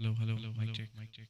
Hello, mic check, mic check.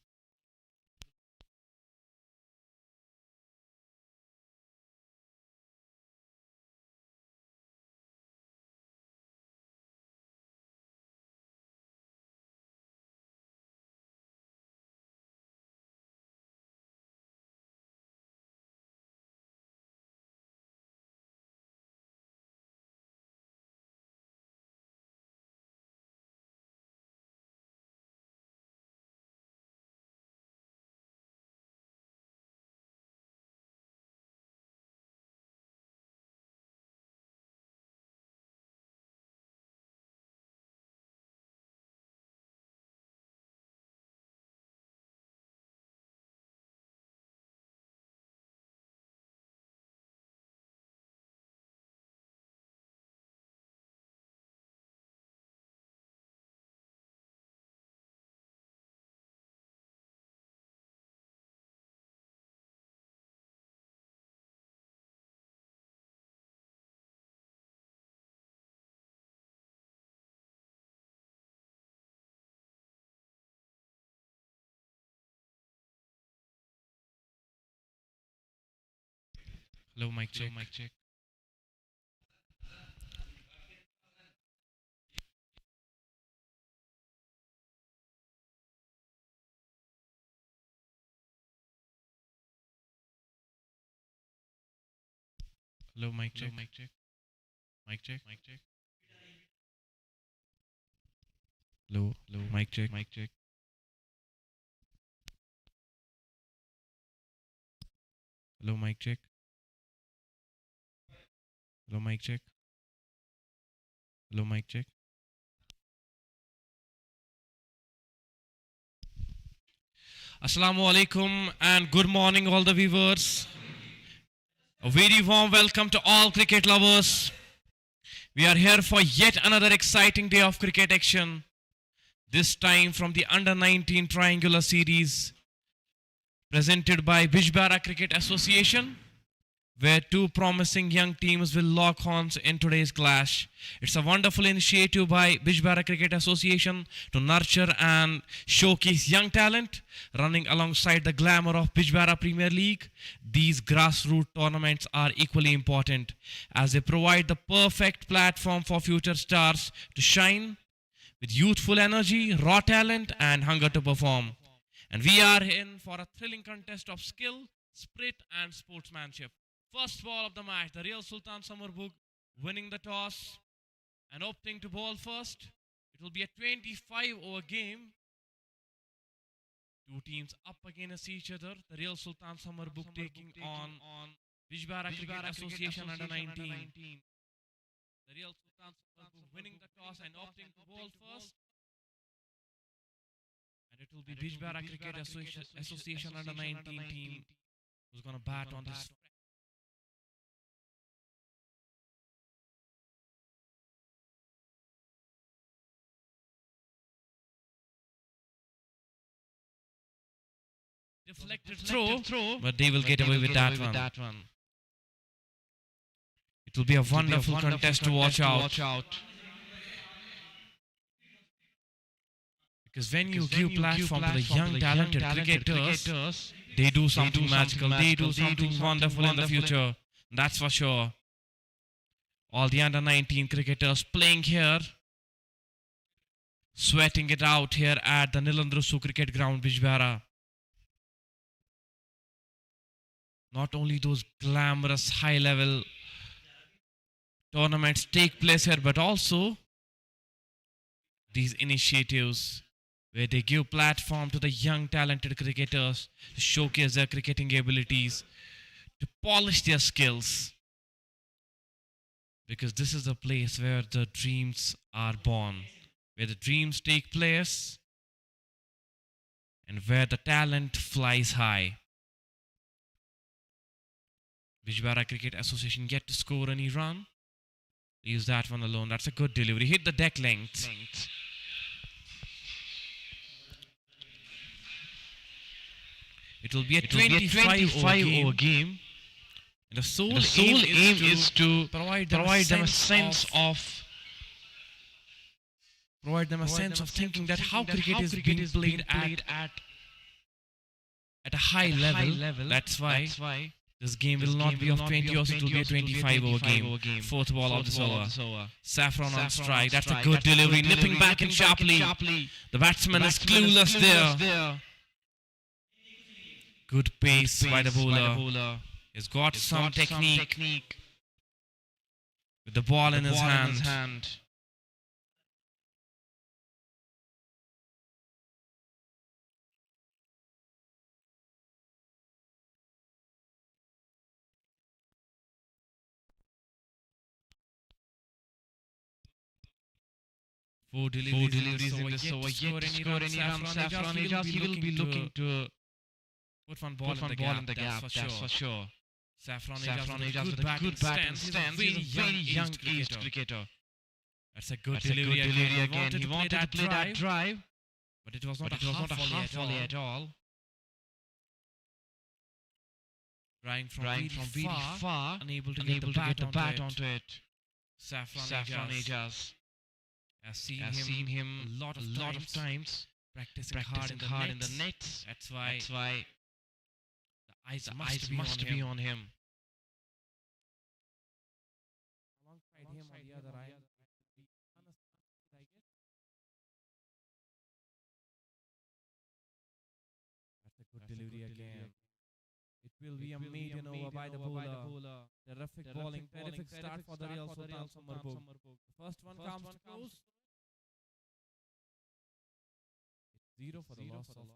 Hello, mic check, mic check. Hello, mic check, mic check, mic check, mic check. Hello, mic check, mic check. Hello, mic check. Hello, mic check. Hello, mic check. Assalamu alaikum and good morning, all the viewers. A very warm welcome to all cricket lovers. We are here for yet another exciting day of cricket action. This time from the Under 19 Triangular Series presented by Bijbehara Cricket Association, where two promising young teams will lock horns in today's clash. It's a wonderful initiative by Bijbehara Cricket Association to nurture and showcase young talent, running alongside the glamour of Bijbehara Premier League. These grassroots tournaments are equally important as they provide the perfect platform for future stars to shine with youthful energy, raw talent, and hunger to perform. And we are in for a thrilling contest of skill, spirit, and sportsmanship. First ball of the match, the real Sultan Summerbugh winning the toss and opting to bowl first. It will be a 25-over game. Two teams up against each other. The real Sultan Summerbugh taking on Bijbehara Cricket Association under 19. The real Sultan Summerbugh winning the toss and opting to bowl first. And it will be Bijbehara Cricket Association under 19 team who's going to bat on this. Deflected throw, but they will get away with that one. It will be a wonderful contest to watch out. Because when you give platform to the young talented cricketers, they do something magical, they do something wonderful in the future. That's for sure. All the under 19 cricketers playing here, sweating it out here at the Nilandrusu cricket ground, Bijbehara. Not only those glamorous high-level tournaments take place here, but also these initiatives where they give platform to the young talented cricketers to showcase their cricketing abilities, to polish their skills. Because this is the place where the dreams are born, where the dreams take place, and where the talent flies high. Bijbehara Cricket Association yet to score any run. Use that one alone. That's a good delivery. Hit the deck length. It will be a 25-over game. And the sole aim is to provide them a sense of provide them a sense of thinking that how cricket is being played at a high level. That's why this game will not be of 20 overs, it will be a 25 over game. Fourth ball of this over. Saffron on strike. That's a good delivery. Nipping back in sharply. The batsman is clueless there. Good pace by the bowler. He's got some technique with the ball in his hand. Four deliveries in this over, yet to score any runs. Saffron Ajas, he will be looking to put one ball in the gap, that's for sure. Saffron Ajas with a good batting stance. He's a very young aged cricketer. That's a good delivery again. He wanted to play that drive, but it was not a half volley at all. Trying from very far, unable to get the bat onto it. Saffron Ajas. I've seen him a lot of times practicing hard in the nets. That's why the eyes must be on him. Alongside him on the other eye, that's a good delivery again. It will be a maiden over by the bowler. Terrific bowling, terrific start for the real Sultan Summerbugh. The first one comes to close. It's 0 for the loss of.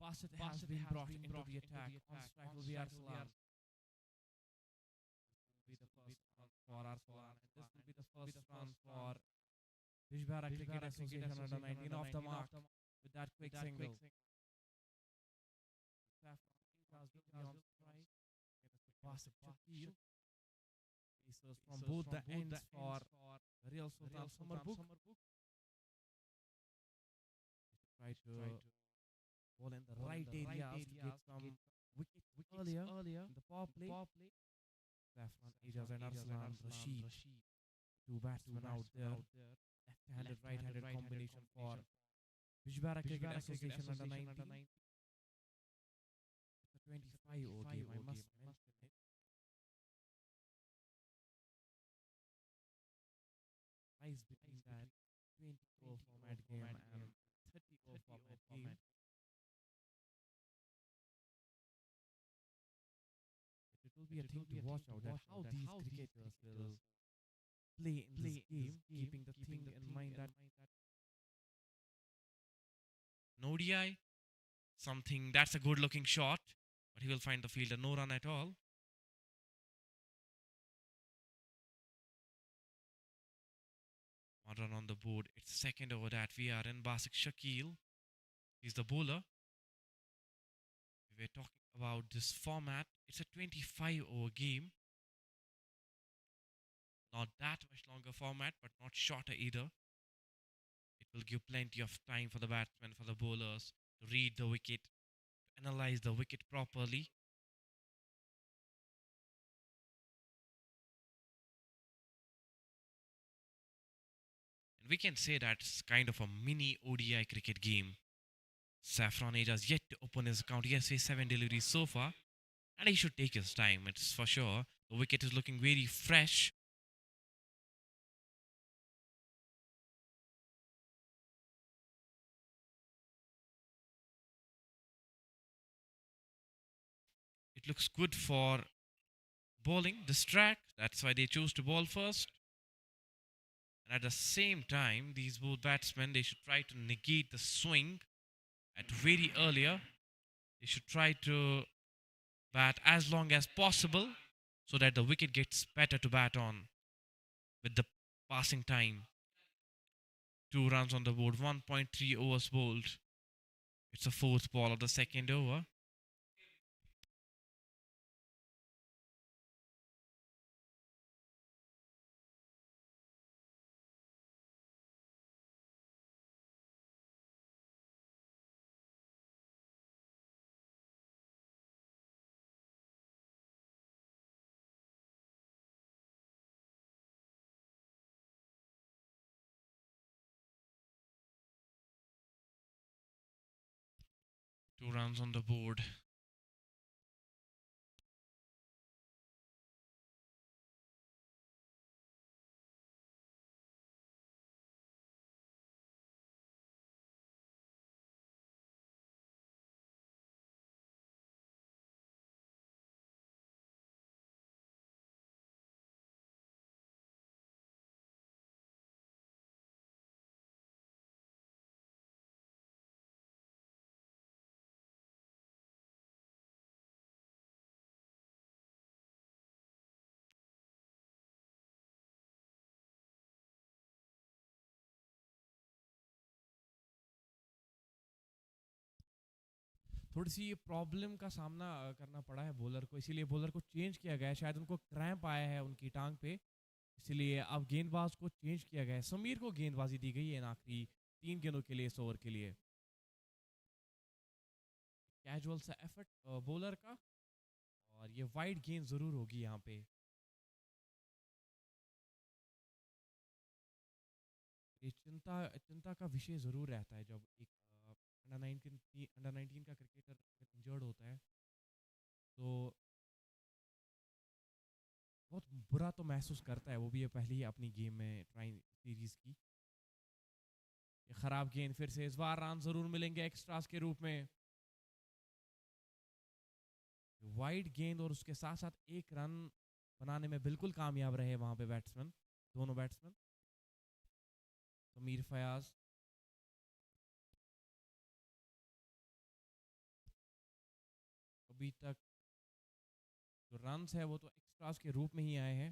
Bassett has been brought into the attack. On strike will be Arsalan. This will be the first run for Arsalan. And this will be the first run for Bijbehara Cricket Association under 19 off the mark with that quick single. Saffron will be on strike. Bassett Shakil. Pacers from both the ends for real Sultan Summerbugh. Try to ball in the right areas to get some wickets earlier in the power play. Saffron Ajas and Arslan Rashid, two batsmen out there. Left-handed, right-handed combination for Bijbehara Cricket Association under 19. It's a 25 over game, I must mention it. Nice between that 20 over format game and 30 over format game. It will be a thing to watch out that how these cricketers will play in this game, keeping the thing in mind that no ODI, something that's a good looking shot, but he will find the fielder, no run at all. One run on the board. It's second over that we are in. Bassett Shakil, he's the bowler. We were talking about this format. It's a 25 over game. Not that much longer format, but not shorter either. It will give plenty of time for the batsmen, for the bowlers to read the wicket, to analyze the wicket properly. And we can say that's kind of a mini ODI cricket game. Saffron Ajas yet to open his account. Yes, he has 7 deliveries so far. And he should take his time, it's for sure. The wicket is looking very fresh. it looks good for bowling this track. That's why they chose to bowl first. And at the same time, these both batsmen, they should try to negate the swing at very earlier. They should try to bat as long as possible so that the wicket gets better to bat on with the passing time. 2 runs on the board, 1.3 overs bowled. It's the fourth ball of the second over. Two runs on the board. थोड़ी सी ये problem का सामना करना पड़ा है bowler को, इसीलिए bowler को चेंज किया गया है। शायद उनको क्रैम्प आया है उनकी टांग पे, इसलिए अब गेंदबाज को चेंज किया गया है। समीर को गेंदबाजी दी गई है आखिरी 3 गेंदों के लिए इस ओवर के लिए। कैजुअल सा एफर्ट बॉलर का, और ये वाइड गेंद जरूर होगी यहाँ पे। ये चिंता का विषय जरूर रहता है जब एक अंडर 19 का क्रिकेटर इंजर्ड होता है, तो बहुत बुरा तो महसूस करता है। वो भी ये पहली अपनी गेम में ट्राई सीरीज की। ये खराब गेंद फिर से, इस बार रन जरूर मिलेंगे एक्स्ट्रास के रूप में। वाइड गेंद और उसके साथ साथ एक रन बनाने में बिल्कुल कामयाब रहे वहां पे बैट्समैन, दोनों बैट्समैन। समीर फयाज, अभी तक जो रन्स है वो तो एक्स्ट्रास के रूप में ही आए हैं।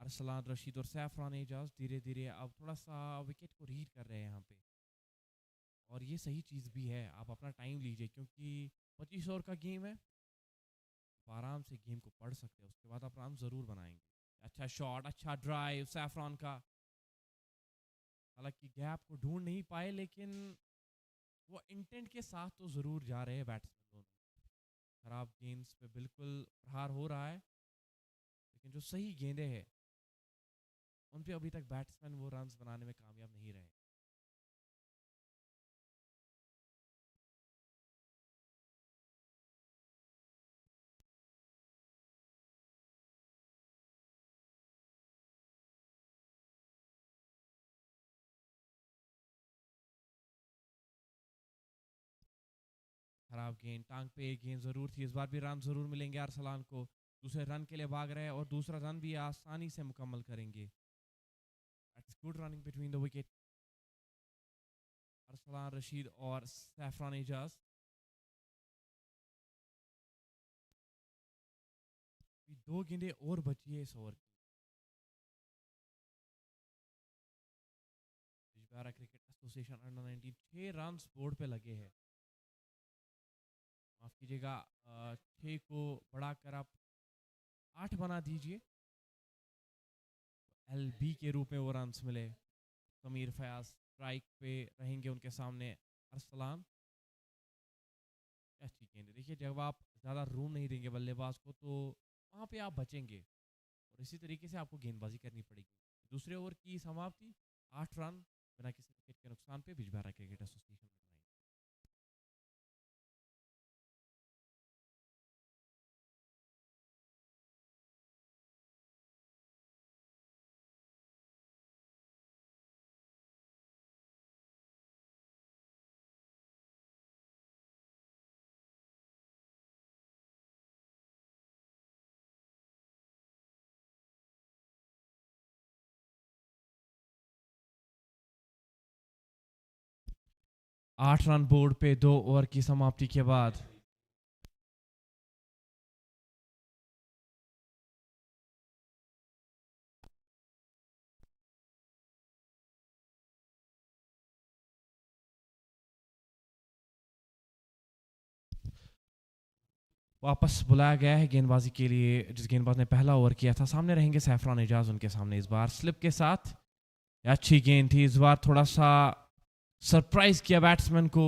अरसलान रशीद और सैफरान एजाज धीरे धीरे अब थोड़ा सा विकेट को रीड कर रहे हैं यहाँ पे, और ये सही चीज़ भी है। आप अपना टाइम लीजिए क्योंकि 25 ओवर का गेम है, आप आराम से गेम को पढ़ सकते हैं, उसके बाद आप रन ज़रूर बनाएंगे। अच्छा शॉट, अच्छा ड्राइव सैफरान का। हालांकि गैप को ढूंढ नहीं पाए, लेकिन वो इंटेंट के साथ तो ज़रूर जा रहे हैं बैट्समैन दोनों। खराब गेंद्स पे बिल्कुल प्रहार हो रहा है, लेकिन जो सही गेंदें हैं उन पे अभी तक बैट्समैन वो रन्स बनाने में कामयाब नहीं रहे। खराब गेंद, टांग पे एक गेंद जरूर थी। इस बार भी रन जरूर मिलेंगे अरसलान को। दूसरे रन के लिए भाग रहे हैं और दूसरा रन भी आसानी से मुकम्मल करेंगे। That's good running between the wicket. Arsalan Rashid और सैफरान एजाज। दो गेंदें और बची है इस ओवर की। Bijbehara cricket association under 19 6 run board पे लगे हैं। माफ कीजिएगा, 6 को बढ़ाकर आप 8 बना दीजिए। LB के रूप में वो रन्स मिले। समीर फयाज स्ट्राइक पे रहेंगे, उनके सामने अरसलान। अच्छी गेंद, देखिए जब आप ज़्यादा रूम नहीं देंगे बल्लेबाज को तो वहाँ पे आप बचेंगे, और इसी तरीके से आपको गेंदबाजी करनी पड़ेगी। दूसरे ओवर की समाप्ति 8 रन बिना किसी विकेट के नुकसान पे बिजबेहारा क्रिकेट एसोसिएशन ने बनाई। 8 रन बोर्ड पे 2 ओवर की समाप्ति के बाद। वापस बुलाया गया है गेंदबाजी के लिए जिस गेंदबाज ने पहला ओवर किया था। सामने रहेंगे सैफरान एजाज उनके सामने इस बार स्लिप के साथ। अच्छी गेंद थी इस बार, थोड़ा सा सरप्राइज किया बैट्समैन को।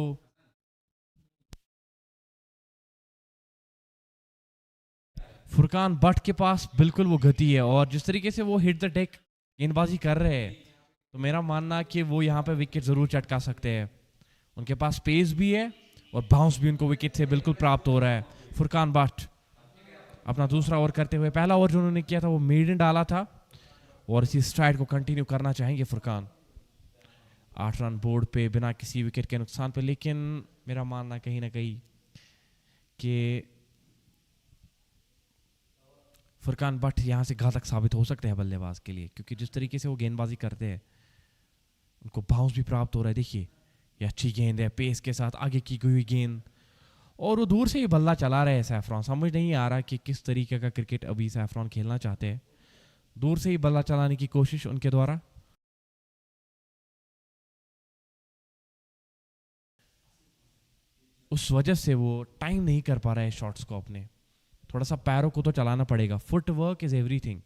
फुरकान बट के पास बिल्कुल वो गति है और जिस तरीके से वो हिट द डेक गेंदबाजी कर रहे हैं तो मेरा मानना कि वो यहाँ पे विकेट जरूर चटका सकते हैं। उनके पास पेस भी है और बाउंस भी उनको विकेट से बिल्कुल प्राप्त हो रहा है। फुरकान बट अपना दूसरा ओवर करते हुए, पहला ओवर जो उन्होंने किया था वो मेडन डाला था और इसी स्ट्राइड को कंटिन्यू करना चाहेंगे फुरकान। 8 रन बोर्ड पे बिना किसी विकेट के नुकसान पे, लेकिन मेरा मानना कहीं ना कहीं कि फुरकान बट यहां से घातक साबित हो सकते हैं बल्लेबाज के लिए, क्योंकि जिस तरीके से वो गेंदबाजी करते हैं उनको बाउंस भी प्राप्त हो रहा है। देखिए ये अच्छी गेंद है, पेस के साथ आगे की गई हुई गेंद और वो दूर से ही बल्ला चला रहे हैं सैफरान। समझ नहीं आ रहा कि किस तरीके का क्रिकेट अभी सैफरान खेलना चाहते हैं। दूर से ही बल्ला चलाने की कोशिश उनके द्वारा। उस वजह से वो टाइम नहीं कर पा रहे हैं शॉट्स को अपने। थोड़ा सा पैरों को तो चलाना पड़ेगा, foot work is everything.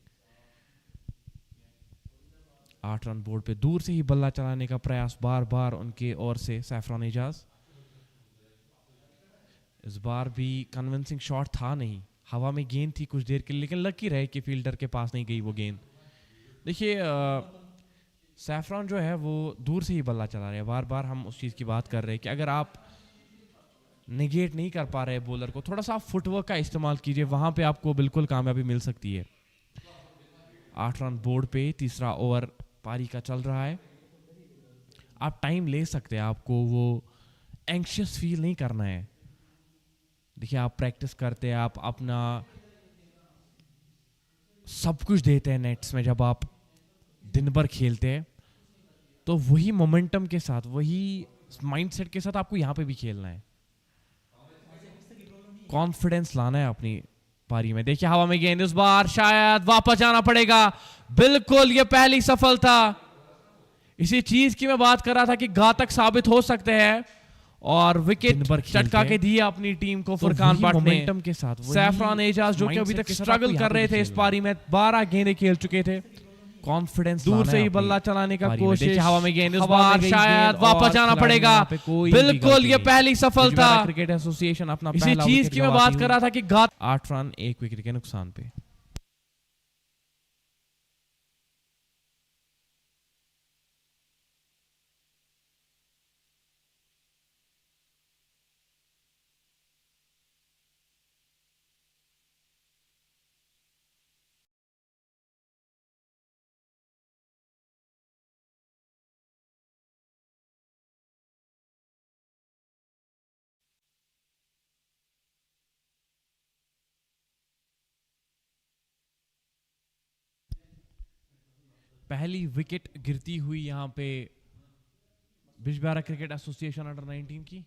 8 run board पे दूर से ही बल्ला चलाने का प्रयास बार बार उनके ओर से सैफरान एजाज। इस बार भी कन्विंसिंग शॉट था नहीं, हवा में गेंद थी कुछ देर के लिए, लेकिन लकी रहे कि फील्डर के पास नहीं गई वो गेंद। देखिए सैफरान जो है वो दूर से ही बल्ला चला रहे हैं। बार बार हम उस चीज़ की बात कर रहे हैं कि अगर आप निगेट नहीं कर पा रहे बॉलर को, थोड़ा सा आप फुटवर्क का इस्तेमाल कीजिए, वहां पे आपको बिल्कुल कामयाबी मिल सकती है। 8 रन बोर्ड पे तीसरा ओवर पारी का चल रहा है। आप टाइम ले सकते हैं, आपको वो एंग्शियस फील नहीं करना है। देखिए आप प्रैक्टिस करते हैं, आप अपना सब कुछ देते हैं नेट्स में। जब आप दिन भर खेलते हैं तो वही मोमेंटम के साथ, वही माइंडसेट के साथ आपको यहाँ पे भी खेलना है। कॉन्फिडेंस लाना है अपनी पारी में। देखिए हवा में गेंद, इस बार शायद वापस जाना पड़ेगा। बिल्कुल ये पहली सफलता, इसी चीज की मैं बात कर रहा था कि घातक साबित हो सकते हैं और विकेट चटका के दिया अपनी टीम को फुरकान बट ने मोमेंटम के साथ। सैफरान एजाज जो कि अभी तक स्ट्रगल कर रहे थे इस पारी में, 12 गेंदें खेल चुके थे। कॉन्फिडेंस दूर से ही बल्ला चलाने का कोशिश, हवा में गेंद, इस बार शायद वापस जाना पड़ेगा। बिल्कुल ये पहली सफलता। क्रिकेट एसोसिएशन अपना इसी चीज की मैं बात कर रहा था कि 8 रन 1 विकेट के नुकसान पे। पहली विकेट गिरती हुई यहां पे बिजबेहारा क्रिकेट एसोसिएशन अंडर 19 की।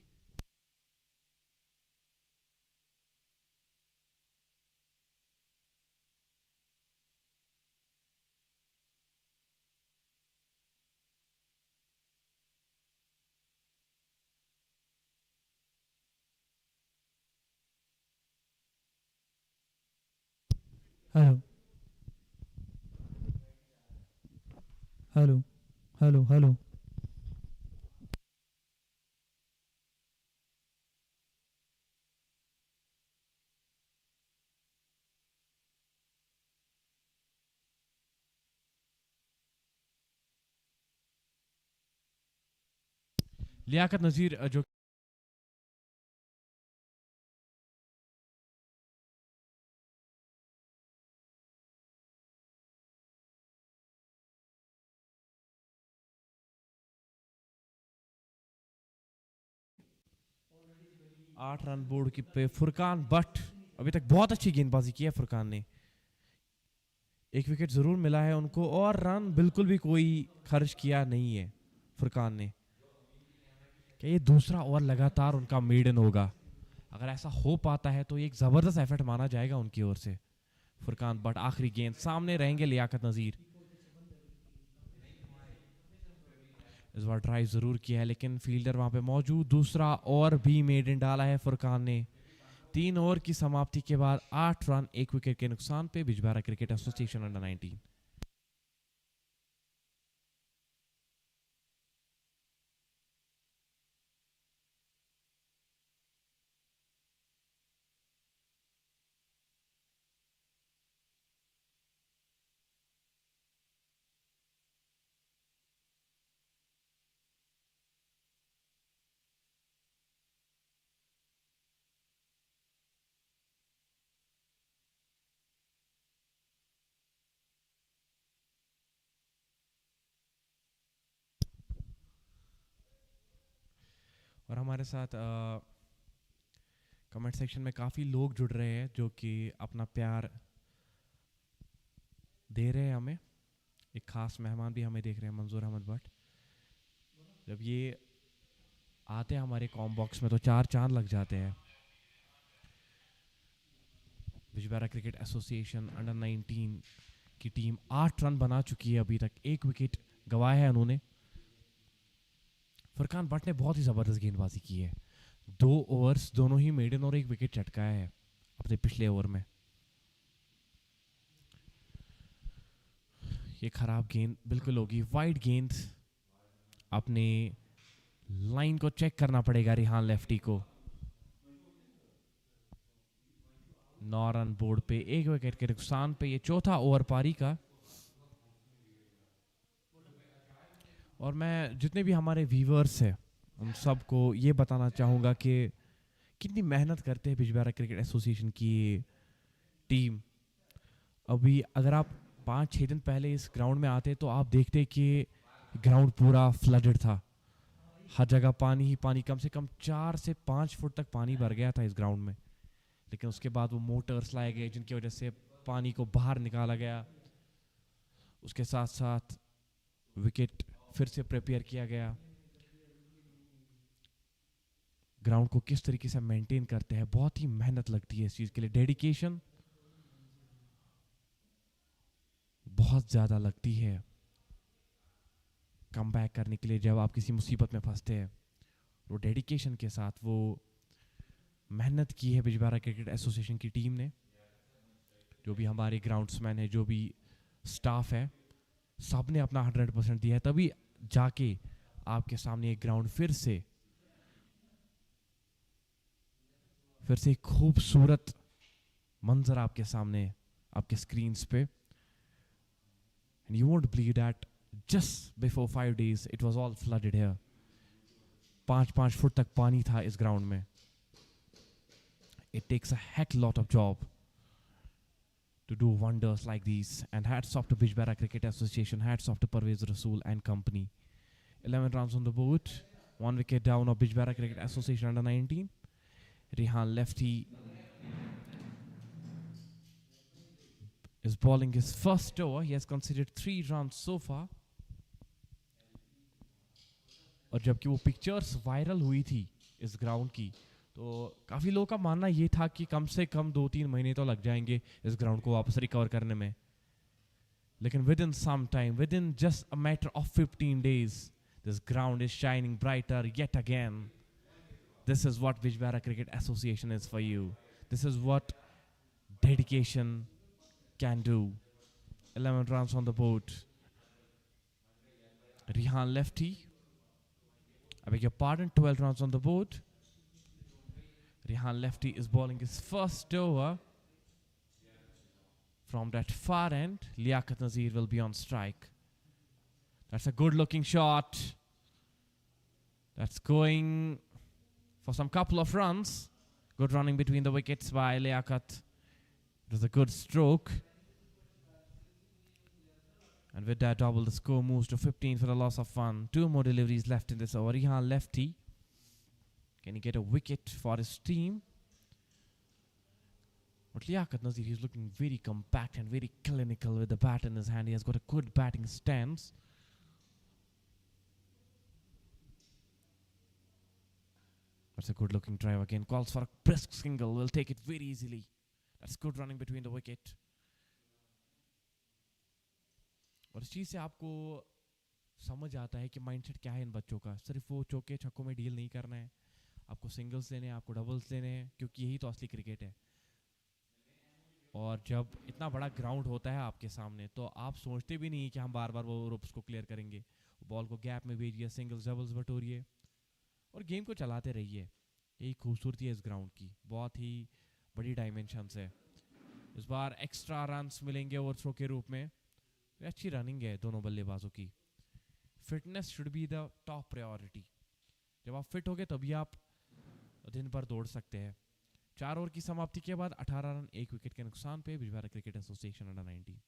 Hello hello hello hello Liaqat Nazir जो 8 रन बोर्ड की पे फुरकान बट अभी तक बहुत अच्छी गेंदबाजी की है फुरकान ने। एक विकेट जरूर मिला है उनको और रन बिल्कुल भी कोई खर्च किया नहीं है फुरकान ने। कि ये दूसरा ओवर लगातार उनका मेडन होगा। अगर ऐसा हो पाता है तो एक ज़बरदस्त एफर्ट माना जाएगा उनकी ओर से। फुरकान बट आखिरी गेंद सामने रहेंगे लियाकत नज़ीर। इस बार ड्राइव ज़रूर किया है लेकिन फील्डर वहाँ पे मौजूद। दूसरा ओवर भी मेडन डाला है फुरकान ने। 3 ओवर की समाप्ति के बाद 8 रन 1 विकेट के नुकसान पे बिजबेहारा क्रिकेट एसोसिएशन अंडर 19। और हमारे साथ कमेंट सेक्शन में काफ़ी लोग जुड़ रहे हैं जो कि अपना प्यार दे रहे हैं हमें। एक खास मेहमान भी हमें देख रहे हैं, मंजूर अहमद भट्ट। जब ये आते हैं हमारे कॉम बॉक्स में तो 4 चांद लग जाते हैं। बिजबेहारा क्रिकेट एसोसिएशन अंडर 19 की टीम 8 रन बना चुकी है अभी तक, 1 विकेट गंवाया है उन्होंने। फुरकान भट्ट ने बहुत ही ज़बरदस्त गेंदबाजी की है। 2 ओवर्स दोनों ही मेडन और 1 विकेट चटकाया है अपने पिछले ओवर में। ये खराब गेंद बिल्कुल होगी, वाइड गेंद। अपने लाइन को चेक करना पड़ेगा रिहान लेफ्टी को। 9 रन बोर्ड पे, 1 विकेट के नुकसान पे। ये चौथा ओवर पारी का। और मैं जितने भी हमारे व्यूवर्स हैं उन सबको ये बताना चाहूँगा कि कितनी मेहनत करते हैं बिजबेहारा क्रिकेट एसोसिएशन की टीम। अभी अगर आप 5-6 दिन पहले इस ग्राउंड में आते तो आप देखते कि ग्राउंड पूरा फ्लडेड था, हर जगह पानी ही पानी। कम से कम 4 से 5 फुट तक पानी भर गया था इस ग्राउंड में। लेकिन उसके बाद वो मोटर्स लाए गए जिनकी वजह से पानी को बाहर निकाला गया। उसके साथ साथ विकेट फिर से प्रिपेयर किया गया। ग्राउंड को किस तरीके से मेंटेन करते हैं, बहुत ही मेहनत लगती है इस चीज़ के लिए। डेडिकेशन बहुत ज़्यादा लगती है कम बैक करने के लिए जब आप किसी मुसीबत में फंसते हैं। वो डेडिकेशन के साथ वो मेहनत की है बिजबेहारा क्रिकेट एसोसिएशन की टीम ने। जो भी हमारे ग्राउंड्समैन है, जो भी स्टाफ है, सब ने अपना 100% दिया है, तभी जाके आपके सामने एक ग्राउंड फिर से एक खूबसूरत मंजर आपके सामने, आपके स्क्रीन्स पे। And you won't believe that just before 5 days it was all flooded here. 5 foot तक पानी था इस ग्राउंड में। It takes a heck lot of job to do wonders like these. And hats off to Bijbehara Cricket Association, hats off to Parvez Rasool and company. 11 runs on the board, 1 wicket down of Bijbehara Cricket Association under 19. Rehan lefty is bowling his first over. He has conceded 3 runs so far. और जबकि वो pictures viral हुई थी इस ground की तो काफ़ी लोगों का मानना ये था कि कम से कम 2-3 महीने तो लग जाएंगे इस ग्राउंड को वापस रिकवर करने में। लेकिन within some time, within just a matter of 15 days, this ground is shining brighter yet again. This is what Bijbehara Cricket Association is for you. This is what dedication can do. 11 runs on the board. Rehan lefty. I beg your pardon, 12 runs on the board. Rehan lefty is bowling his first over. From that far end, Liaquat Nazir will be on strike. That's a good looking shot. That's going for some couple of runs. Good running between the wickets by Liaquat. It was a good stroke. And with that double, the score moves to 15 for the loss of 1. 2 more deliveries left in this over. Rehan lefty. Can he get a wicket for his team? But Liaquat Nazir, he's looking very compact and very clinical with the bat in his hand. He has got a good batting stance. That's a good looking drive again. Calls for a brisk single. Will take it very easily. That's good running between the wicket. और इस चीज़ से आपको समझ आता है कि mindset क्या है इन बच्चों का. सिर्फ वो चौके छक्कों में डील नहीं करना है. आपको सिंगल्स लेने हैं, आपको डबल्स लेने हैं, क्योंकि यही तो असली क्रिकेट है. और जब इतना बड़ा ग्राउंड होता है आपके सामने तो आप सोचते भी नहीं कि हम बार बार वो रोप्स को क्लियर करेंगे. बॉल को गैप में भेजिए, सिंगल्स डबल्स बटोरिए और गेम को चलाते रहिए. यही खूबसूरती है इस ग्राउंड की. बहुत ही बड़ी डायमेंशंस है. इस बार एक्स्ट्रा रन्स मिलेंगे ओवरथ्रो के रूप में. अच्छी रनिंग है दोनों बल्लेबाजों की. Fitness should be the top priority. जब आप फिट होगे तभी आप दिन भर दौड़ सकते हैं. 4 ओवर की समाप्ति के बाद 18 रन 1 विकेट के नुकसान पे Bijbehara cricket association under 19.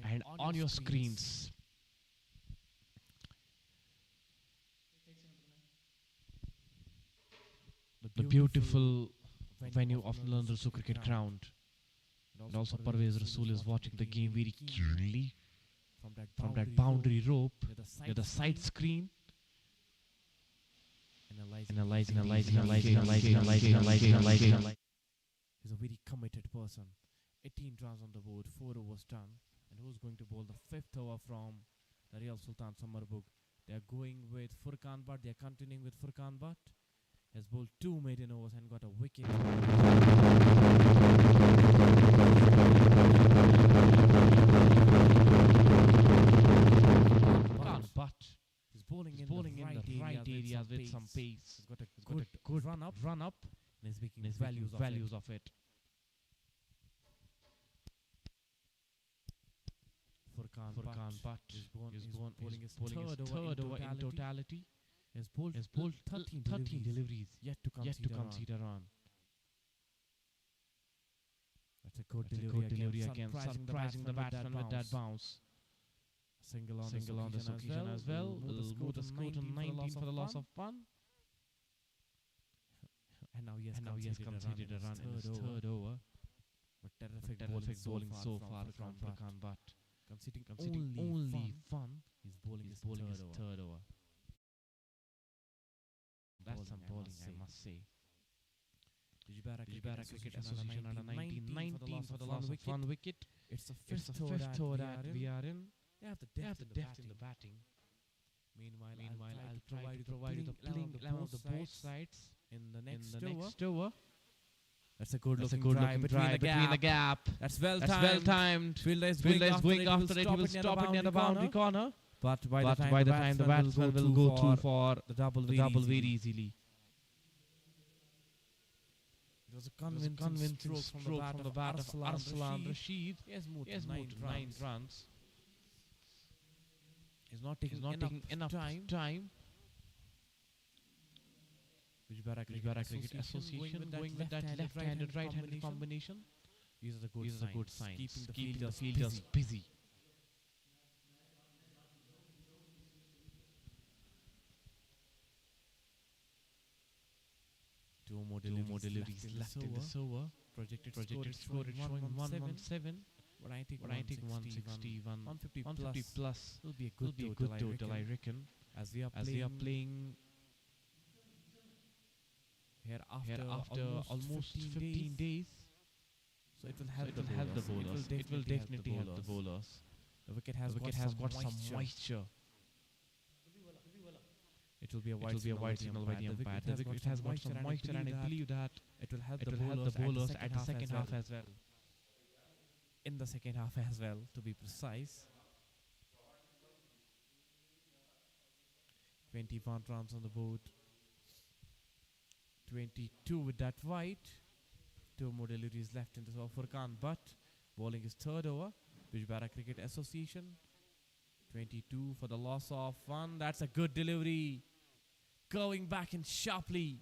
And on your screens, the beautiful venue of Nalanda Rasul Cricket Ground. And also Parvez Rasul is watching the game very keenly from that boundary rope near the side screen. Analyzing. He's a very committed person. 18 runs on the board, 4 overs done. And who's going to bowl the 5th over from the Real Sultan Summerbugh? They are going with Furkan Butt. They are continuing with Furkan Butt. Has bowled 2 maiden overs and got a wicket. Furkan Butt is bowling in the right area with some pace. He's got a good run up, and he's making values of it. Furkan Butt is bowling his third over in totality. He has bowled 13 deliveries yet to concede a run. That's a good delivery again, surprising the batsman with that bounce. Single on this occasion as well. Will move the score to 19 for the loss of 1. And now he has conceded a run in his third over. But terrific bowling so far from Furkan Butt. Conceding only fun. He's bowling his third over. That's some bowling, I must say. Bijbehara Cricket Association under 19 for the loss of 1 wicket. It's the fifth over that we are in. They have the depth in the batting. Meanwhile, I'll try to provide you the playing 11 of the both sides in the next over. That's a good looking drive between the gap. That's well timed. Fielder is going after it. He will stop it near the boundary corner. But by the time the batsman will go through for the double very easily. It was a convincing stroke from the bat of Arslan Rashid. He has moved 9 runs. He's not taking enough time. Bijbehara Cricket Association going with that left-handed right-handed combination. These are the good signs. Keeping the fielders busy. Two more deliveries left in this over. Projected score is showing 117. But I think 160, 150 plus will be a good total, I reckon. As we are playing here after almost 15 days. So it will help the bowlers. It will definitely help the bowlers. The wicket has got some moisture. It will be a white signal by the umpire. The wicket has got some moisture, and I believe that it will help the bowlers at the second half as well. In the second half as well, to be precise. 21 runs on the board. 22 with that white. 2 more deliveries left in this over. Furkan Butt bowling his third over. Bijbehara Cricket Association. 22 for the loss of 1. That's a good delivery. Going back in sharply.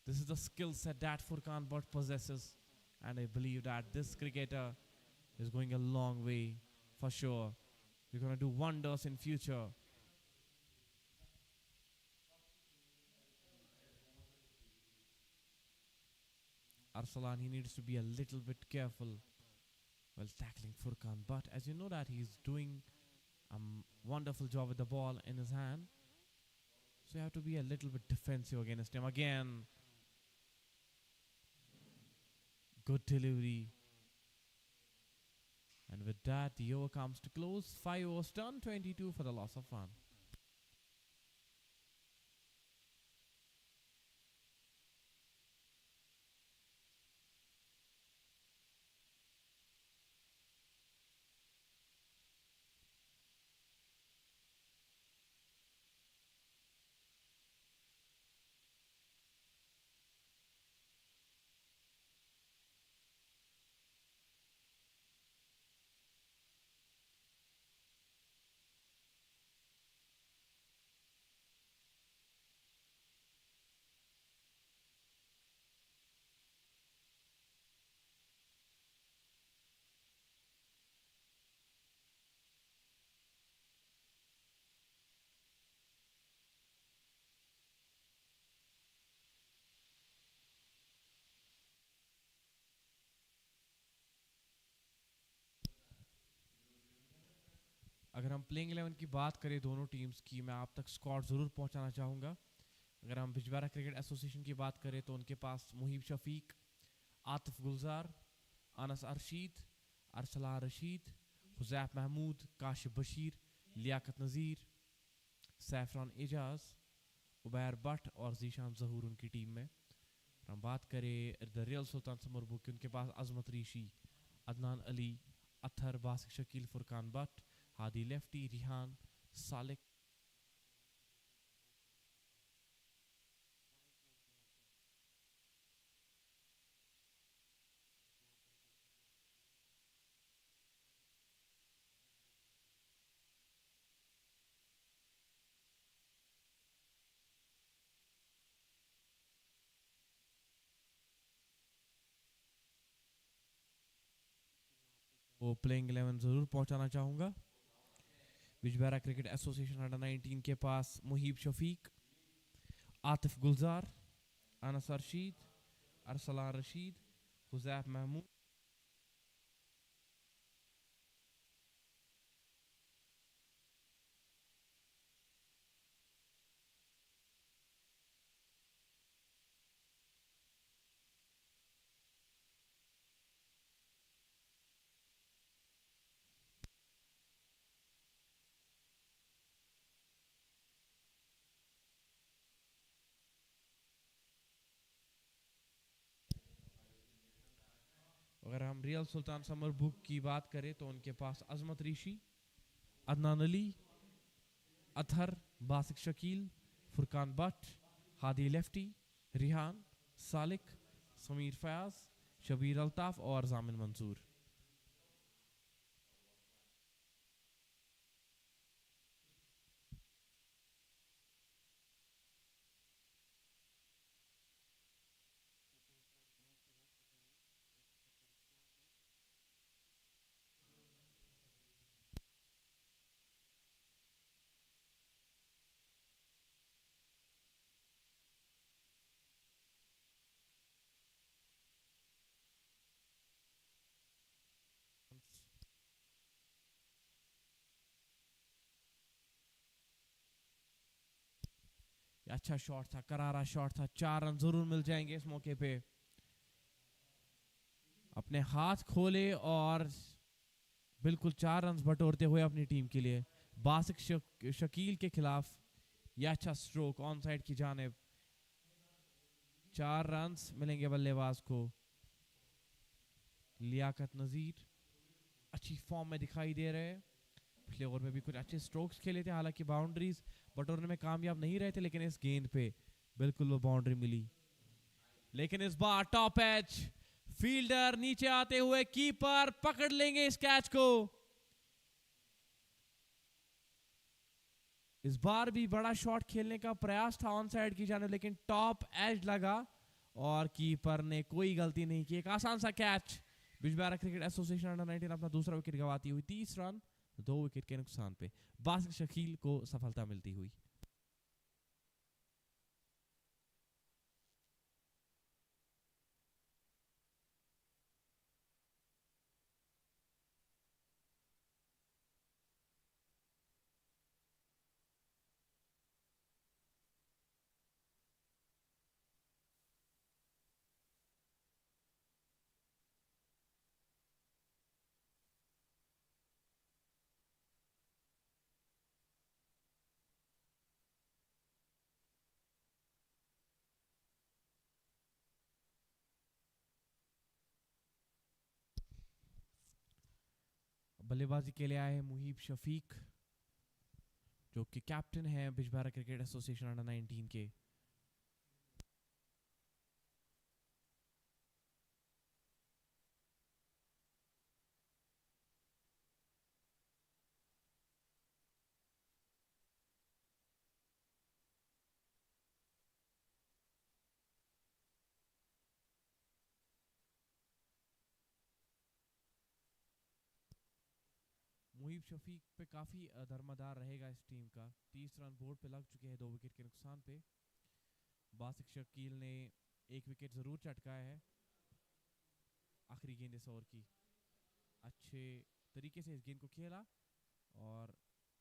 This is the skill set that Furkan Butt possesses. And I believe that this cricketer is going a long way for sure. We're going to do wonders in future. Arsalan, he needs to be a little bit careful while tackling Furkan. But as you know that he's doing a wonderful job with the ball in his hand. So you have to be a little bit defensive against him. Again, good delivery. And with that, the over comes to close. 5 overs done, 22 for the loss of 1. अगर हम playing 11 की बात करें दोनों teams की, मैं आप तक स्क्वाड ज़रूर पहुंचाना चाहूँगा. अगर हम बिजबेहरा क्रिकेट एसोसिएशन की बात करें तो उनके पास मुहीब शफीक, आतिफ गुलजार, अनस अरशीद, अरसलान रशीद, हुज़ैफ महमूद, काशिफ बशीर, लियाकत नज़ीर, सैफरान एजाज, उबैर भट्ट और जीशान ज़हूर उनकी टीम में. हम बात करें द रियल सुल्तान समरबुग की, उनके पास अजमत रीशी, अदनान अली, अथर, बासिक शकील, फुरकान भट्ट, हादी लेफ्टी, रिहान, सालिक. वो प्लेइंग 11 ज़रूर पहुंचाना चाहूँगा. बिजबेहरा क्रिकेट एसोसिएशन अंडर 19 के पास मुहीब शफीक, आतिफ गुलजार, अनस अरशीद, अरसलान रशीद, हुज़ैफ महमूद. अगर हम रियल सुल्तान समरबुग की बात करें तो उनके पास अजमत रीशी, अदनान अली, अथर, बासिक शकील, फुरकान भट्ट, हादी लेफ्टी, रिहान, सालिक, समीर फयाज, शबीर अल्ताफ और जामिन मंसूर. अच्छा शॉट था, करारा शॉट था. 4 रन जरूर मिल जाएंगे इस मौके पे. अपने हाथ खोले और बिल्कुल 4 रन बटोरते हुए अपनी टीम के लिए. बासिक शकील के खिलाफ यह अच्छा स्ट्रोक ऑन साइड की जानिब. 4 रन मिलेंगे बल्लेबाज को. लियाकत नज़ीर अच्छी फॉर्म में दिखाई दे रहे हैं. पिछले ओवर में भी कुछ अच्छे स्ट्रोक्स खेले थे, हालांकि बाउंड्रीज बटोरने में कामयाब नहीं रहे थे, लेकिन इस गेंद पे बिल्कुल वो बाउंड्री मिली. लेकिन इस बार टॉप एज, फील्डर नीचे आते हुए कीपर पकड़ लेंगे इस कैच को. इस बार भी बड़ा शॉट खेलने का प्रयास था ऑन साइड की जानिब, लेकिन टॉप एज लगा और कीपर ने कोई गलती नहीं की. एक आसान सा catch Bijbehara cricket association under 19 अपना दूसरा विकेट गंवाती हुई 30 रन 2 विकेट के नुकसान पे बासिक शकील को सफलता मिलती हुई। बल्लेबाजी के लिए आए हैं मुहीब शफीक, जो कि कैप्टन है बिजबेहारा क्रिकेट एसोसिएशन अंडर 19 के। मुहीब शफीक पे काफ़ी दरमदार रहेगा इस टीम का। 30 रन बोर्ड पे लग चुके हैं 2 विकेट के नुकसान पे। बासिक शकील ने 1 विकेट ज़रूर चटकाया है आखिरी गेंद इस ओवर की। अच्छे तरीके से इस गेंद को खेला और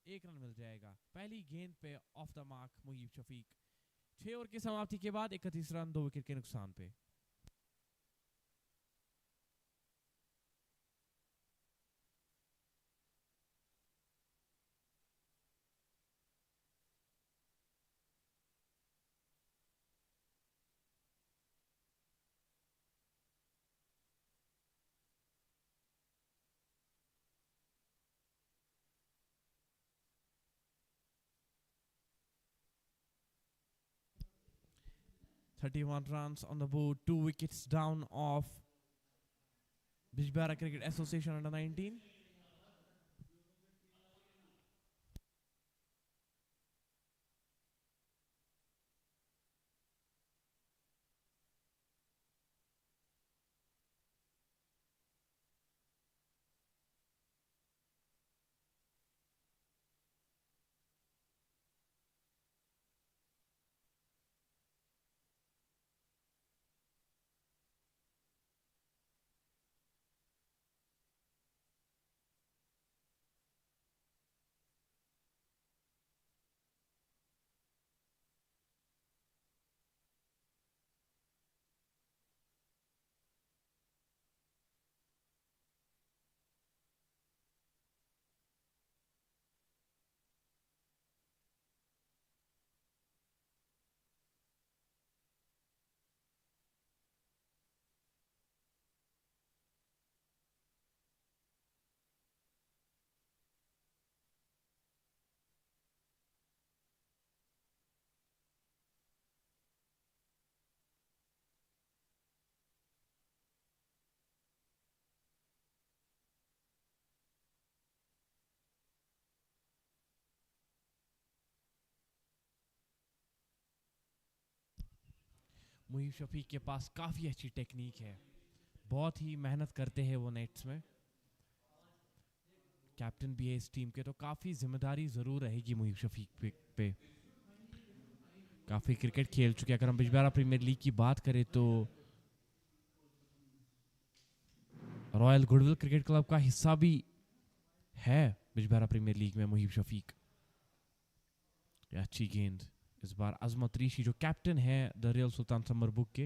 1 रन मिल जाएगा पहली गेंद पे off the mark Muhib Shafiq. 6 over की समाप्ति के बाद 31 रन 2 विकेट के नुकसान पे। "31 runs on the board, 2 wickets down of Bijbehara Cricket Association under 19. मुहीब Shafiq के पास काफ़ी अच्छी टेक्निक है, बहुत ही मेहनत करते हैं वो नेट्स में। कैप्टन भी है इस टीम के, तो काफ़ी जिम्मेदारी ज़रूर रहेगी मुहीब शफीक पे। काफ़ी क्रिकेट खेल चुके हैं। अगर हम बिजबेहारा प्रीमियर लीग की बात करें तो रॉयल गुडविल क्रिकेट क्लब का हिस्सा भी है बिजबेहारा प्रीमियर लीग में मुहीब शफीक। अच्छी गेंद इस बार अजमत ऋषि जो कैप्टन है द रियल सुल्तान समरबुक के,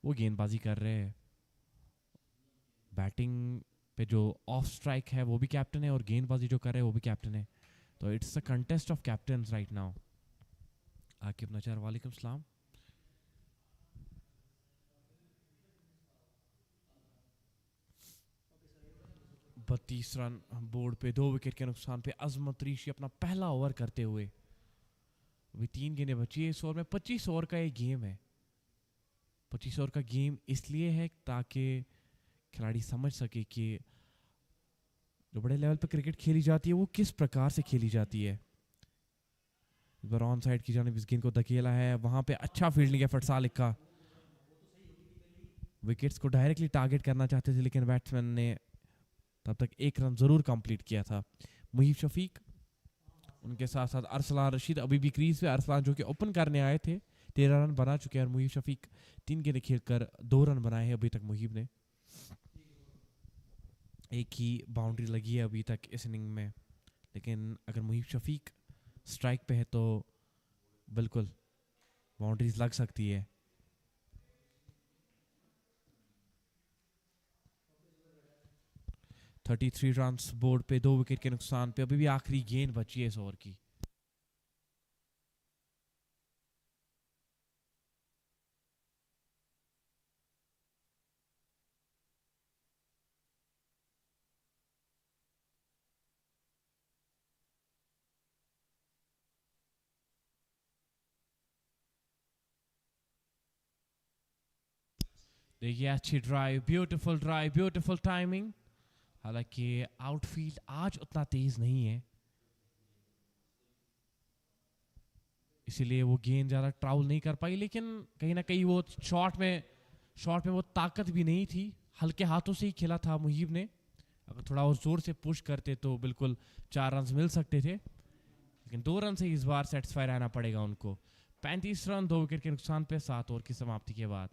वो गेंदबाजी कर रहे हैं। बैटिंग पे जो ऑफ स्ट्राइक है वो भी कैप्टन है और गेंदबाजी जो कर रहे हैं वो भी कैप्टन है। तो it's a contest of captain right now. Aqib नजर, वालेकुम सलाम। बत्तीस रन बोर्ड पे 2 विकेट के नुकसान पे अजमत ऋषि अपना पहला ओवर करते हुए। अभी 3 गेंदें बची है इस ओवर में। 25 ओवर का ये गेम है। 25 ओवर का गेम इसलिए है ताकि खिलाड़ी समझ सके कि जो बड़े लेवल पर क्रिकेट खेली जाती है वो किस प्रकार से खेली जाती है। इस बार ऑन साइड की जानिब इस गेंद को धकेला है, वहां पे अच्छा फील्डिंग एफर्ट सालिक का। विकेट्स को डायरेक्टली टारगेट करना चाहते थे, लेकिन बैट्समैन ने तब तक एक रन ज़रूर कंप्लीट किया था। मुहीब शफीक, उनके साथ साथ अरसलान रशीद अभी भी क्रीज पे। अरसलान जो कि ओपन करने आए थे 13 रन बना चुके हैं, और मुहीब शफीक 3 गेंदें खेलकर 2 रन बनाए हैं अभी तक मुहीब ने। एक ही बाउंड्री लगी है अभी तक इस इनिंग में, लेकिन अगर मुहीब शफीक स्ट्राइक पे है तो बिल्कुल बाउंड्रीज लग सकती है। थर्टी 33 रन बोर्ड पे, 2 विकेट के नुकसान पे। अभी भी आखिरी गेंद बची है इस ओवर की। देखिए अच्छी ड्राइव, ब्यूटीफुल टाइमिंग। हालांकि आउटफील्ड आज उतना तेज नहीं है, इसीलिए वो गेंद ज़्यादा ट्राउल नहीं कर पाई, लेकिन कहीं ना कहीं वो शॉट में वो ताकत भी नहीं थी। हल्के हाथों से ही खेला था मुहीब ने। अगर थोड़ा और जोर से पुश करते तो बिल्कुल 4 रन मिल सकते थे, लेकिन 2 रन से इस बार सेटिस्फाई रहना पड़ेगा उनको। 35 रन 2 विकेट के नुकसान पे 7 ओवर की समाप्ति के बाद।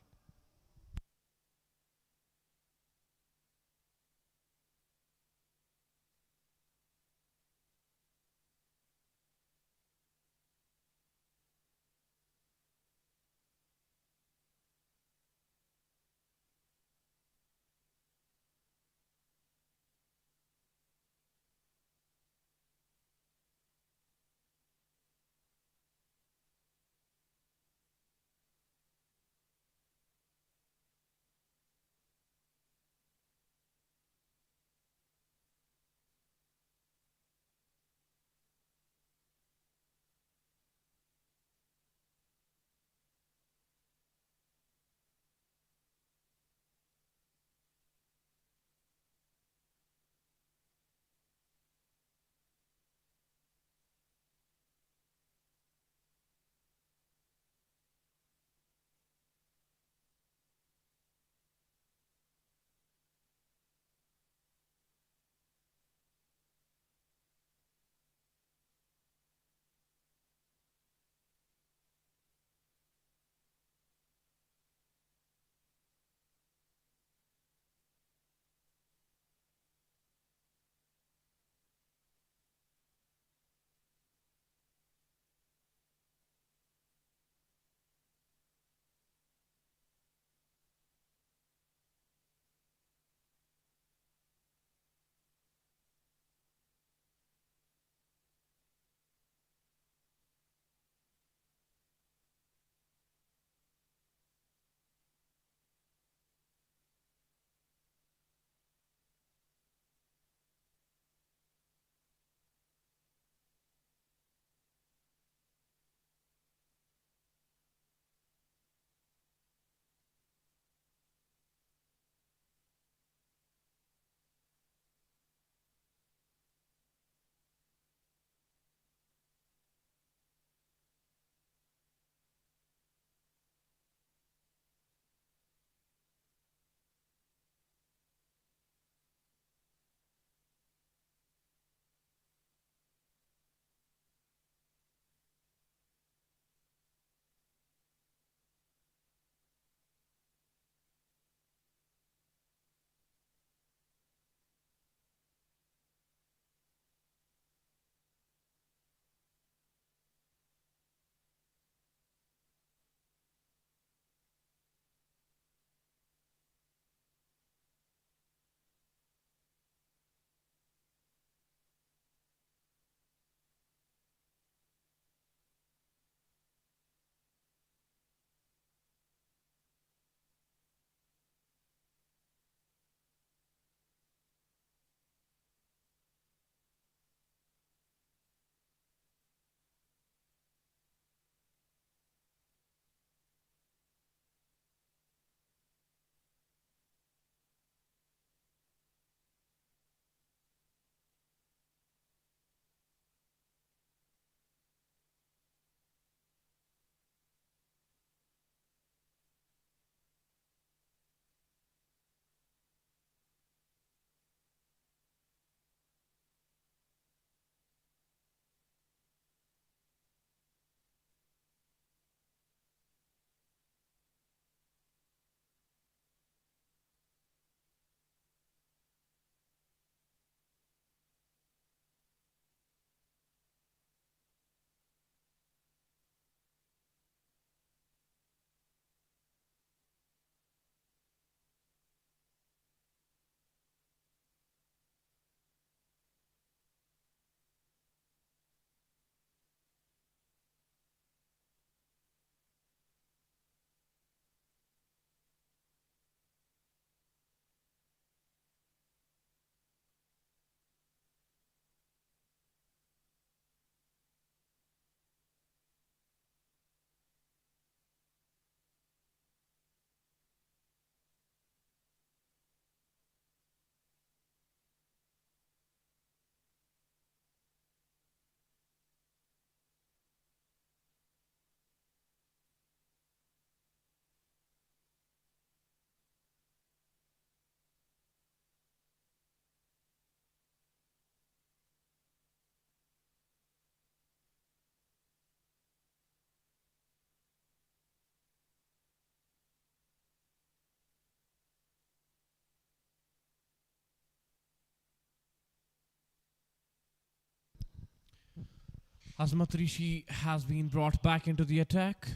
Azmat Rishi has been brought back into the attack.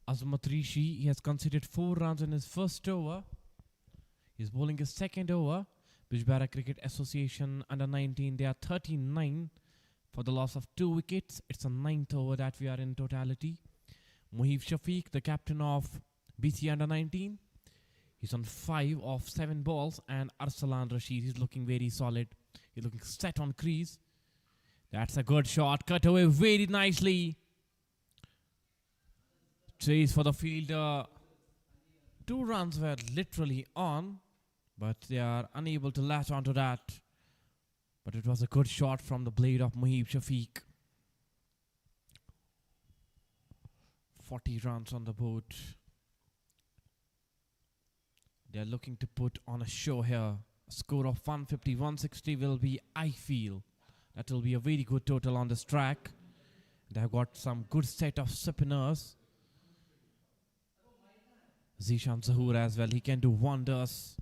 Azmat Rishi, he has conceded 4 runs in his first over. He's bowling his second over. Bijbehara Cricket Association under 19, they are 39 for the loss of 2 wickets. It's a 9th over that we are in totality. Muhib Shafiq, the captain of BCA under 19, he's on 5 of 7 balls. And Arsalan Rashid, he's looking very solid. He's looking set on crease. That's a good shot, cut away very nicely. Chase for the fielder. 2 runs were literally on, but they are unable to latch onto that. But it was a good shot from the blade of Muhib Shafiq. 40 runs on the board. They are looking to put on a show here. A score of 150, 160 will be, I feel, that will be a very good total on this track. They have got some good set of spinners. Zishan Zahoor as well. He can do wonders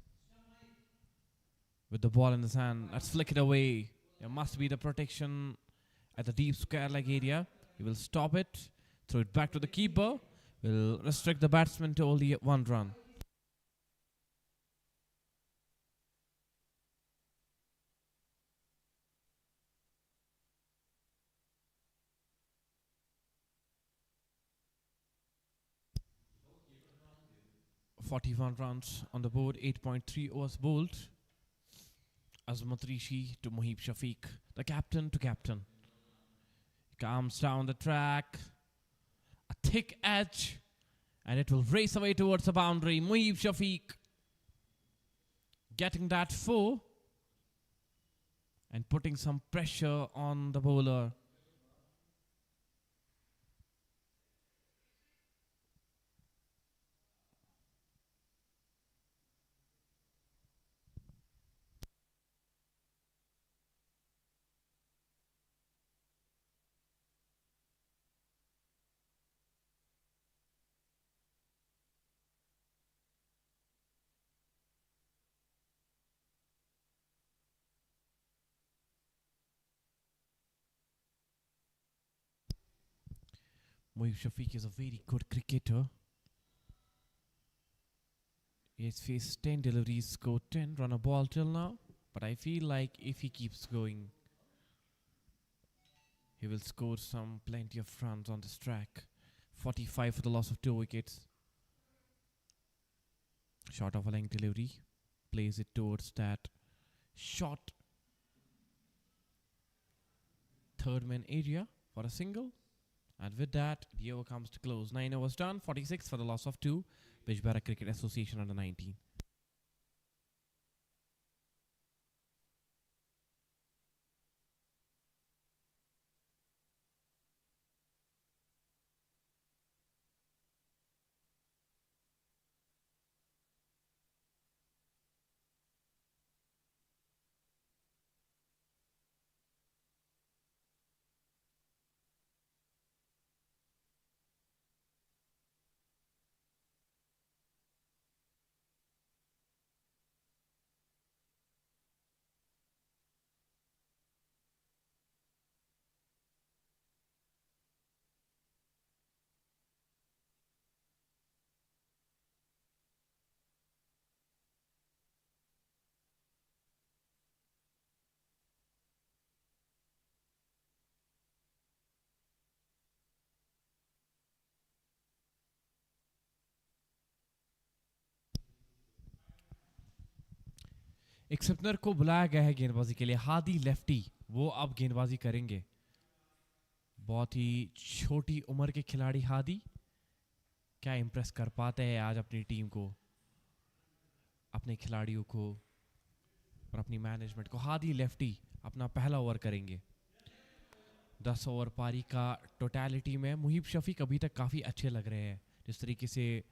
with the ball in his hand. Let's flick it away. There must be the protection at the deep square leg area. He will stop it. Throw it back to the keeper. Will restrict the batsman to only 1 run. .41 runs on the board, 8.3 overs bowled. Azmat Rishi to Muhib Shafiq, the captain to captain. He comes down the track, a thick edge, and it will race away towards the boundary. Muhib Shafiq getting that 4 and putting some pressure on the bowler. Muhib Shafiq is a very good cricketer. He has faced 10 deliveries, scored 10, run a ball till now. But I feel like if he keeps going, he will score some plenty of runs on this track. 45 for the loss of 2 wickets. Short of a length delivery. Plays it towards that short third man area for a single. And with that, the over comes to close. 9 overs done, 46 for the loss of 2. Bijbehara Cricket Association under 19. एक spinner को बुलाया गया है गेंदबाजी के लिए, Hadi lefty, वो अब गेंदबाजी करेंगे. बहुत ही छोटी उम्र के खिलाड़ी हादी, क्या इंप्रेस कर पाते हैं आज अपनी टीम को, अपने खिलाड़ियों को और अपनी मैनेजमेंट को. हादी लेफ्टी अपना पहला ओवर करेंगे. 10 ओवर पारी का टोटलिटी में मुहिब शफीक अभी तक काफ़ी अच्छे लग रहे हैं जिस तरीके से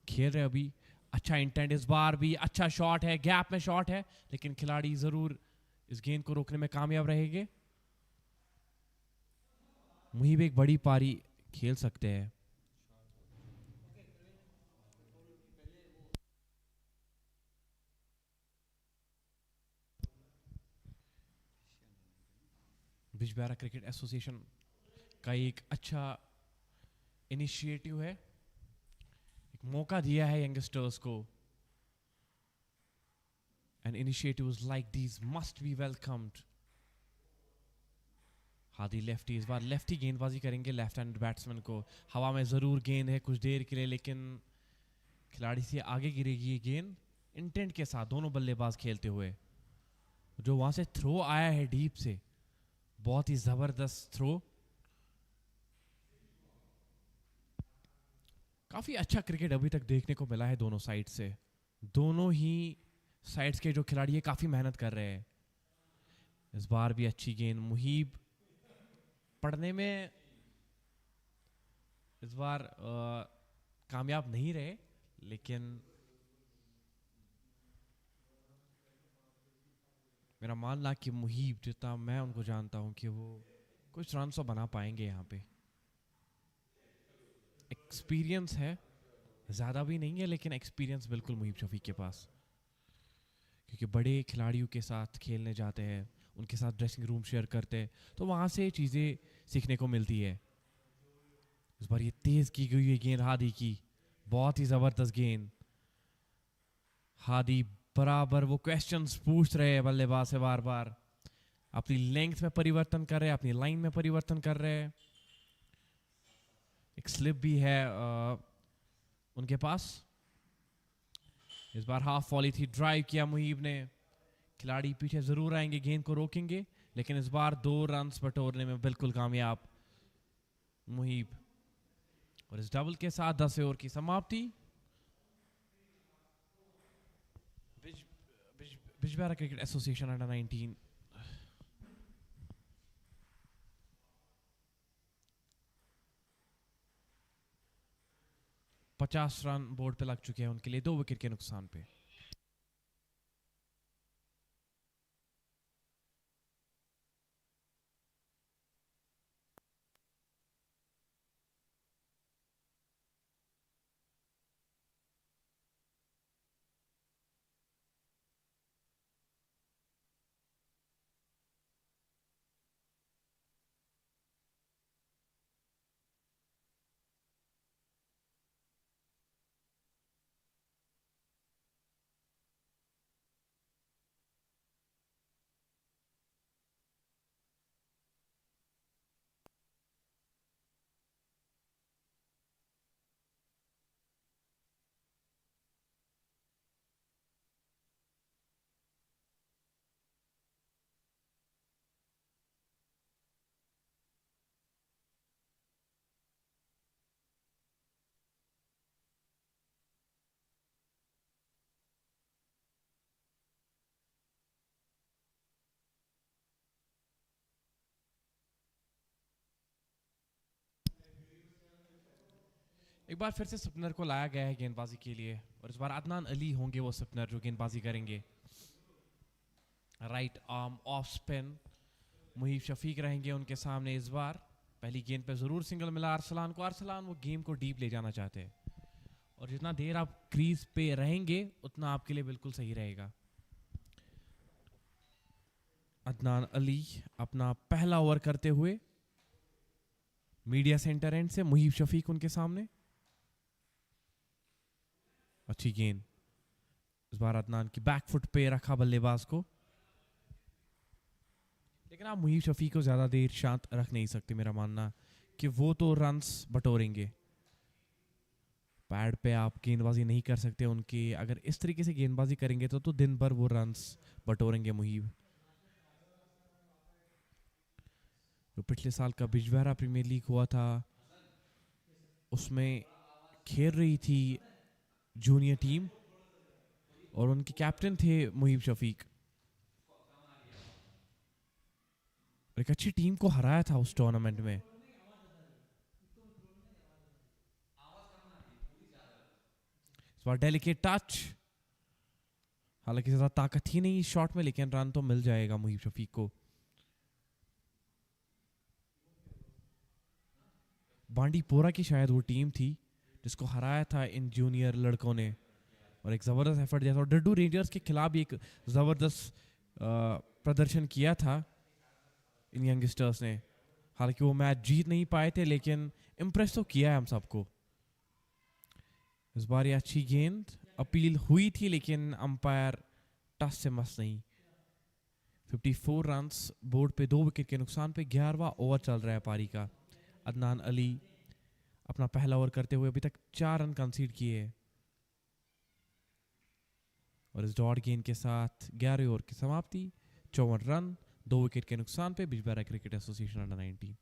खेल रहे हैं अभी. अच्छा इंटेंट इस बार भी, अच्छा शॉट है, गैप में शॉट है, लेकिन खिलाड़ी ज़रूर इस गेंद को रोकने में कामयाब रहेंगे. मुहिब एक बड़ी पारी खेल सकते हैं. बिजबेहारा क्रिकेट एसोसिएशन का एक अच्छा इनिशिएटिव है, एक मौका दिया है यंगस्टर्स को. And initiatives like these must be welcomed. Hadi lefty इस बार लेफ्टी गेंदबाजी करेंगे लेफ्ट हैंड बैट्समैन को. हवा में ज़रूर गेंद है कुछ देर के लिए, लेकिन खिलाड़ी से आगे गिरेगी ये गेंद इंटेंट के साथ. दोनों बल्लेबाज खेलते हुए, जो वहां से थ्रो आया है डीप से, बहुत ही जबरदस्त थ्रो. काफी अच्छा क्रिकेट अभी तक देखने को मिला है दोनों साइड से. दोनों ही साइड्स के जो खिलाड़ी है काफी मेहनत कर रहे हैं. इस बार भी अच्छी गेंद. मुहीब पढ़ने में इस बार कामयाब नहीं रहे, लेकिन मेरा मानना कि मुहीब, जितना मैं उनको जानता हूं, कि वो कुछ रन तो बना पाएंगे. यहाँ पे एक्सपीरियंस है, ज़्यादा भी नहीं है, लेकिन एक्सपीरियंस बिल्कुल मुहीब शफीक के पास, क्योंकि बड़े खिलाड़ियों के साथ खेलने जाते हैं, उनके साथ ड्रेसिंग रूम शेयर करते हैं, तो वहाँ से चीज़ें सीखने को मिलती है. इस बार ये तेज़ की गई है गेंद हादी की, बहुत ही ज़बरदस्त गेंद. हादी बराबर वो क्वेश्चंस पूछ रहे हैं बल्लेबाज से बार बार, अपनी लेंथ में परिवर्तन कर रहे हैं, अपनी लाइन में परिवर्तन कर रहे हैं. एक स्लिप भी है उनके पास. इस बार हाफ वॉली थी, ड्राइव किया मुहीब ने. खिलाड़ी पीछे जरूर आएंगे, गेंद को रोकेंगे, लेकिन इस बार 2 रन्स बटोरने में बिल्कुल कामयाब मुहीब. और इस डबल के साथ 10 ओवर की समाप्ति. Bijbehara cricket association under 19 50 run board पे लग चुके हैं उनके लिए 2 विकेट के नुकसान पे. एक बार फिर से स्पिनर को लाया गया है गेंदबाजी के लिए, और इस बार अदनान अली होंगे वो स्पिनर जो गेंदबाजी करेंगे. Right arm off spin Muhib Shafiq रहेंगे उनके सामने. इस बार पहली गेंद पे जरूर सिंगल मिला अरसलान को. अरसलान वो गेम को डीप ले जाना चाहते हैं, और जितना देर आप क्रीज पे रहेंगे उतना आपके लिए बिल्कुल सही रहेगा. अदनान अली अपना पहला ओवर करते हुए मीडिया सेंटर एंड से. मुहीब शफीक उनके सामने. अच्छी गेंद. इस बार अदनान की बैक फुट पे रखा बल्लेबाज को, लेकिन आप मुहीब शफीक को ज्यादा देर शांत रख नहीं सकते. मेरा मानना कि वो तो रन्स बटोरेंगे. पैड पे आप गेंदबाजी नहीं कर सकते उनकी. अगर इस तरीके से गेंदबाजी करेंगे तो दिन भर वो रन्स बटोरेंगे मुहीब. जो पिछले साल का बिजबेहारा प्रीमियर लीग हुआ था, उसमें खेल रही थी जूनियर टीम, और उनके कैप्टन थे मुहीब शफीक. एक अच्छी टीम को हराया था उस टूर्नामेंट में. इस बार डेलिकेट टच, हालांकि ज्यादा ताकत ही नहीं इस शॉट में, लेकिन रन तो मिल जाएगा मुहीब शफीक को. बांडीपोरा की शायद वो टीम थी जिसको हराया था इन जूनियर लड़कों ने, और एक जबरदस्त एफर्ट दिया था. और डड्डू रेंजर्स के खिलाफ भी एक जबरदस्त प्रदर्शन किया था. इन यंगस्टर्स ने। हालांकि वो मैच जीत नहीं पाए थे लेकिन इम्प्रेस तो किया है हम सबको। इस बार ये अच्छी गेंद अपील हुई थी लेकिन अंपायर टस से मस नहीं। 54 रन्स बोर्ड पे 2 विकेट के नुकसान पे। 11वां ओवर चल रहा है पारी का। अदनान अली अपना पहला ओवर करते हुए अभी तक 4 रन कंसीड किए और इस डॉट गेंद के साथ 11वें ओवर की समाप्ति। 54 रन 2 विकेट के नुकसान पे। Bijbehara cricket association under 19।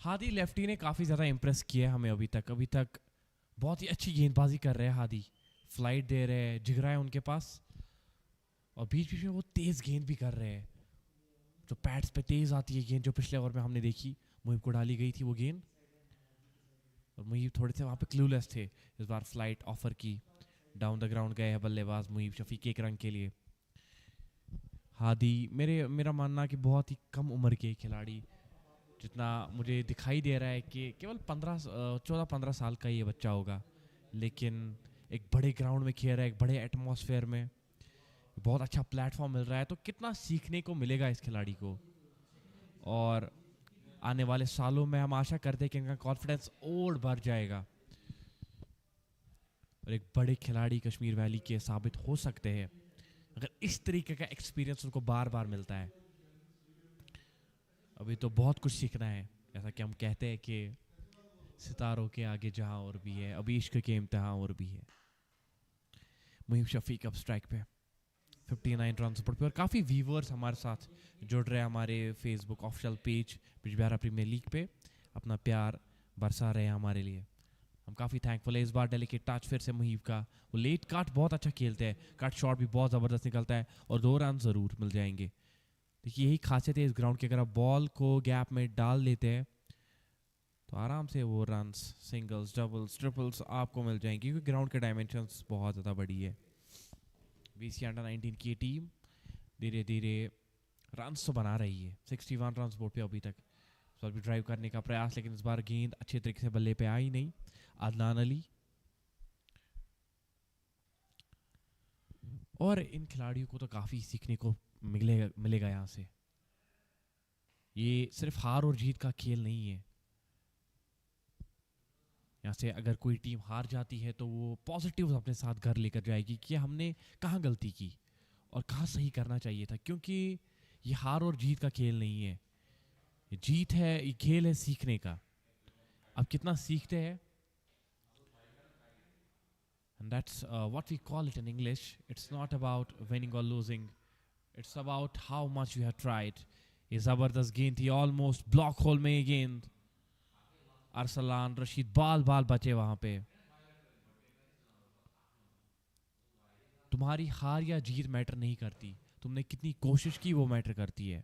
Hadi lefty ने काफ़ी ज़्यादा इम्प्रेस किया है हमें अभी तक बहुत ही अच्छी गेंदबाजी कर रहे हैं हादी। फ्लाइट दे रहे हैं, जिगरा है उनके पास और बीच बीच में वो तेज़ गेंद भी कर रहे हैं। जो पैड्स पे तेज़ आती है गेंद, जो पिछले ओवर में हमने देखी मुहिब को डाली गई थी वो गेंद। और मुहिब थोड़े से वहाँ पे क्लूलेस थे। इस बार फ्लाइट ऑफर की, डाउन द ग्राउंड गए हैं बल्लेबाज मुहिब शफीक एक रन के लिए। हादी मेरा मानना कि बहुत ही कम उम्र के खिलाड़ी, जितना मुझे दिखाई दे रहा है कि केवल 14-15 साल का ये बच्चा होगा, लेकिन एक बड़े ग्राउंड में खेल रहा है, एक बड़े एटमॉस्फेयर में, बहुत अच्छा प्लेटफॉर्म मिल रहा है। तो कितना सीखने को मिलेगा इस खिलाड़ी को। और आने वाले सालों में हम आशा करते हैं कि इनका कॉन्फिडेंस और बढ़ जाएगा और एक बड़े खिलाड़ी कश्मीर वैली के साबित हो सकते हैं अगर इस तरीके का एक्सपीरियंस उनको बार बार मिलता है। अभी तो बहुत कुछ सीखना है। जैसा कि हम कहते हैं कि सितारों के आगे जहां और भी है, अभी इश्क के इम्तिहान और भी है। मुहिब शफीक अब स्ट्राइक पे 59 रन पर। और काफ़ी व्यूवर्स हमारे साथ जुड़ रहे हैं हमारे Facebook official page Bijbehara Premier League पे, अपना प्यार बरसा रहे हैं हमारे लिए। हम काफ़ी थैंकफुल है। इस बार डेलिकेट टच फिर से मुहिब का। वो लेट कट बहुत अच्छा खेलते हैं, कट शॉट भी बहुत ज़बरदस्त निकलता है और 2 रन ज़रूर मिल जाएंगे। देखिए यही खासियत है इस ग्राउंड की, अगर आप बॉल को गैप में डाल लेते हैं तो आराम से वो रन्स, सिंगल्स, डबल्स, ट्रिपल्स आपको मिल जाएंगे, क्योंकि ग्राउंड के डायमेंशंस बहुत ज़्यादा बड़ी है। BCA अंडर 19 की टीम धीरे धीरे रन्स तो बना रही है। 61 रन्स बोर्ड पे अभी तक। इस बार भी ड्राइव करने का प्रयास, लेकिन इस बार गेंद अच्छे तरीके से बल्ले पे आई नहीं। अदनान अली और इन खिलाड़ियों को तो काफ़ी सीखने को मिलेगा यहाँ से। ये सिर्फ हार और जीत का खेल नहीं है। यहाँ से अगर कोई टीम हार जाती है तो वो पॉजिटिव अपने साथ घर लेकर जाएगी कि हमने कहाँ गलती की और कहाँ सही करना चाहिए था, क्योंकि ये हार और जीत का खेल नहीं है, ये जीत है, ये खेल है सीखने का। अब कितना सीखते हैं, and that's what we call it in English. It's not about winning or losing, it's about how much you have tried. ये जबरदस्त गेंद थी, ऑलमोस्ट ब्लॉक होल में ये गेंद। अरसलान रशीद बाल बाल बचे वहां पे। तुम्हारी हार या जीत मैटर नहीं करती, तुमने कितनी कोशिश की वो मैटर करती है।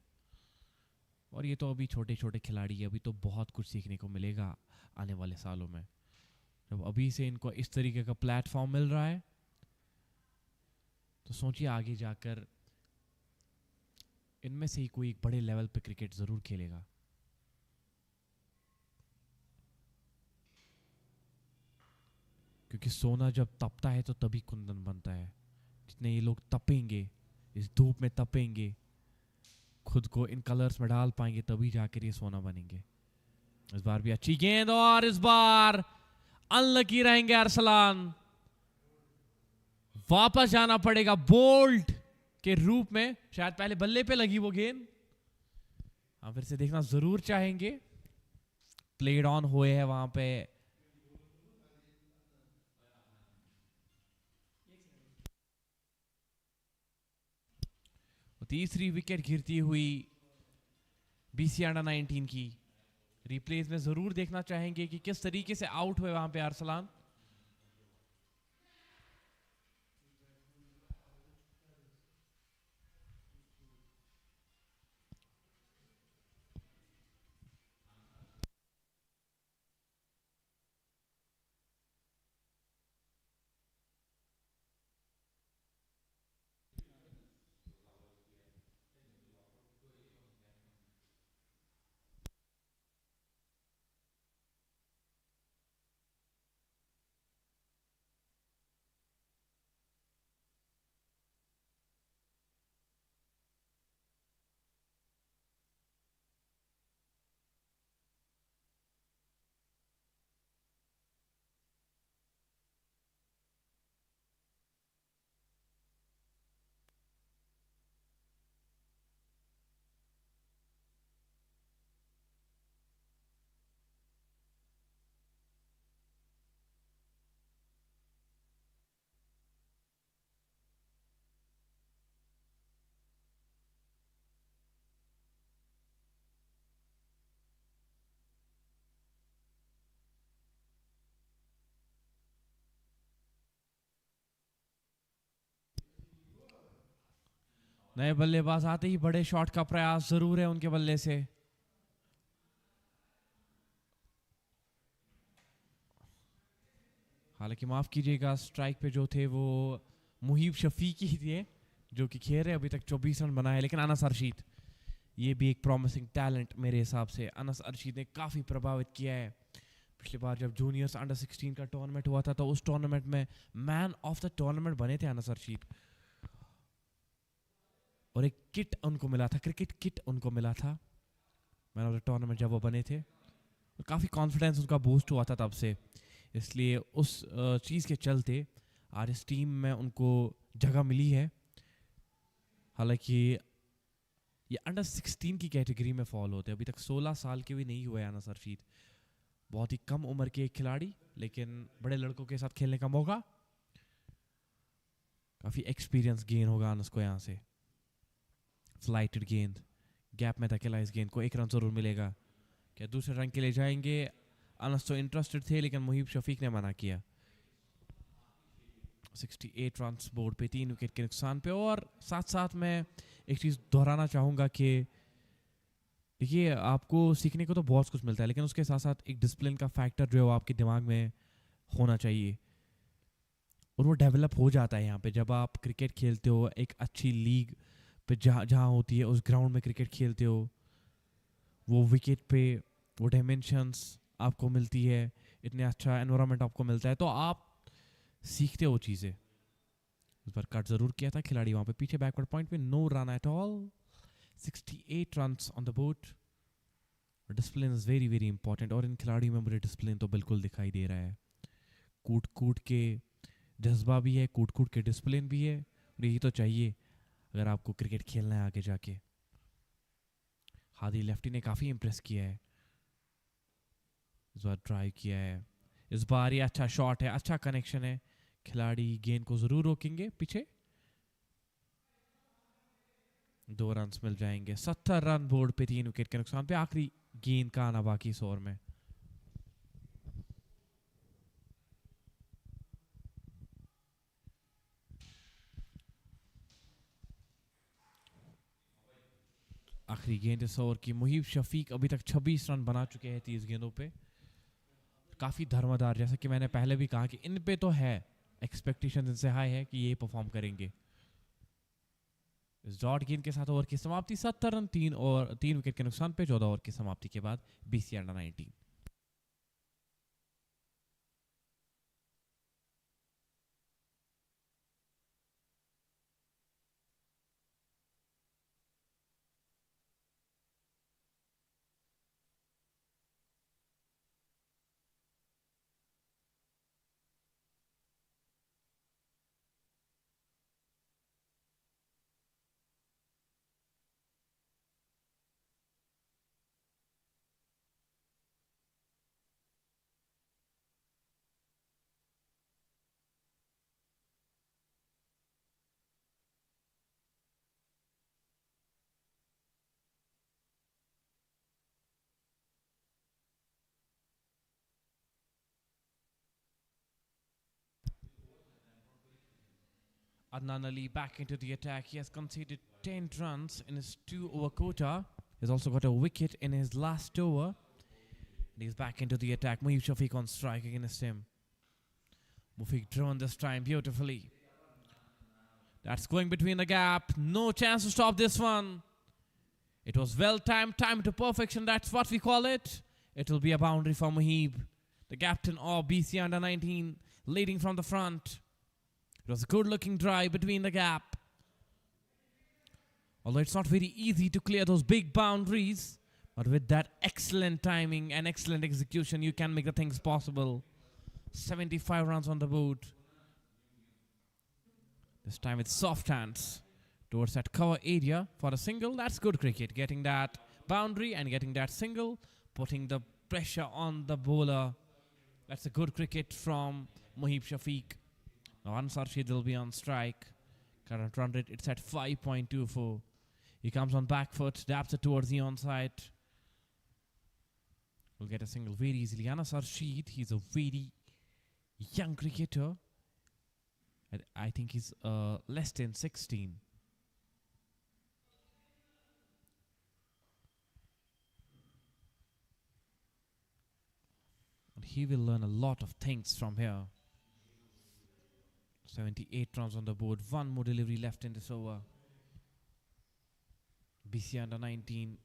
और ये तो अभी छोटे छोटे खिलाड़ी है, अभी तो बहुत कुछ सीखने को मिलेगा आने वाले सालों में। जब अभी से इनको इस तरीके का प्लेटफॉर्म मिल रहा है तो सोचिए आगे जाकर इनमें से ही कोई एक बड़े लेवल पे क्रिकेट जरूर खेलेगा। क्योंकि सोना जब तपता है तो तभी कुंदन बनता है। जितने ये लोग तपेंगे, इस धूप में तपेंगे, खुद को इन कलर्स में डाल पाएंगे, तभी जाकर ये सोना बनेंगे। इस बार भी अच्छी गेंद और इस बार अनलकी रहेंगे अरसलान। वापस जाना पड़ेगा बोल्ट के रूप में। शायद पहले बल्ले पे लगी वो गेंद, हम फिर से देखना जरूर चाहेंगे। प्लेड ऑन हुए हैं वहां पे। तीसरी विकेट गिरती हुई बीसीए अंडर-19 की। रिप्लेस में जरूर देखना चाहेंगे कि किस तरीके से आउट हुए वहां पे अरसलान। नए बल्लेबाज आते ही बड़े शॉट का प्रयास जरूर है उनके बल्ले से। हालांकि माफ कीजिएगा, स्ट्राइक पे जो थे वो मुहीब शफीकी ही थे, जो कि खेल रहे अभी तक 24 रन बनाए। लेकिन अनस अरशीद, ये भी एक प्रॉमिसिंग टैलेंट मेरे हिसाब से। अनस अरशीद ने काफी प्रभावित किया है। पिछली बार जब जूनियर्स अंडर 16 का टूर्नामेंट हुआ था तो उस टूर्नामेंट में मैन ऑफ द टूर्नामेंट बने थे अनस अरशीद। और एक किट उनको मिला था, क्रिकेट किट उनको मिला था मैन ऑफ द टूर्नामेंट जब वो बने थे। और काफ़ी कॉन्फिडेंस उनका बूस्ट हुआ था तब से, इसलिए उस चीज़ के चलते आज इस टीम में उनको जगह मिली है। हालांकि ये अंडर 16 की कैटेगरी में फॉल होते हैं, अभी तक 16 साल के भी नहीं हुए अनस अरशीद। बहुत ही कम उम्र के एक खिलाड़ी, लेकिन बड़े लड़कों के साथ खेलने का मौका, काफ़ी एक्सपीरियंस गेन होगा अनस को यहाँ से। फ्लाइटेड गेंद, गैप में धकेला इस गेंद को, 1 रन जरूर मिलेगा। क्या दूसरे रन के लिए जाएंगे? अनस तो इंटरेस्टेड थे लेकिन मुहीब शफीक ने मना किया। 68 रन बोर्ड पे, 3 विकेट के नुकसान पे। और साथ साथ मैं एक चीज़ दोहराना चाहूँगा कि देखिए, आपको सीखने को तो बहुत कुछ मिलता है, लेकिन उसके साथ साथ एक डिसिप्लिन का फैक्टर जो है वो आपके दिमाग में होना चाहिए, और वो डेवलप हो जाता है यहाँ पे जब आप क्रिकेट खेलते हो एक अच्छी लीग पे, जहाँ होती है उस ग्राउंड में क्रिकेट खेलते हो। वो विकेट पे वो डायमेंशंस आपको मिलती है, इतने अच्छा एनवायरनमेंट आपको मिलता है, तो आप सीखते हो चीज़ें। इस बार कट जरूर किया था खिलाड़ी वहाँ पे पीछे बैकवर्ड पॉइंट पे, no run at all. 68 runs on the board. Discipline is very very important, और इन खिलाड़ियों में मुझे डिसिप्लिन तो बिल्कुल दिखाई दे रहा है. कूट कूट के जज्बा भी है, कूट कूट के डिसिप्लिन भी है, और यही तो चाहिए अगर आपको क्रिकेट खेलना है आगे जाके. हादी लेफ्टी ने काफ़ी इम्प्रेस किया है, इस बार ड्राइव किया है. इस बार ये अच्छा शॉट है, अच्छा कनेक्शन है. खिलाड़ी गेंद को ज़रूर रोकेंगे पीछे. 2 रन्स मिल जाएंगे. 70 रन बोर्ड पे 3 विकेट के नुकसान पे. आखिरी गेंद का आना बाकी इस ओवर में. आखिरी गेंद इस ओवर की. मुहीब शफीक अभी तक 26 रन बना चुके हैं 30 गेंदों पे. काफ़ी धर्मदार, जैसा कि मैंने पहले भी कहा कि इन पे तो है एक्सपेक्टेशन, इनसे हाई है कि ये परफॉर्म करेंगे. इस डॉट गेंद के साथ ओवर की समाप्ति. 70 रन 3 विकेट के नुकसान पे 14 ओवर की समाप्ति के बाद BCA under 19. Adnan Ali back into the attack. He has conceded 10 runs in his 2-over quota. He's also got a wicket in his last over. And he's back into the attack. Muhib Shafiq on strike against him. Mufiq driven this time beautifully. That's going between the gap. No chance to stop this one. It was well timed, timed to perfection. That's what we call it. It will be a boundary for Muhib, the captain of BC under 19, leading from the front. It was a good looking drive between the gap. Although it's not very easy to clear those big boundaries, but with that excellent timing and excellent execution, you can make the things possible. 75 runs on the board. This time with soft hands towards that cover area for a single. That's good cricket. Getting that boundary and getting that single, putting the pressure on the bowler. That's a good cricket from Muhib Shafiq. Now Ansar Shid will be on strike. Current run rate, it's at 5.24. He comes on back foot, dabs it towards the onside. Will get a single very easily. Ansar Shid, he's a very young cricketer. I think he's less than 16. And he will learn a lot of things from here. 78 runs on the board. One more delivery left in this over. BC under 19.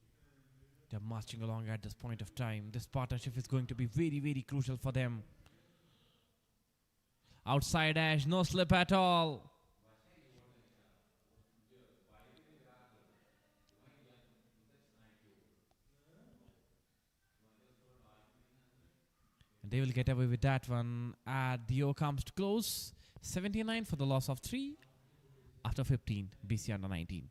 They're marching along at this point of time. This partnership is going to be very, very crucial for them. Outside edge, no slip at all. And they will get away with that one. The over comes to close. 79 for the loss of 3 after 15. BC under 19.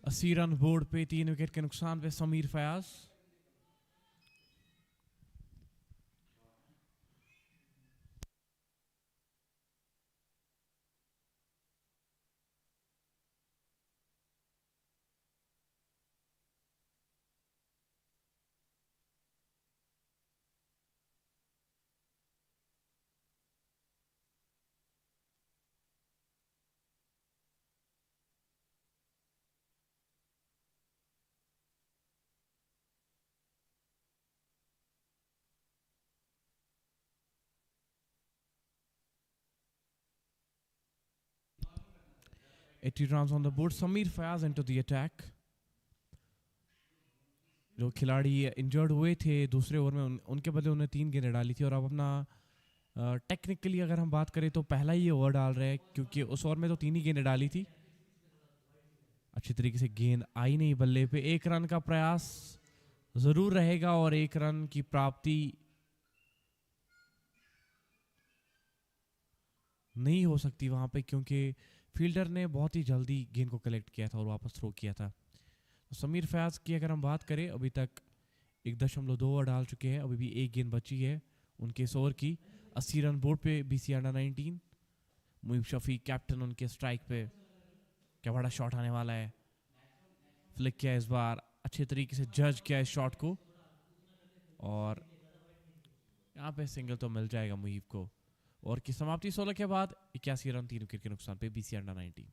80 run board पे, 3 wicket के नुकसान पे Sameer Fayaz. Eighty runs on the board. Sameer Fayaz into the attack. जो खिलाड़ी injured हुए थे दूसरे over में उनके बदले उन्हें 3 गेंदें डाली थी और अब अपना टेक्निकली अगर हम बात करें तो पहला ही ओवर डाल रहे हैं क्योंकि उस ओवर में तो 3 ही गेंदें डाली थी। अच्छी तरीके से गेंद आई नहीं बल्ले पे। 1 रन का प्रयास जरूर रहेगा और 1 रन की प्राप्ति नहीं हो सकती वहां पे क्योंकि फील्डर ने बहुत ही जल्दी गेंद को कलेक्ट किया था और वापस थ्रो किया था। तो समीर फयाज की अगर हम बात करें अभी तक 1.2 ओवर डाल चुके हैं, अभी भी 1 गेंद बची है उनके इस ओवर की। 80 रन बोर्ड पे BCA अंडर 19। मुईब शफी कैप्टन उनके स्ट्राइक पे। क्या बड़ा शॉट आने वाला है। फ्लिक किया इस बार, अच्छे तरीके से जज किया इस शॉट को और यहाँ पे सिंगल तो मिल जाएगा मुईब को। और की समाप्ति 16 के बाद 81 रन 3 विकेट के नुकसान पे BCA under 19।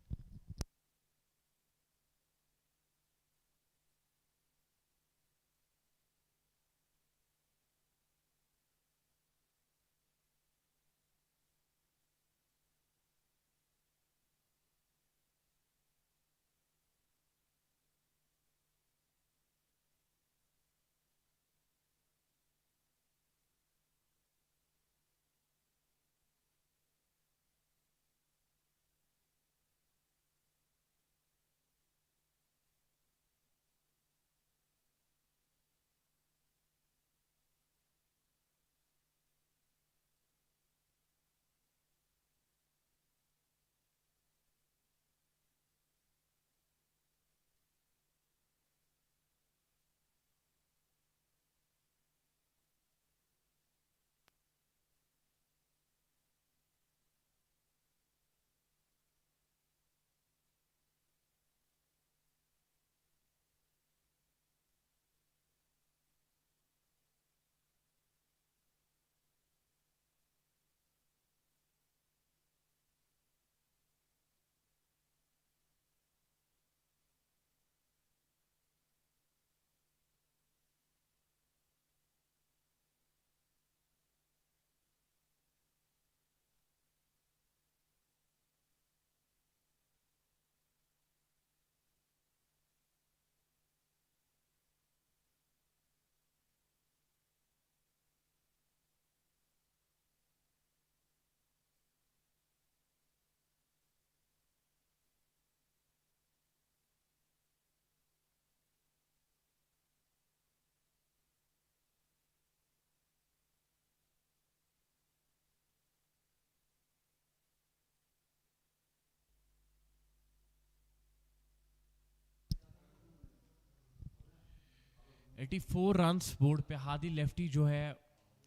Eighty 4 run board पे। हादी लेफ्टी जो है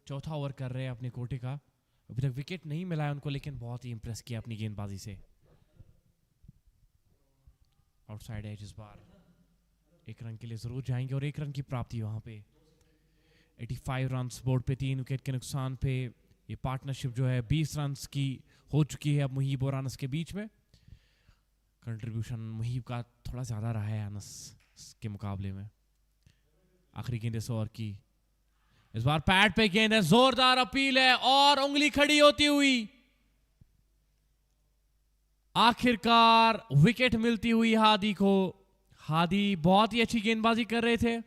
चौथा ओवर कर रहे हैं अपने कोटे का। अभी तक विकेट नहीं मिला है उनको लेकिन बहुत ही इंप्रेस किया अपनी गेंदबाजी से। आउटसाइड एज इस बार 1 रन के लिए जरूर जाएंगे और 1 रन की प्राप्ति वहां पे। 85 रन बोर्ड पे 3 विकेट के नुकसान पे ये पार्टनरशिप जो है 20 रन की हो चुकी है अब मुहीब और अनस के बीच में। कंट्रीब्यूशन मुहीब का थोड़ा ज्यादा रहा है अनस के मुकाबले में। आखिरी गेंद इस ओवर की। इस बार पैड पे गेंद है, जोरदार अपील है और उंगली खड़ी होती हुई आखिरकार विकेट मिलती हुई हादी को। हादी बहुत ही अच्छी गेंदबाजी कर रहे थे,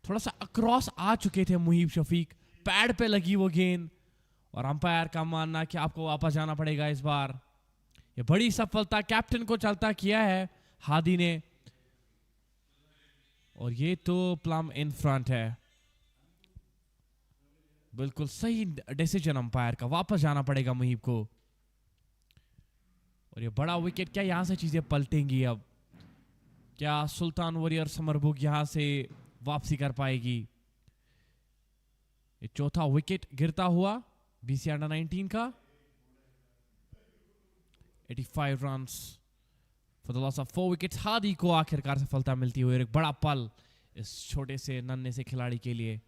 थोड़ा सा अक्रॉस आ चुके थे मुहीब शफीक। पैड पे लगी वो गेंद और अंपायर का मानना कि आपको वापस जाना पड़ेगा इस बार। ये बड़ी सफलता कैप्टन को चलता किया है हादी ने और ये तो प्लम इन फ्रंट है। बिल्कुल सही डिसीजन अंपायर का, वापस जाना पड़ेगा मुहीब को। और ये बड़ा विकेट, क्या यहां से चीजें पलटेंगी अब। क्या सुल्तान वॉरियर समरबुग यहां से वापसी कर पाएगी? ये चौथा विकेट गिरता हुआ बीसीए अंडर 19 का। 85 runs for the loss of 4 wickets. Hadi को आखिरकार सफलता मिलती हुई, एक बड़ा पल इस छोटे से नन्हे से खिलाड़ी के लिए।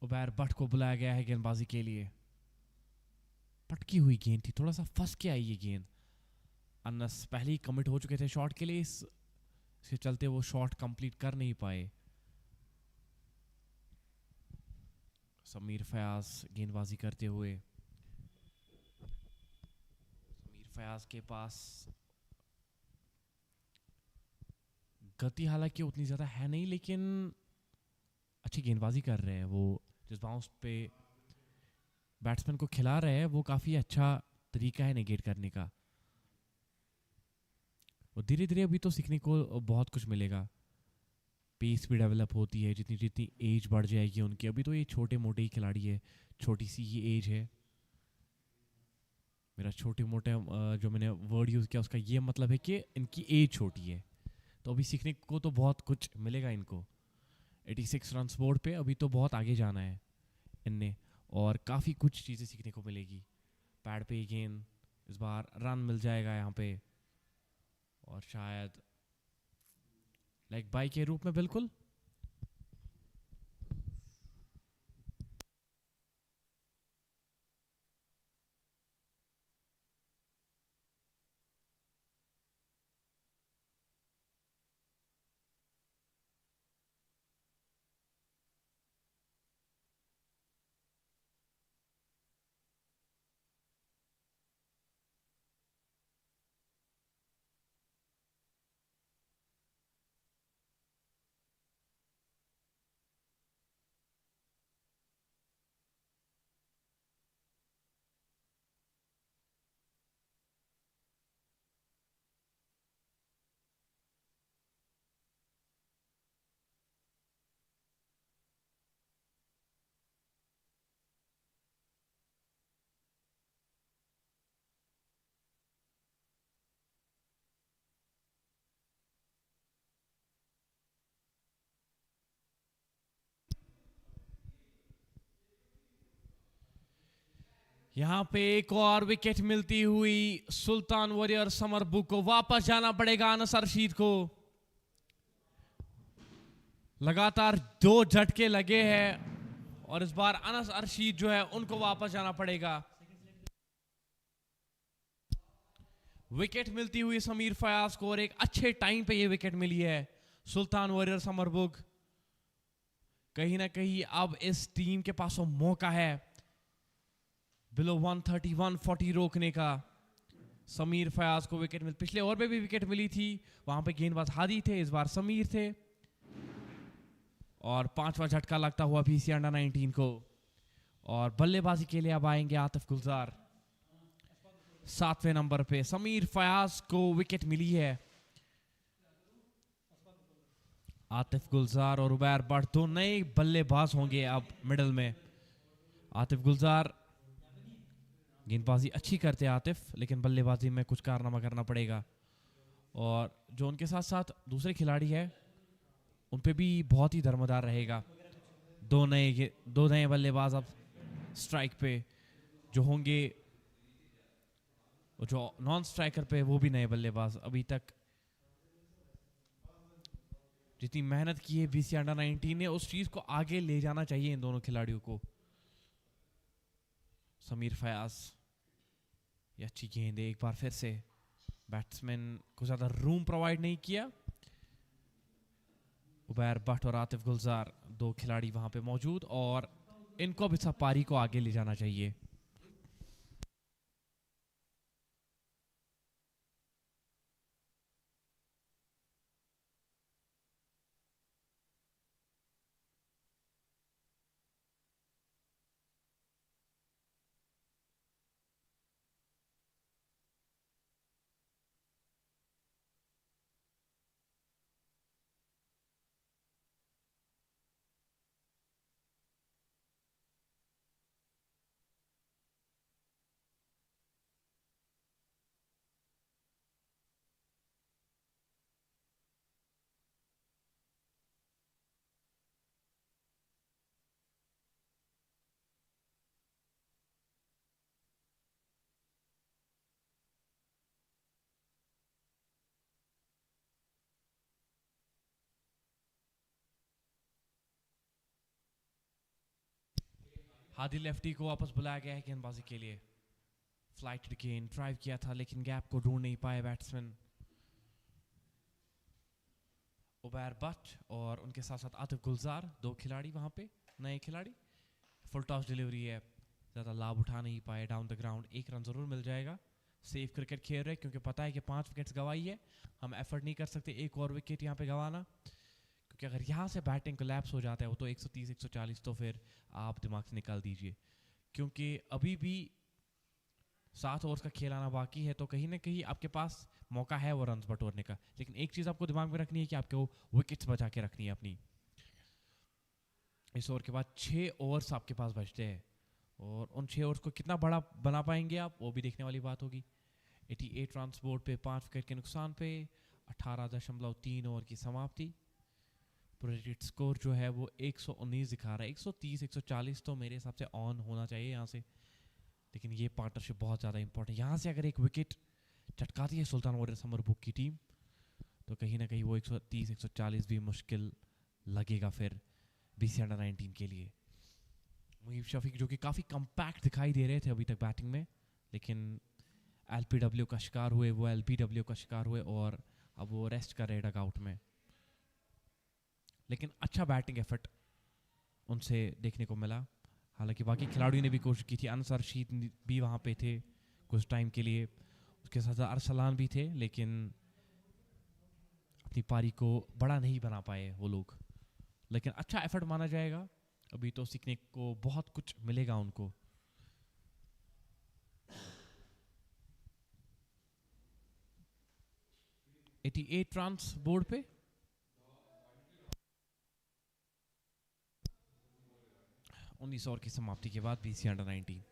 उबैर भट्ट को बुलाया गया है गेंदबाजी के लिए। पटकी हुई गेंद थी, थोड़ा सा फंस के आई ये गेंद। अनस पहले ही कमिट हो चुके थे शॉट के लिए, इसके चलते वो शॉट कंप्लीट कर नहीं पाए। समीर फयाज गेंदबाजी करते हुए। समीर फयाज के पास गति हालांकि उतनी ज्यादा है नहीं, लेकिन अच्छी गेंदबाजी कर रहे हैं वो। जिस बाउंस पे बैट्समैन को खिला रहे हैं वो काफी अच्छा तरीका है नेगेट करने का। वो धीरे धीरे अभी तो सीखने को बहुत कुछ मिलेगा। पेस भी डेवलप होती है जितनी जितनी एज बढ़ जाएगी उनकी। अभी तो ये छोटे मोटे ही खिलाड़ी है, छोटी सी ही एज है। मेरा छोटे मोटे जो मैंने वर्ड यूज किया उसका ये मतलब है कि इनकी एज छोटी है, तो अभी सीखने को तो बहुत कुछ मिलेगा इनको। 86 रन बोर्ड पे, अभी तो बहुत आगे जाना है इनने और काफ़ी कुछ चीज़ें सीखने को मिलेगी। पैड पे गेंद, इस बार रन मिल जाएगा यहाँ पे और शायद लेग बाई के रूप में। बिल्कुल यहाँ पे एक और विकेट मिलती हुई सुल्तान वॉरियर समरबुग को। वापस जाना पड़ेगा अनस रशीद को। लगातार 2 झटके लगे हैं और इस बार अनस रशीद जो है उनको वापस जाना पड़ेगा। विकेट मिलती हुई समीर फयाज को और एक अच्छे टाइम पे ये विकेट मिली है। सुल्तान वॉरियर समरबुग कहीं ना कहीं अब इस टीम के पास वो मौका है बिलो 130 140 रोकने का। समीर फयाज को विकेट पिछले ओवर में भी विकेट मिली थी, वहां पे गेंदबाज हादी थे, इस बार समीर थे। और 5वां झटका लगता हुआ बीसीए अंडर 19 को। और बल्लेबाजी के लिए अब आएंगे आतिफ गुलजार। 7वें नंबर पे समीर फयाज को विकेट मिली है। आतिफ गुलजार और उबैर भट्ट दो नए बल्लेबाज होंगे अब मिडल में। आतिफ गुलजार गेंदबाजी अच्छी करते हैं आतिफ, लेकिन बल्लेबाजी में कुछ कारनामा करना पड़ेगा। और जो उनके साथ साथ दूसरे खिलाड़ी है उन पे भी बहुत ही दरमदार रहेगा। दो नए बल्लेबाज अब स्ट्राइक पे जो होंगे, जो नॉन स्ट्राइकर पे वो भी नए बल्लेबाज। अभी तक जितनी मेहनत की है बीसीए अंडर 19 ने, उस चीज को आगे ले जाना चाहिए इन दोनों खिलाड़ियों को। समीर फयाज, ये अच्छी गेंद है, एक बार फिर से बैट्समैन को ज्यादा रूम प्रोवाइड नहीं किया। उबैर भट्ट और आतिफ गुलजार दो खिलाड़ी वहाँ पे मौजूद और इनको भी सब पारी को आगे ले जाना चाहिए. हादी लेफ्टी को वापस बुलाया गया है गेंदबाजी के लिए. फ्लाइटेड गेंद ड्राइव किया था लेकिन गैप को ढूंढ नहीं पाए बैट्समैन उबैर बट और उनके साथ साथ आतिफ गुलजार. दो खिलाड़ी वहां पे, नए खिलाड़ी. फुल टॉस डिलीवरी है, ज़्यादा लाभ उठा नहीं पाए. डाउन द ग्राउंड एक रन ज़रूर मिल जाएगा. सेफ क्रिकेट खेल रहे क्योंकि पता है कि 5 विकेट्स गवाई है. हम एफर्ट नहीं कर सकते एक और विकेट यहाँ पे गंवाना, क्योंकि अगर यहाँ से बैटिंग कोलैप्स हो जाता है वो तो 130 140, तो फिर आप दिमाग से निकाल दीजिए. क्योंकि अभी भी 7 ओवर्स का खेल आना बाकी है, तो कहीं ना कहीं आपके पास मौका है वो रन्स बटोरने का. लेकिन एक चीज़ आपको दिमाग में रखनी है कि आपको विकेट्स बचा के रखनी है अपनी. इस ओवर के बाद 6 ओवर्स आपके पास बचते हैं और उन 6 ओवर्स को कितना बड़ा बना पाएंगे आप, वो भी देखने वाली बात होगी. 88 रन बोर्ड पे 5 विकेट के नुकसान पे 18.3 ओवर की समाप्ति. प्रोजेक्टेड स्कोर जो है वो 119 दिखा रहा है. 130 140 तो मेरे हिसाब से ऑन होना चाहिए यहाँ से. लेकिन ये पार्टनरशिप बहुत ज़्यादा इंपॉर्टेंट. यहाँ से अगर एक विकेट चटकाती है सुल्तान समरबुक की टीम, तो कहीं ना कहीं वो 130 140 भी मुश्किल लगेगा फिर BCA अंडर-19 के लिए. मुहीब शफीक जो कि काफ़ी कम्पैक्ट दिखाई दे रहे थे अभी तक बैटिंग में, लेकिन LPW का शिकार हुए, वो LPW का शिकार हुए और अब वो रेस्ट कर रहे डगआउट में. लेकिन अच्छा बैटिंग एफर्ट उनसे देखने को मिला. हालांकि बाकी खिलाड़ियों ने भी कोशिश की थी. अनसर रशीद भी वहाँ पे थे कुछ टाइम के लिए, उसके साथ अरसलान भी थे, लेकिन अपनी पारी को बड़ा नहीं बना पाए वो लोग. लेकिन अच्छा एफर्ट माना जाएगा. अभी तो सीखने को बहुत कुछ मिलेगा उनको. एटी 8 रन बोर्ड पे 19 ओवर की समाप्ति के बाद BCA under-19.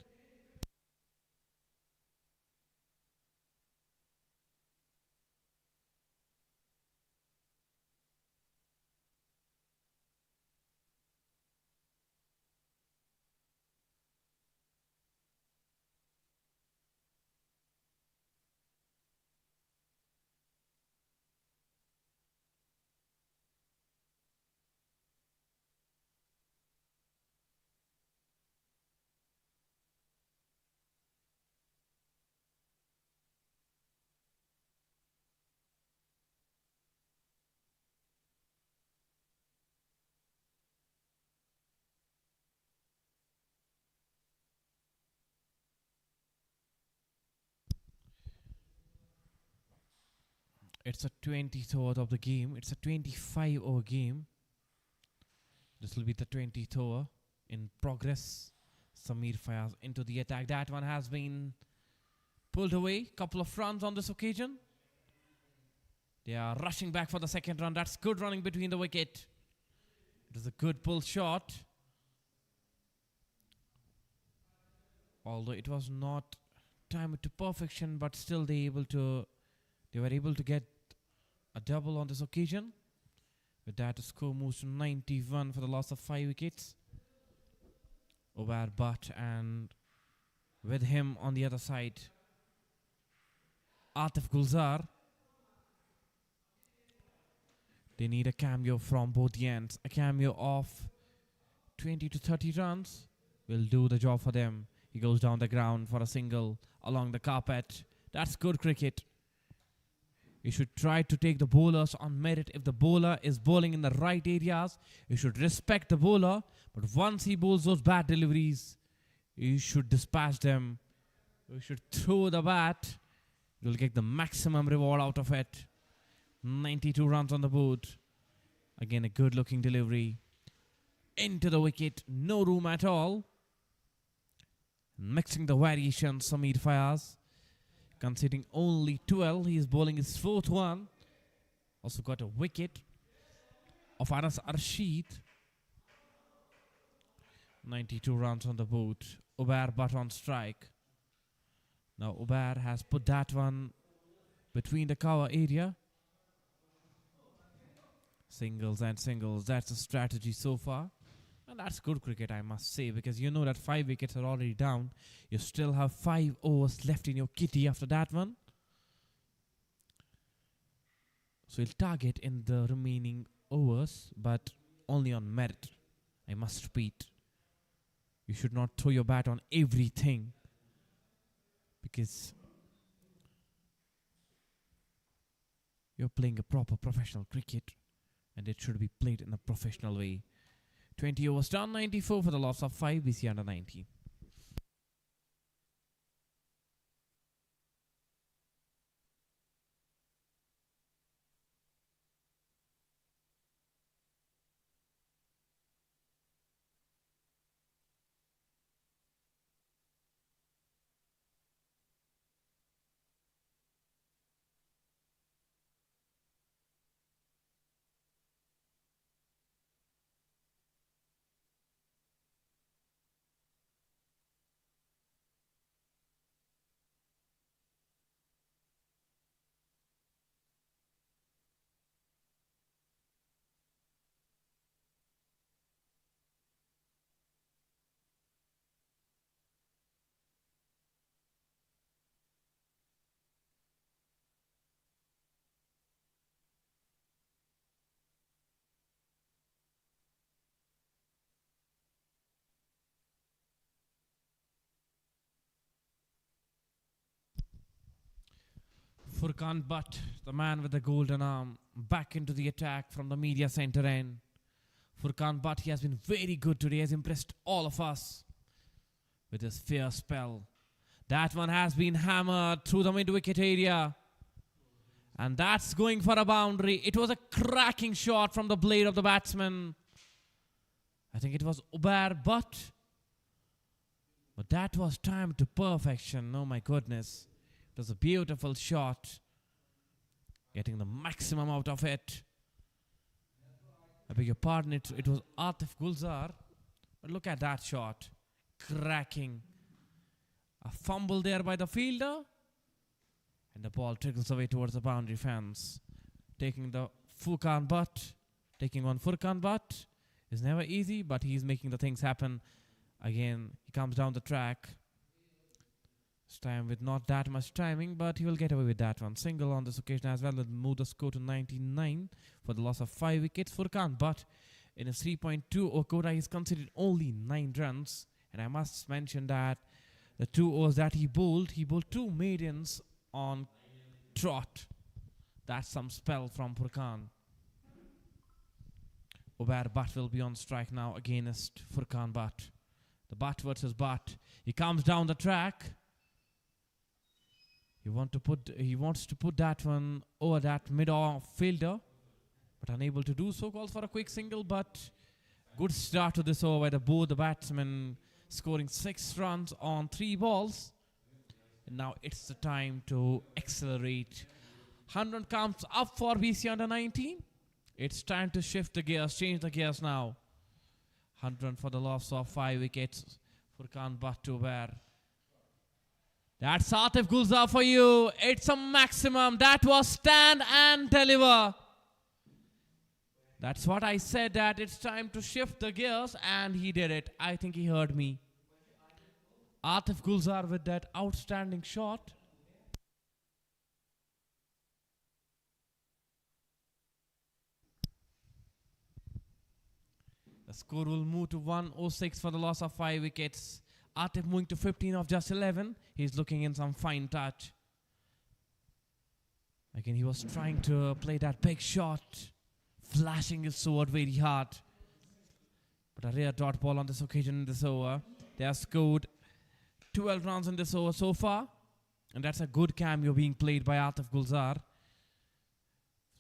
It's a 20th over of the game. It's a 25 over game. This will be the 20th over in progress. Samir Fayaz into the attack. That one has been pulled away. Couple of runs on this occasion. They are rushing back for the second run. That's good running between the wicket. It is a good pull shot. Although it was not timed to perfection, but still they were able to get a double on this occasion. With that, the score moves to 91 for the loss of 5 wickets. Ubair Butt, and with him on the other side, Atif Gulzar. They need a cameo from both the ends. A cameo of 20 to 30 runs will do the job for them. He goes down the ground for a single along the carpet. That's good cricket. You should try to take the bowlers on merit. If the bowler is bowling in the right areas, you should respect the bowler. But once he bowls those bad deliveries, you should dispatch them. You should throw the bat. You'll get the maximum reward out of it. 92 runs on the board. Again, a good looking delivery. Into the wicket. No room at all. Mixing the variations, Sameer Fayaz. Conceding only 12. He is bowling his fourth one. Also got a wicket of Anas Arshid. 92 runs on the board. Ubair Butt on strike. Now Ubair has put that one between the cover area. Singles and singles. That's the strategy so far. And that's good cricket, I must say, because you know that 5 wickets are already down. You still have 5 overs left in your kitty after that one. So he'll target in the remaining overs, but only on merit. I must repeat. You should not throw your bat on everything, because you're playing a proper professional cricket, and it should be played in a professional way. 20 overs done, 94 for the loss of 5, BCA under 19. Furkan Butt, the man with the golden arm, back into the attack from the media center end. Furkan Butt, he has been very good today, has impressed all of us with his fierce spell. That one has been hammered through the mid-wicket area. And that's going for a boundary. It was a cracking shot from the blade of the batsman. I think it was Ubair Butt. But that was timed to perfection. Oh my goodness. It was a beautiful shot. Getting the maximum out of it. I beg your pardon, it was Atif Gulzar. But look at that shot. Cracking. A fumble there by the fielder. And the ball trickles away towards the boundary fence. Taking the Furkan Butt. Taking on Furkan Butt is never easy, but he's making the things happen. Again, he comes down the track. This time with not that much timing, but he will get away with that one. Single on this occasion as well, will move the score to 99 for the loss of 5 wickets. Furkan Butt in his 3.2 over quota, he's conceded only 9 runs. And I must mention that the 2 overs that he bowled 2 maidens on trot. That's some spell from Furkan. Ubair Butt will be on strike now against Furkan Butt. The Butt versus Butt. He comes down the track. He wants to put that one over that mid-off fielder, but unable to do so. Calls for a quick single, but good start to this over by both the batsmen, scoring 6 runs on 3 balls. And now it's the time to accelerate. 100 comes up for BC under 19. It's time to shift the gears, change the gears now. 100 for the loss of 5 wickets. Furkan Butt to Ubair. That's Atif Gulzar for you. It's a maximum. That was stand and deliver. That's what I said, that it's time to shift the gears, and he did it. I think he heard me. Atif Gulzar with that outstanding shot. The score will move to 106 for the loss of 5 wickets. Atif moving to 15 of just 11. He's looking in some fine touch. Again, he was trying to play that big shot, flashing his sword very hard. But a rare dot ball on this occasion in this over. They have scored 12 runs in this over so far. And that's a good cameo being played by Atif Gulzar.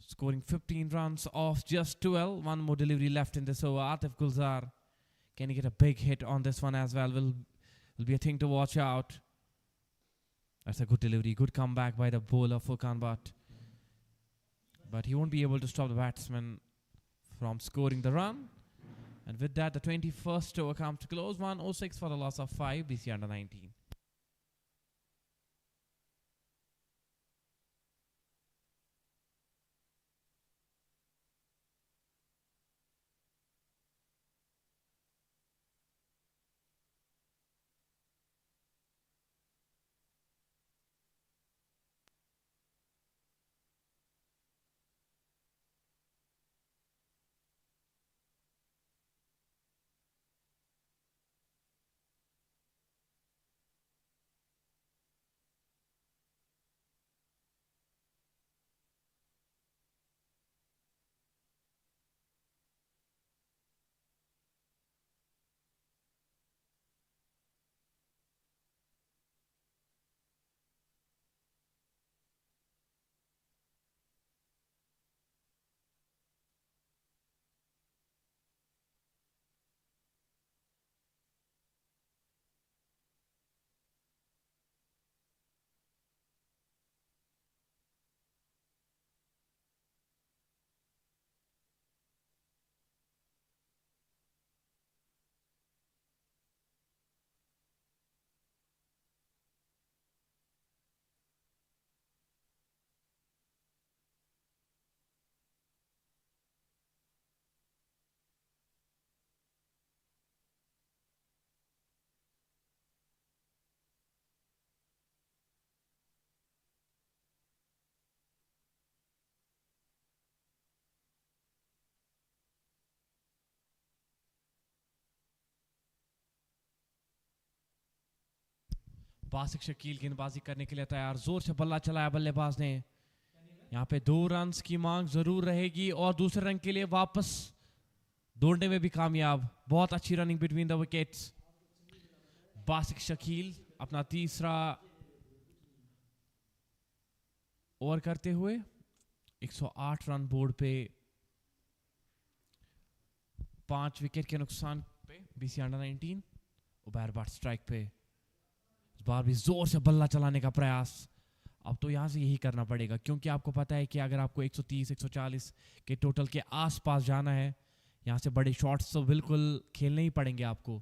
Scoring 15 runs off just 12. One more delivery left in this over. Atif Gulzar. Can he get a big hit on this one as well? Will be a thing to watch out. That's a good delivery. Good comeback by the bowler Furkan Butt. But he won't be able to stop the batsman from scoring the run. And with that, the 21st over comes to close. 106 for the loss of 5. BCA under 19. बासिक Shakeel गेंदबाजी करने के लिए तैयार. जोर से बल्ला चलाया बल्लेबाज ने. यहाँ पे 2 रन्स की मांग जरूर रहेगी और दूसरे रन के लिए वापस दौड़ने में भी कामयाब. बहुत अच्छी running between the wickets. Basit Shakeel अपना तीसरा ओवर करते हुए 108 रन बोर्ड पे 5 विकेट के नुकसान पे. बीसीए अंडर 19 उबैर बाट स्ट्राइक पे. इस बार भी जोर से बल्ला चलाने का प्रयास. अब तो यहां से यही करना पड़ेगा क्योंकि आपको पता है कि अगर आपको 130 140 के टोटल के आसपास जाना है, यहां से बड़े शॉट्स तो बिल्कुल खेलने ही पड़ेंगे आपको.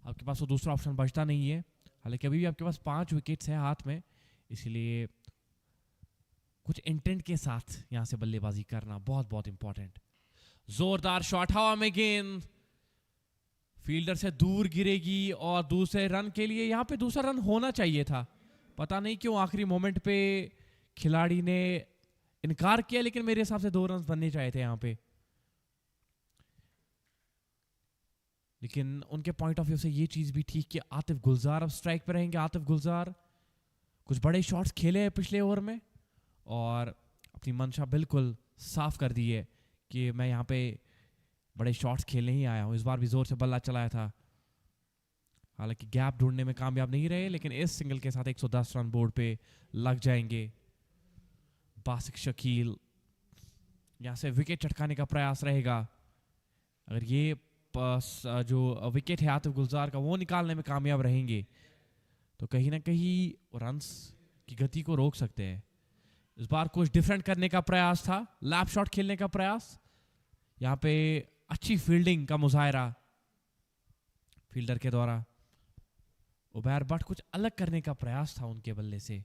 आपके पास वो दूसरा ऑप्शन बचता नहीं है. हालांकि अभी भी आपके पास 5 विकेट्स हैं हाथ में, इसलिए कुछ इंटेंट के साथ यहां से बल्लेबाजी करना बहुत बहुत इंपॉर्टेंट. जोरदार शॉट हवा में गेंद फील्डर से दूर गिरेगी और दूसरे रन के लिए यहां पे दूसरा रन होना चाहिए था. पता नहीं क्यों आखिरी मोमेंट पे खिलाड़ी ने इनकार किया, लेकिन मेरे हिसाब से 2 रन बनने चाहिए थे यहां पे. लेकिन उनके पॉइंट ऑफ व्यू से ये चीज भी ठीक कि आतिफ गुलजार अब स्ट्राइक पे रहेंगे. आतिफ गुलजार कुछ बड़े शॉट्स खेले हैं पिछले ओवर में और अपनी मंशा बिल्कुल साफ कर दी है कि मैं यहाँ पे बड़े शॉट्स खेलने ही आया हूँ. इस बार भी जोर से बल्ला चलाया था. हालांकि गैप ढूंढने में कामयाब नहीं रहे, लेकिन इस सिंगल के साथ 110 रन बोर्ड पे लग जाएंगे. बासिक शकील यहाँ से विकेट चटकाने का प्रयास रहेगा. अगर ये जो विकेट है आतिफ गुलजार का वो निकालने में कामयाब रहेंगे तो कहीं ना कहीं रन्स की गति को रोक सकते हैं. इस बार कुछ डिफरेंट करने का प्रयास था. लैप शॉट खेलने का प्रयास. यहाँ पे अच्छी फील्डिंग का मुजाहरा फील्डर के द्वारा. उबैर बट कुछ अलग करने का प्रयास था उनके बल्ले से.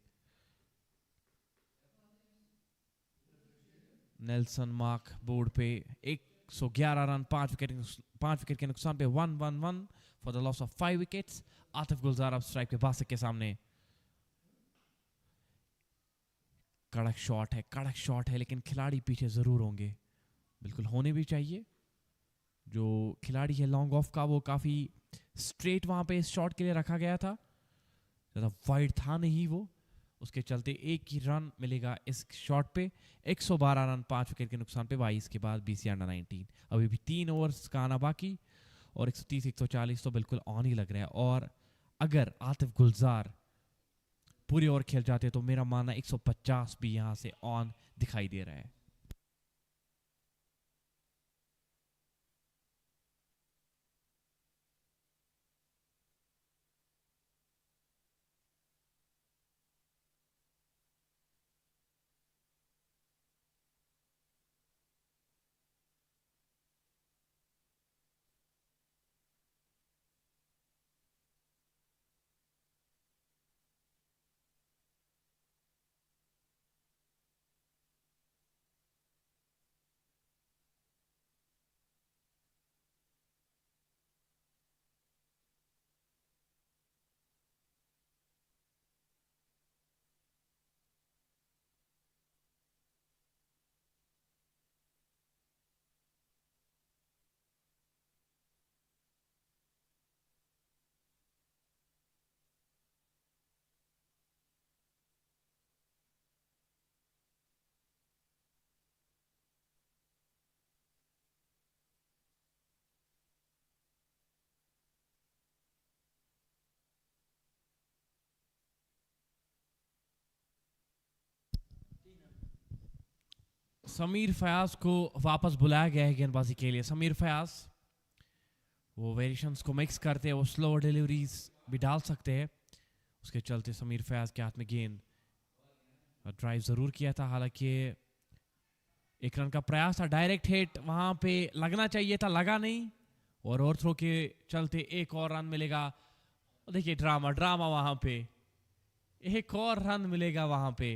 नेल्सन मार्क बोर्ड पे 111 रन 5 विकेट के नुकसान पे 1-1-1 for the loss of 5 wickets. Atif Gulzar अब स्ट्राइक पे बासिक के सामने. कड़क शॉट है लेकिन खिलाड़ी पीछे जरूर होंगे. बिल्कुल होने भी चाहिए. जो खिलाड़ी है लॉन्ग ऑफ का वो काफी स्ट्रेट वहां पे इस शॉट के लिए रखा गया था. ज्यादा वाइड था नहीं वो. उसके चलते एक ही रन मिलेगा इस शॉट पे। 112 रन 5 विकेट के नुकसान पे 22 के बाद BCA अंडर 19। अभी भी 3 ओवर्स का आना बाकी और 130 140 तो बिल्कुल ऑन ही लग रहा है। और अगर आतिफ गुलजार पूरी ओवर खेल जाते तो मेरा मानना 150 भी यहाँ से ऑन दिखाई दे रहा है। समीर फयाज को वापस बुलाया गया है गेंदबाजी के लिए। समीर फयाज वो वेरिएशंस को मिक्स करते हैं, वो स्लो डिलीवरीज भी डाल सकते हैं। उसके चलते समीर फयाज के हाथ में गेंद, ड्राइव जरूर किया था, हालांकि एक रन का प्रयास था, डायरेक्ट हिट वहां पे लगना चाहिए था, लगा नहीं। और ओवर थ्रो के चलते एक और रन मिलेगा। देखिए ड्रामा ड्रामा वहां पे, एक और रन मिलेगा वहां पे।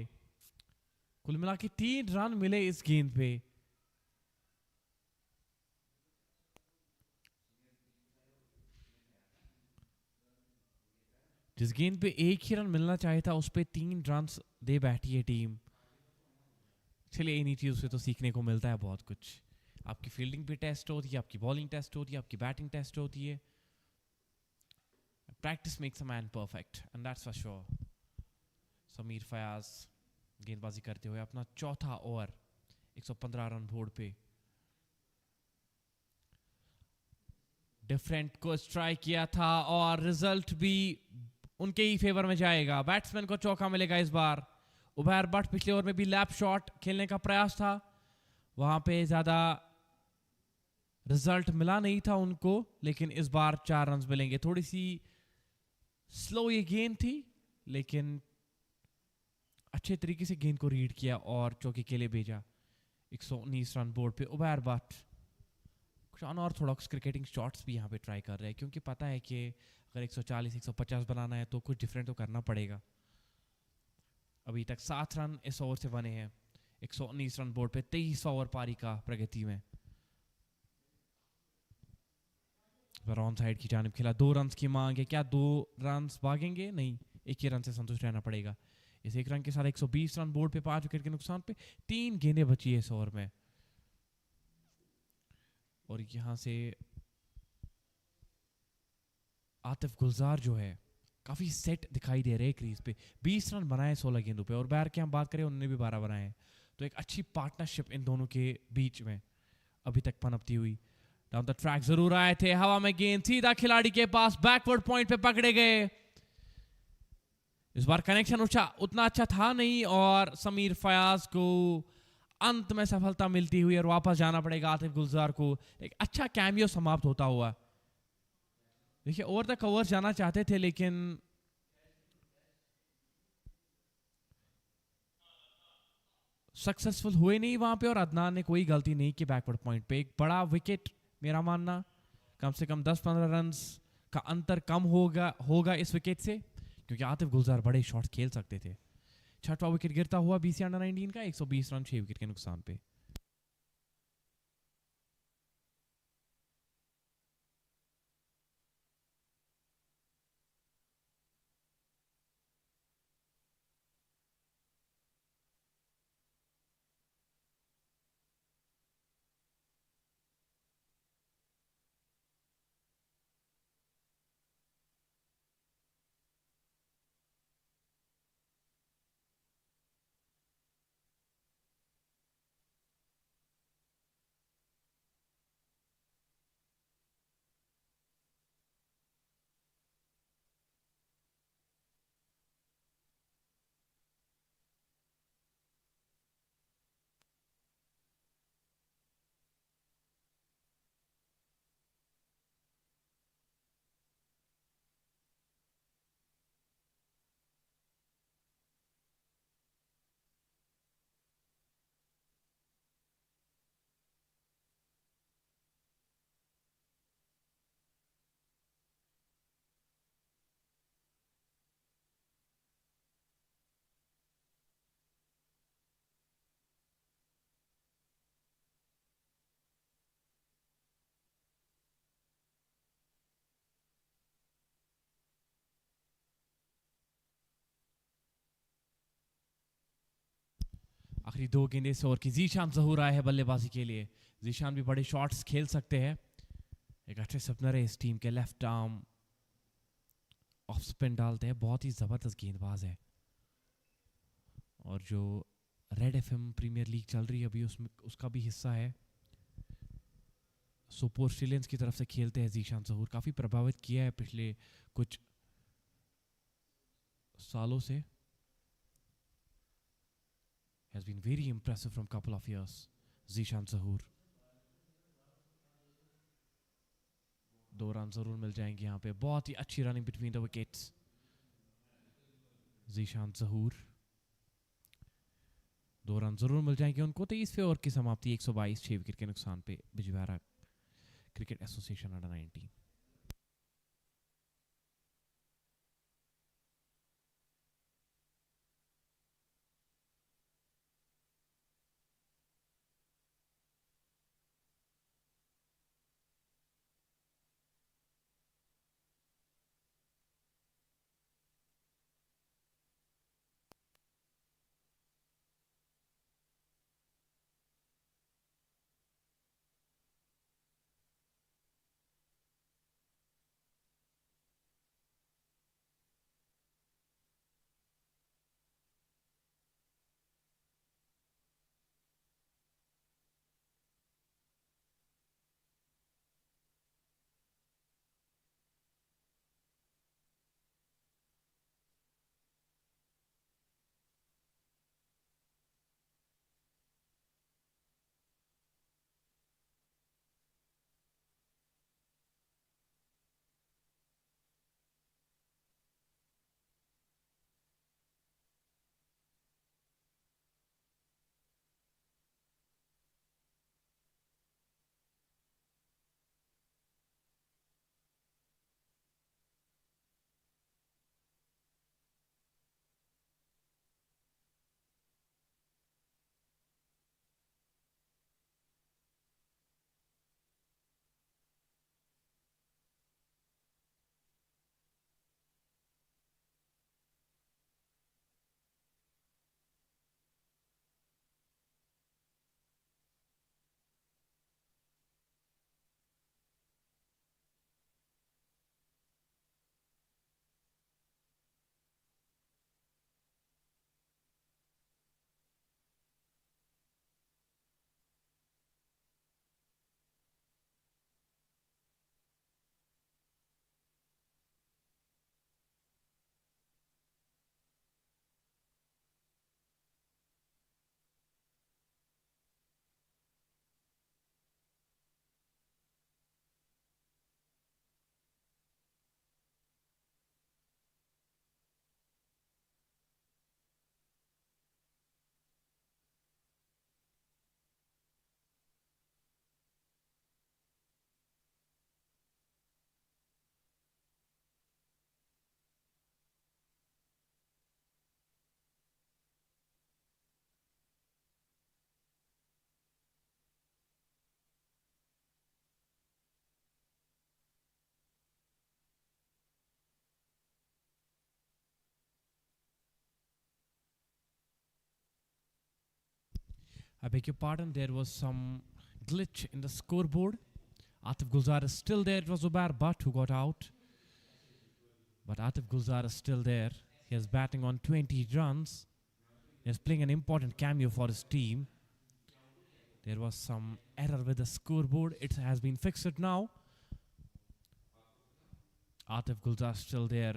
कुल मिला के 3 रन मिले इस गेंद पे। जिस गेंद पे एक ही रन मिलना चाहिए था उस पे 3 रन दे बैठी है टीम। चलिए इन्हीं चीजों से तो सीखने को मिलता है बहुत कुछ। आपकी फील्डिंग भी टेस्ट होती है, आपकी बॉलिंग टेस्ट होती है, आपकी बैटिंग टेस्ट होती है। Practice makes a man perfect and that's for sure. Sameer Fayaz गेंदबाजी करते हुए अपना चौथा ओवर 115 रन बोर्ड पे। डिफरेंट को स्ट्राइक किया था और रिजल्ट भी उनके ही फेवर में जाएगा। बैट्समैन को चौका मिलेगा इस बार। उबैर भट्ट पिछले ओवर में भी लैप शॉट खेलने का प्रयास था, वहां पे ज्यादा रिजल्ट मिला नहीं था उनको, लेकिन इस बार 4 रन मिलेंगे। थोड़ी सी स्लो ये गेंद थी, लेकिन अच्छे तरीके से गेंद को रीड किया और चौके के लिए भेजा। 119 रन बोर्ड पे उबैर भट्ट कुछ अनऑर्थोडॉक्स क्रिकेटिंग शॉट्स भी यहाँ पे ट्राई कर रहे हैं, क्योंकि पता है कि अगर 140 150 बनाना है तो कुछ डिफरेंट तो करना पड़ेगा। अभी तक 7 रन इस ओवर से बने हैं। 119 रन बोर्ड पे, 23 ओवर पारी का प्रगति में। ऑन साइड की जानिब खेला, 2 रन की मांग है। क्या 2 रन भागेंगे? नहीं, एक ही रन से संतुष्ट रहना पड़ेगा। इस एक रन के साथ 120 रन बोर्ड पे, 5 विकेट के नुकसान पे। 3 गेंदें बची है इस ओवर में और यहां से आतिफ गुलजार जो है काफी सेट दिखाई दे रहे हैं क्रीज पे। 20 रन बनाए 16 गेंदों पे, और बैर की हम बात करें उन्होंने भी 12 बनाए हैं। तो एक अच्छी पार्टनरशिप इन दोनों के बीच में अभी तक पनपती हुई। डाउन द ट्रैक जरूर आए थे, हवा में गेंद सीधा खिलाड़ी के पास, बैकवर्ड पॉइंट पे पकड़े गए। इस बार कनेक्शन उतना अच्छा था नहीं और समीर फयाज को अंत में सफलता मिलती हुई और वापस जाना पड़ेगा आतिफ गुलजार को। एक अच्छा कैमियो समाप्त होता हुआ। देखिए ओवर द कवर जाना चाहते थे, लेकिन सक्सेसफुल हुए नहीं वहां पे, और अदनान ने कोई गलती नहीं की बैकवर्ड पॉइंट पे। एक बड़ा विकेट, मेरा मानना कम से कम 10-15 रन का अंतर कम होगा इस विकेट से, क्योंकि आतिफ गुलजार बड़े शॉट्स खेल सकते थे। 6वां विकेट गिरता हुआ BCA अंडर 19 का, 120 रन 6 विकेट के नुकसान पे। आखिरी 2 गेंदे से और की जीशान जहूर आए हैं बल्लेबाजी के लिए. जीशान भी बड़े शॉट्स खेल सकते हैं. एक अच्छे स्पिनर है इस टीम के. लेफ्ट आर्म ऑफ स्पिन डालते हैं. बहुत ही ज़बरदस्त गेंदबाज है. और जो रेड एफएम प्रीमियर लीग चल रही है अभी उसमें उसका भी हिस्सा है. सुपर ऑस्ट्रेलियंस की तरफ से खेलते हैं जीशान जहूर. काफ़ी प्रभावित किया है पिछले कुछ सालों से. Has been very impressive from couple of years. Zeeshan Zahoor. 2 run जरूर मिल जाएंगे यहाँ पे. बहुत ही अच्छी running between the wickets. Zeeshan Zahoor. 2 run जरूर मिल जाएंगे उनको. 23वें ओवर की समाप्ति 122 6 विकेट के नुकसान पे. Bijbehara cricket association under 19. I beg your pardon, there was some glitch in the scoreboard. Atif Gulzar is still there. It was Zubair Butt who got out. But Atif Gulzar is still there. He is batting on 20 runs. He is playing an important cameo for his team. There was some error with the scoreboard. It has been fixed now. Atif Gulzar still there.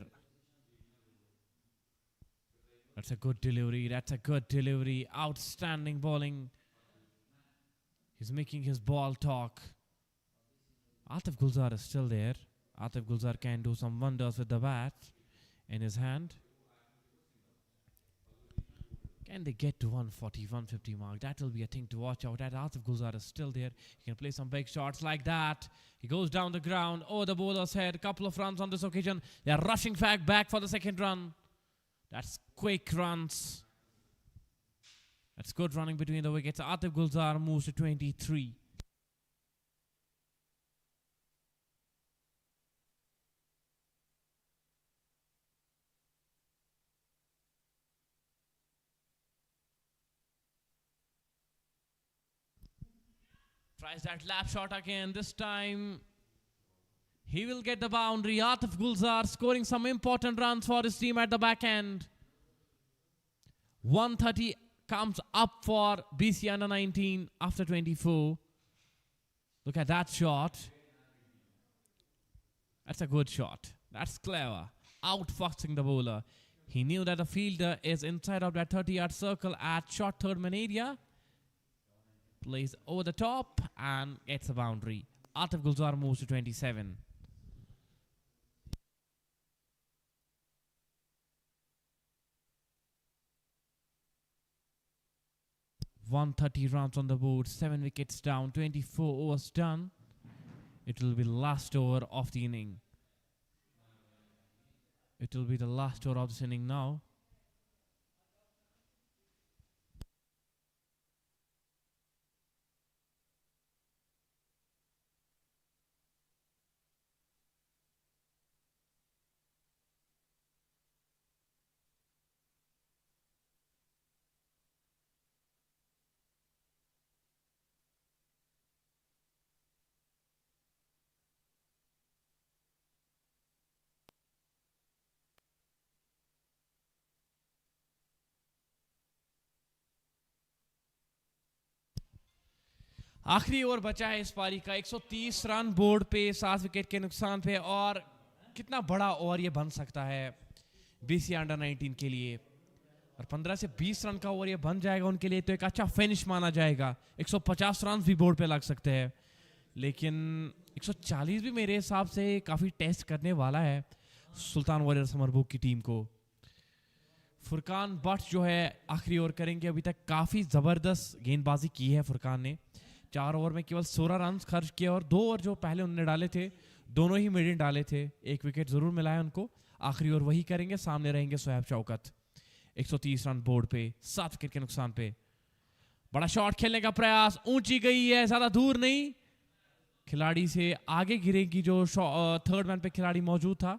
That's a good delivery. That's a good delivery. Outstanding bowling. He's making his ball talk. Atif Gulzar is still there. Atif Gulzar can do some wonders with the bat in his hand. Can they get to 140, 150 mark? That will be a thing to watch out at. Atif Gulzar is still there. He can play some big shots like that. He goes down the ground. Oh, the bowler's head. A couple of runs on this occasion. They are rushing back for the second run. That's quick runs. That's good running between the wickets. Atif Gulzar moves to 23. Tries that lap shot again. This time he will get the boundary. Atif Gulzar scoring some important runs for his team at the back end. 130 comes up for BCA under 19 after 24. Look at that shot. That's a good shot. That's clever. Outfoxing the bowler. He knew that the fielder is inside of that 30-yard circle at short third man area. Plays over the top and gets a boundary. Atif Gulzar moves to 27. $130 runs on the board, 7 wickets down, 24 overs done. It will be the last over of the inning. It will be the last over of this inning now. आखिरी over बचा है इस पारी का. 130 run board पे 7 wicket के नुकसान पे. और कितना बड़ा ओवर ये बन सकता है बीसीए अंडर 19 के लिए. और 15 से 20 रन का ओवर ये बन जाएगा उनके लिए तो एक अच्छा फिनिश माना जाएगा. 150 रन भी बोर्ड पे लग सकते हैं, लेकिन 140 भी मेरे हिसाब से काफ़ी टेस्ट करने वाला है सुल्तान वॉरियर समरबुक की टीम को. फुरकान बट जो है आखिरी ओवर करेंगे. अभी तक काफ़ी ज़बरदस्त गेंदबाजी की है फुरकान ने. 4 ओवर में केवल 16 रन खर्च किए और 2 ओवर जो पहले उन्होंने डाले थे दोनों ही मिडिल डाले थे. 1 विकेट ज़रूर मिला है उनको. आखिरी ओवर वही करेंगे. सामने रहेंगे सोहेब शौकत. 130 रन बोर्ड पे 7 विकेट के नुकसान पे. बड़ा शॉट खेलने का प्रयास. ऊंची गई है, ज़्यादा दूर नहीं. खिलाड़ी से आगे गिरेगी जो थर्ड मैन पे खिलाड़ी मौजूद था.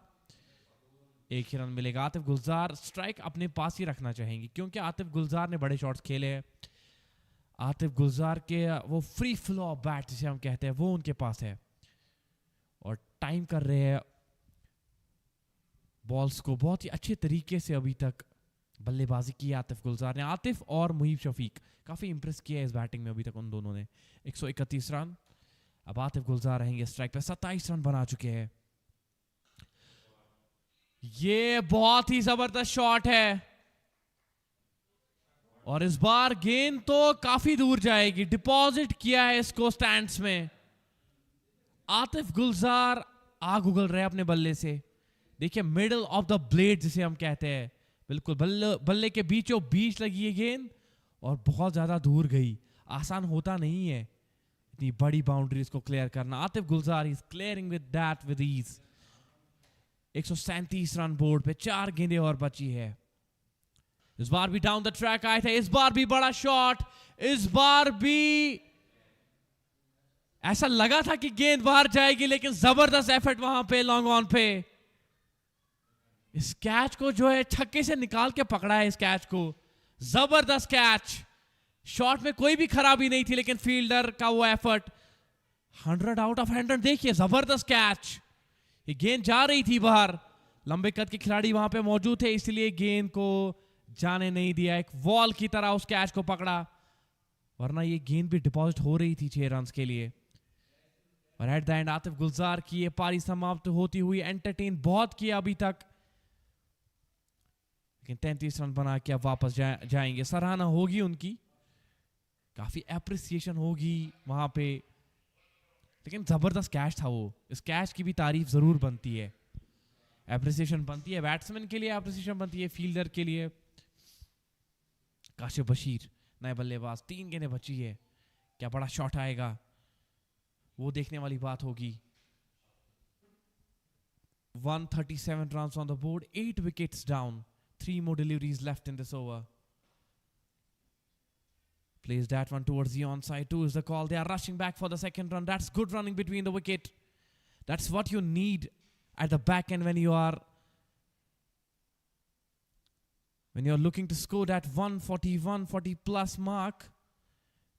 1 ही रन मिलेगा. आतिफ गुलजार स्ट्राइक अपने पास ही रखना चाहेंगे क्योंकि आतिफ गुलजार ने बड़े शॉट्स खेले हैं. आतिफ गुलजार के वो फ्री फ्लो बैट जिसे हम कहते हैं वो उनके पास है और टाइम कर रहे हैं बॉल्स को बहुत ही अच्छे तरीके से. अभी तक बल्लेबाजी की है आतिफ गुलजार ने. आतिफ और मुहीब शफीक काफ़ी इंप्रेस किया है इस बैटिंग में अभी तक उन दोनों ने. 131 रन. अब आतिफ गुलजार रहेंगे स्ट्राइक पे. 27 रन बना चुके हैं. ये बहुत ही जबरदस्त शॉट है और इस बार गेंद तो काफी दूर जाएगी. डिपॉजिट किया है इसको स्टैंड्स में. आतिफ गुलजार आग उगल रहे हैं अपने बल्ले से. देखिए मिडल ऑफ द ब्लेड जिसे हम कहते हैं, बिल्कुल बल्ले के बीचों बीच लगी है गेंद और बहुत ज्यादा दूर गई. आसान होता नहीं है इतनी बड़ी बाउंड्रीज को क्लियर करना. Atif Gulzar is clearing with that with ease. 137 run board पे. 4 गेंदें और बची है. इस बार भी डाउन द ट्रैक आए थे. इस बार भी बड़ा शॉट. इस बार भी ऐसा लगा था कि गेंद बाहर जाएगी लेकिन जबरदस्त एफर्ट वहां पे लॉन्ग ऑन पे. इस कैच को जो है छक्के से निकाल के पकड़ा है. इस कैच को जबरदस्त कैच. शॉट में कोई भी खराबी नहीं थी लेकिन फील्डर का वो एफर्ट. 100 out of 100. देखिए जबरदस्त कैच. ये गेंद जा रही थी बाहर. लंबे कद के खिलाड़ी वहां पे मौजूद थे इसलिए गेंद को जाने नहीं दिया. एक वॉल की तरह उस कैच को पकड़ा वरना ये गेंद भी डिपॉजिट हो रही थी 6 रन के लिए. और एट द एंड आतिफ गुलजार की ये पारी समाप्त होती हुई एंटरटेन बहुत किया अभी तक लेकिन 33 रन बना के अब वापस जाएंगे. सराहना होगी उनकी, काफी एप्रिसिएशन होगी वहां पे. लेकिन जबरदस्त कैच था वो. इस कैच की भी तारीफ जरूर बनती है. एप्रिसिएशन बनती है बैट्समैन के लिए, एप्रिसिएशन बनती है फील्डर के लिए. काशिफ बशीर नए बल्लेबाज. 3 गेंदें बची है. क्या बड़ा शॉट आएगा वो देखने वाली बात होगी. 137 runs on the board, 8 wickets down, 3 more deliveries left in this over. Plays that one towards the onside. 2 is the call. They are rushing back for the second run. That's good running between the wicket. That's what you need at the back end when you are looking to score that 140 plus mark.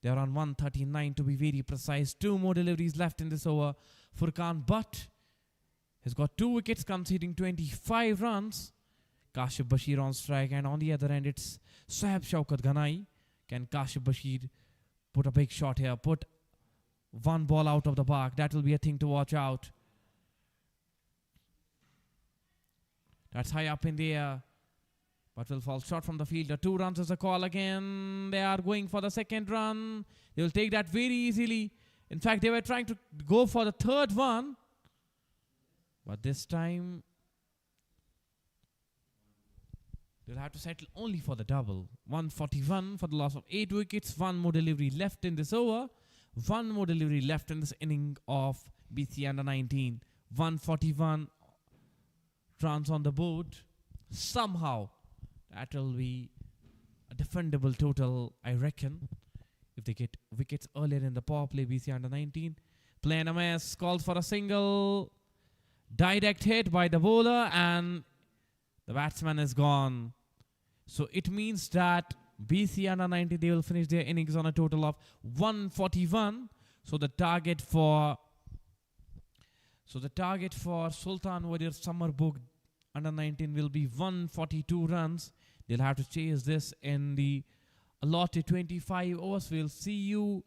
They're on 139 to be very precise. 2 more deliveries left in this over. Furkan Butt has got 2 wickets, conceding 25 runs. Kashif Bashir on strike, and on the other end, it's Sahab Shaukat Ghanai. Can Kashif Bashir put a big shot here? Put one ball out of the park. That will be a thing to watch out. That's high up in the air, but will fall short from the fielder. 2 runs is a call again. They are going for the second run. They will take that very easily. In fact, they were trying to go for the third one, but this time they'll have to settle only for the double. 141 for the loss of 8 wickets. 1 more delivery left in this over. 1 more delivery left in this inning of BCA under 19. 141 runs on the board. Somehow that will be a defendable total, I reckon, if they get wickets earlier in the power play. BCA under 19. Playing a mess, calls for a single. Direct hit by the bowler, and the batsman is gone. So it means that BCA under 19, they will finish their innings on a total of 141. So the target for Sultan Summerbugh under 19 will be 142 runs. They'll have to chase this in the allotted 25 overs. We'll see you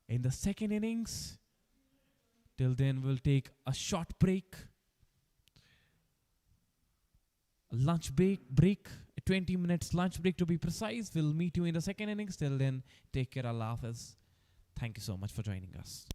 in the second innings. Till then, we'll take a short break. A lunch break. A 20 minutes lunch break to be precise. We'll meet you in the second innings. Till then, take care, Allah Hafiz. Thank you so much for joining us.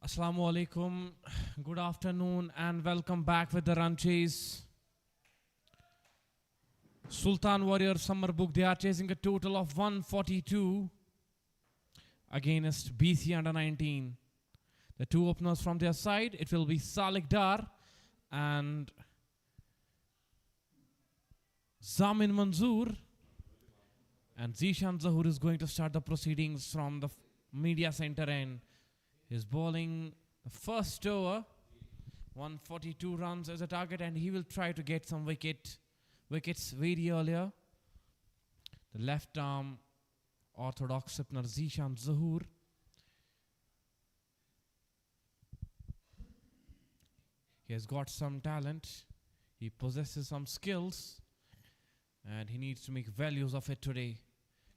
Assalamu alaikum, good afternoon, and welcome back with the run chase. Sultan Warrior Summerbugh, they are chasing a total of 142 against BC under 19. The two openers from their side, it will be Salik Dar and Zamin Manzoor. And Zishan Zahur is going to start the proceedings from the media center end. He's bowling the first over. 142 runs as a target, and he will try to get some wickets very earlier. The left arm orthodox spinner Zishan Zahur. He has got some talent. He possesses some skills, and he needs to make values of it today.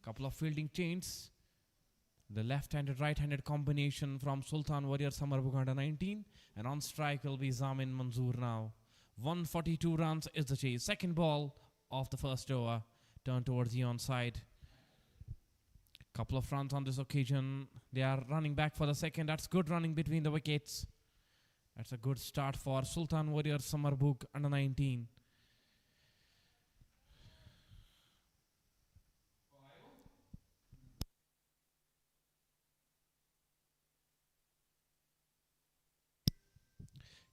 Couple of fielding chains. The left-handed, right-handed combination from Sultan Warrior Summerbugh under 19. And on strike will be Zamin Manzoor now. 142 runs is the chase. Second ball of the first over. Turn towards the onside. Couple of runs on this occasion. They are running back for the second. That's good running between the wickets. That's a good start for Sultan Warrior Summerbugh under 19.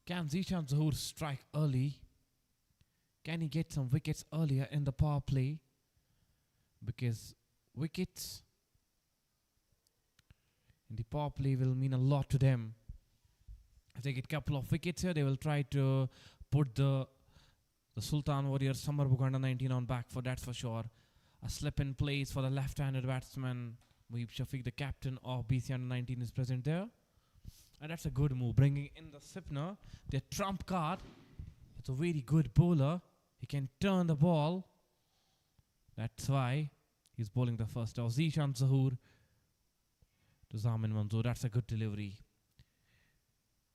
Can Zishan Zahur strike early? Can he get some wickets earlier in the power play? Because wickets in the power play will mean a lot to them. If they get a couple of wickets here, they will try to put the Sultan Warrior Summerbugh under 19 on back foot, that's for sure. A slip in place for the left-handed batsman. Muhib Shafiq, the captain of BC under 19, is present there. And that's a good move, bringing in the Sipner, their trump card. It's a very good bowler. He can turn the ball. That's why he's bowling the first off. Zishan Zahur to Zamin Manzoor. That's a good delivery.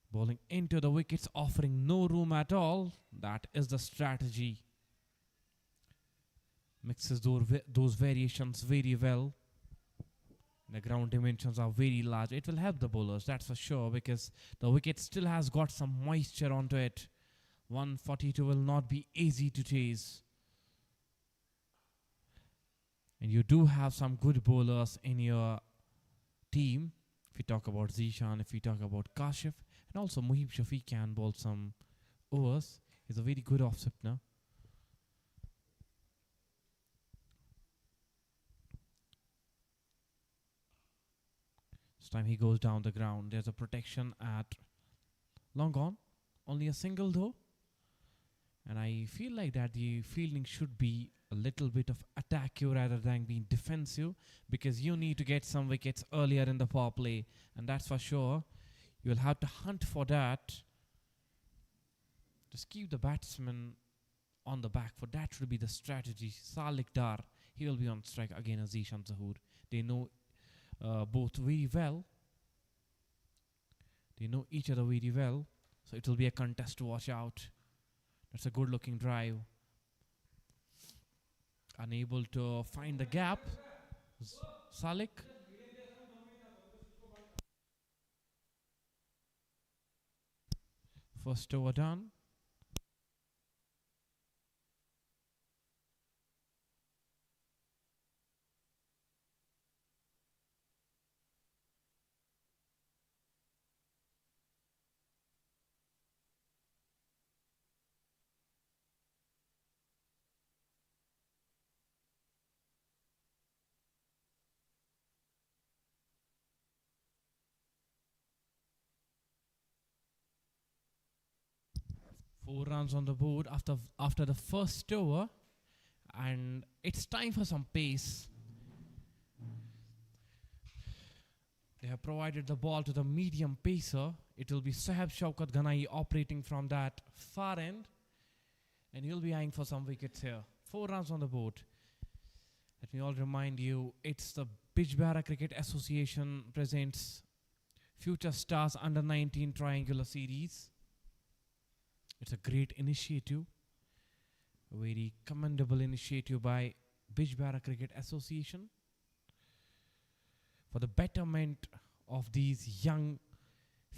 Bowling into the wickets, offering no room at all. That is the strategy. Mixes those variations very well. The ground dimensions are very large. It will help the bowlers, that's for sure, because the wicket still has got some moisture onto it. 142 will not be easy to chase. And you do have some good bowlers in your team. If we talk about Zishan, if we talk about Kashif, and also Muhib Shafiq can bowl some overs. He's a very good off-spinner. This time he goes down the ground. There's a protection at long on. Only a single though. And I feel like that the fielding should be a little bit of attack rather than being defensive, because you need to get some wickets earlier in the power play, and that's for sure. You'll have to hunt for that. Just keep the batsman on the back foot. That should be the strategy. Salik Dar, he will be on strike again as Zishan Zahur. They know both very well. They know each other very well. So it will be a contest to watch out. That's a good looking drive. Unable to find the gap. Salik. First over done. Four runs on the board after the first over, and it's time for some pace. They have provided the ball to the medium pacer. It will be Sahab Shaukat Ghanai operating from that far end, and he'll be eyeing for some wickets here. 4 runs on the board. Let me all remind you, it's the Bijbehara Cricket Association presents Future Stars Under 19 Triangular Series. It's a great initiative, a very commendable initiative by Bijbehara Cricket Association for the betterment of these young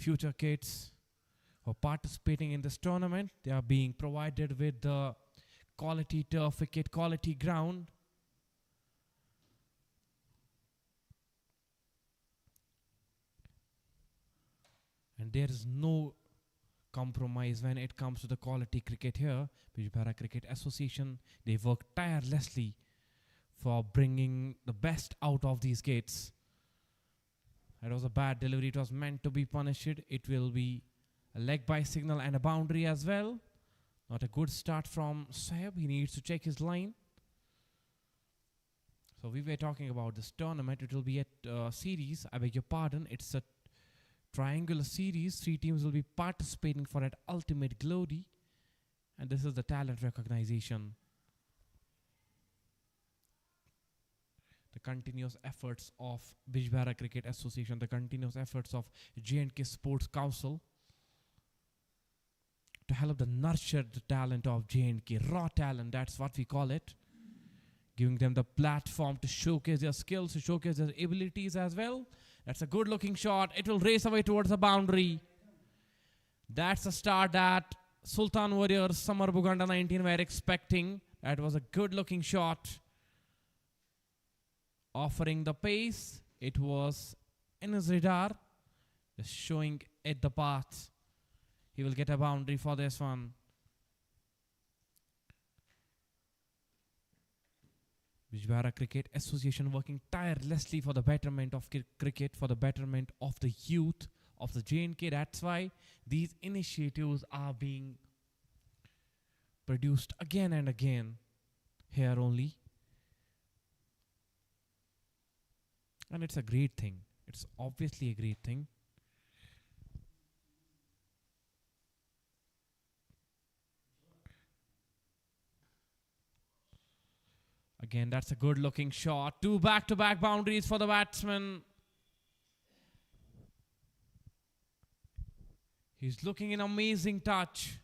future kids who are participating in this tournament. They are being provided with the quality turf wicket, quality ground. And there is no compromise when it comes to the quality cricket here. Bijbehara Cricket Association, they work tirelessly for bringing the best out of these gates. That was a bad delivery. It was meant to be punished. It will be a leg by signal and a boundary as well. Not a good start from Saheb. He needs to check his line. So we were talking about this tournament. It will be a series. I beg your pardon. It's a triangular series. 3 teams will be participating for that ultimate glory. And this is the talent recognition. The continuous efforts of Bijbehara Cricket Association, the continuous efforts of J&K Sports Council to help the nurture the talent of J&K, raw talent, that's what we call it. Giving them the platform to showcase their skills, to showcase their abilities as well. That's a good looking shot. It will race away towards the boundary. That's a start that Sultan Warriors Summerbugh under 19 were expecting. That was a good looking shot. Offering the pace. It was in his radar. Just showing it the path. He will get a boundary for this one. Bijbehara Cricket Association working tirelessly for the betterment of cricket, for the betterment of the youth of the J&K. That's why these initiatives are being produced again and again here only. And it's a great thing. It's obviously a great thing. Again, that's a good looking shot. 2 back-to-back boundaries for the batsman. He's looking in amazing touch.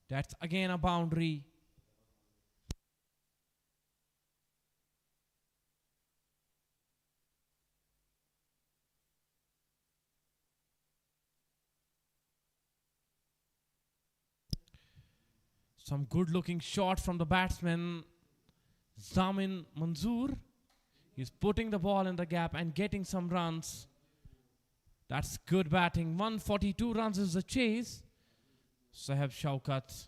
That's again a boundary. Some good looking shot from the batsman Zamin Manzoor. He's putting the ball in the gap and getting some runs. That's good batting. 142 runs is the chase. Saheb Shaukat.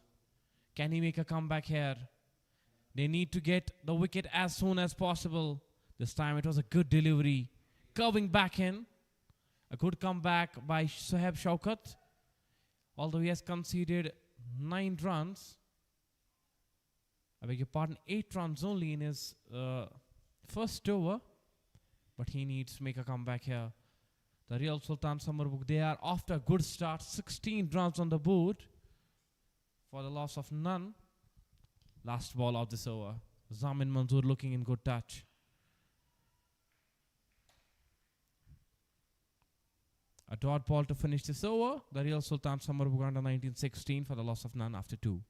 Can he make a comeback here? They need to get the wicket as soon as possible. This time it was a good delivery. Curving back in. A good comeback by Saheb Shaukat. Although he has conceded 9 runs. I beg your pardon, 8 runs only in his first over. But he needs to make a comeback here. The real Sultan Summerbugh, they are after a good start. 16 runs on the board for the loss of none. Last ball of this over. Zamin Manzoor looking in good touch. A dot ball to finish this over. The real Sultan Summerbugh under 1916 for the loss of none after 2.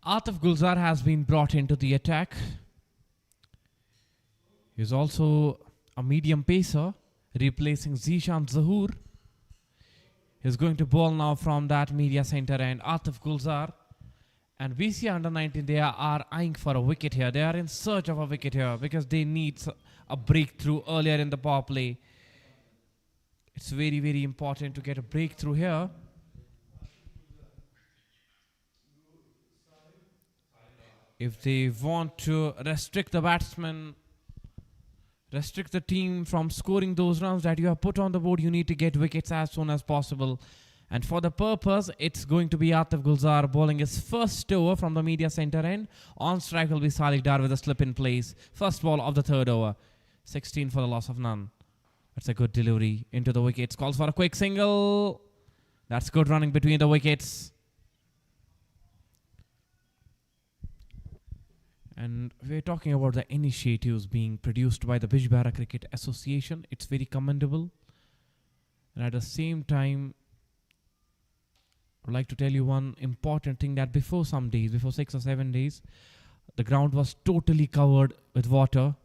Atif Gulzar has been brought into the attack. He's also a medium pacer, replacing Zishan Zahoor. He's going to bowl now from that media center end. Atif Gulzar and BCA under 19, they are eyeing for a wicket here. They are in search of a wicket here because they need a breakthrough earlier in the power play. It's very, very important to get a breakthrough here. If they want to restrict the batsman, restrict the team from scoring those runs that you have put on the board, you need to get wickets as soon as possible. And for the purpose, it's going to be Atif Gulzar bowling his first over from the media center end. On strike will be Salik Dar with a slip in place. First ball of the third over. 16 for the loss of none. That's a good delivery into the wickets. Calls for a quick single. That's good running between the wickets. And we're talking about the initiatives being produced by the Bijbehara Cricket Association. It's very commendable. And at the same time, I'd like to tell you one important thing, that before some days, before 6 or 7 days, the ground was totally covered with water.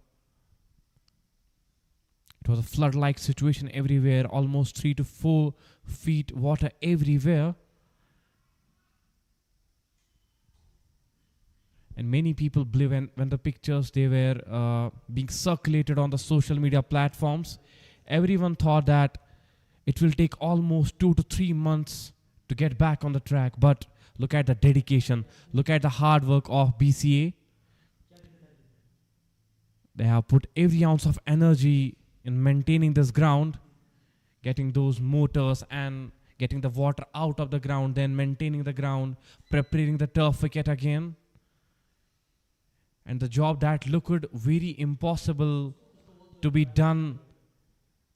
It was a flood-like situation everywhere, almost 3 to 4 feet water everywhere. And many people believe when the pictures they were being circulated on the social media platforms, everyone thought that it will take almost 2 to 3 months to get back on the track. But look at the dedication, look at the hard work of BCA. They have put every ounce of energy in maintaining this ground, getting those motors and getting the water out of the ground, then maintaining the ground, preparing the turf wicket again. And the job that looked very impossible to be done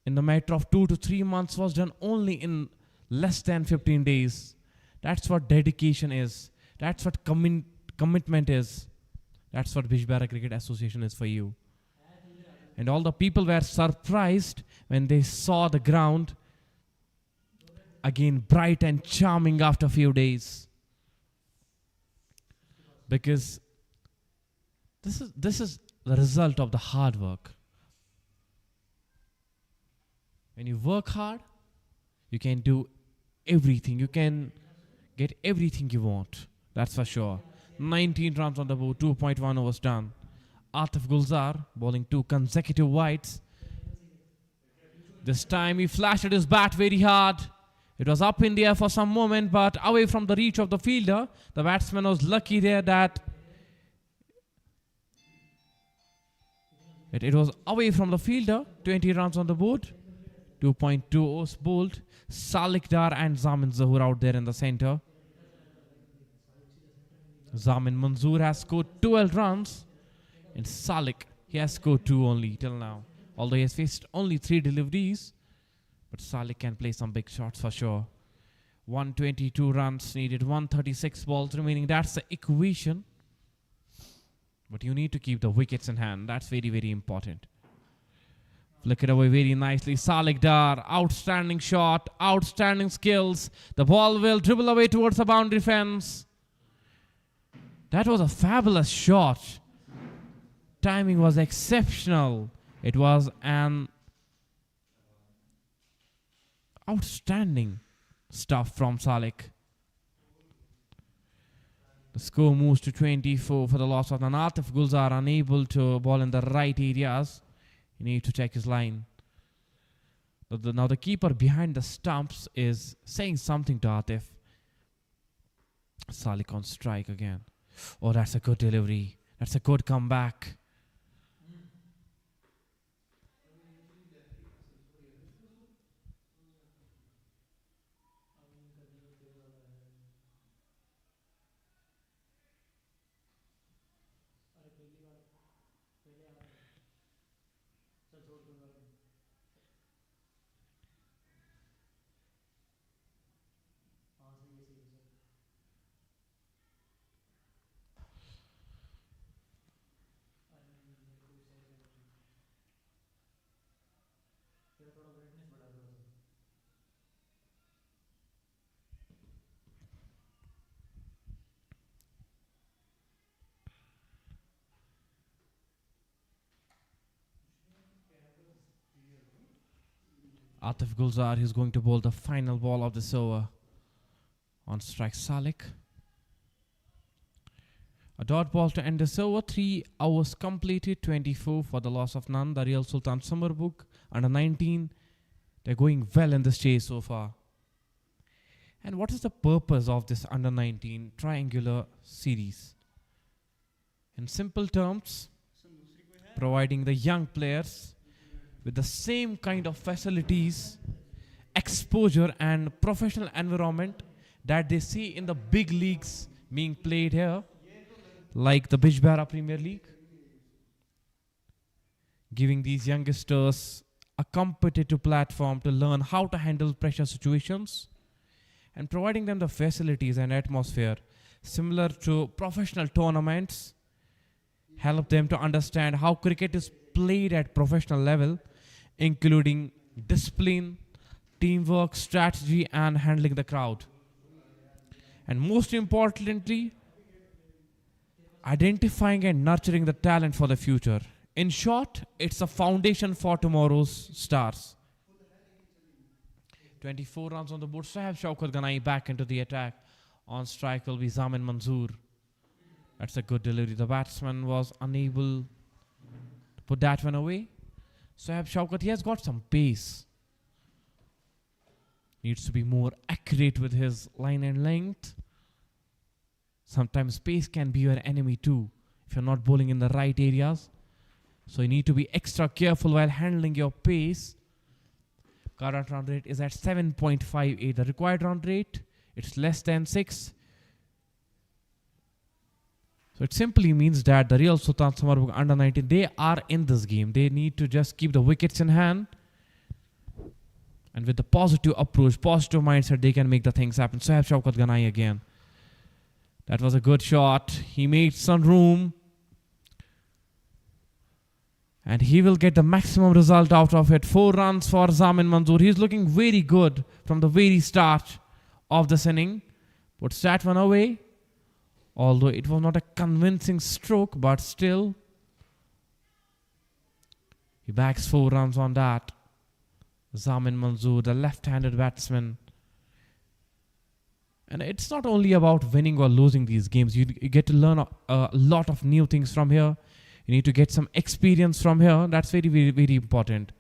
in a matter of 2 to 3 months was done only in less than 15 days. That's what dedication is. That's what commitment is. That's what Bijbehara Cricket Association is for you. And all the people were surprised when they saw the ground again bright and charming after a few days. Because this is the result of the hard work. When you work hard, you can do everything. You can get everything you want. That's for sure. 19 runs on the board, 2.1 overs done. Atif Gulzar bowling 2 consecutive wides. This time he flashed his bat very hard. It was up in the air for some moment, but away from the reach of the fielder. The batsman was lucky there that it was away from the fielder. 20 runs on the board. 2.2 overs bowled. Salik Dar and Zamin Zahoor out there in the center. Zamin Manzoor has scored 12 runs. And Salik, he has scored 2 only till now. Although he has faced only 3 deliveries. But Salik can play some big shots for sure. 122 runs needed. 136 balls remaining. That's the equation. But you need to keep the wickets in hand. That's very, very important. Flick it away very nicely. Salik Dar, outstanding shot, outstanding skills. The ball will dribble away towards the boundary fence. That was a fabulous shot. Timing was exceptional. It was an outstanding stuff from Salik. The score moves to 24 for the loss of Atif Gulzar, unable to ball in the right areas. He needs to check his line. Now the keeper behind the stumps is saying something to Atif. Salik on strike again. Oh, that's a good delivery. That's a good comeback. Atif Gulzar is going to bowl the final ball of this over. On strike Salik. A dot ball to end this over. 3 hours completed. 24 for the loss of none. The real Sultan Summerbugh under 19. They're going well in this chase so far. And what is the purpose of this under 19 triangular series? In simple terms, providing the young players with the same kind of facilities, exposure and professional environment that they see in the big leagues being played here, like the Bijbehara Premier League. Giving these youngsters a competitive platform to learn how to handle pressure situations and providing them the facilities and atmosphere similar to professional tournaments, help them to understand how cricket is played at professional level, including discipline, teamwork, strategy and handling the crowd. And most importantly, identifying and nurturing the talent for the future. In short, it's a foundation for tomorrow's stars. 24 runs on the board. Sahab Shaukat Ganai back into the attack. On strike will be Zamin Manzoor. That's a good delivery. The batsman was unable to put that one away. Sahab Shaukat, he has got some pace. Needs to be more accurate with his line and length. Sometimes pace can be your enemy too if you're not bowling in the right areas. So you need to be extra careful while handling your pace. Current run rate is at 7.58. The required run rate, it's less than 6. So it simply means that the real Sultan Summerbugh under 19, they are in this game. They need to just keep the wickets in hand. And with the positive approach, positive mindset, they can make the things happen. Sahab Shaukat Ganai again. That was a good shot. He made some room. And he will get the maximum result out of it. 4 runs for Zamin Manzoor. He's looking very good from the very start of this inning. Puts that one away. Although it was not a convincing stroke, but still. He bags 4 runs on that. Zamin Manzoor, the left-handed batsman. And it's not only about winning or losing these games. You get to learn a lot of new things from here. You need to get some experience from here. That's very, very, very important.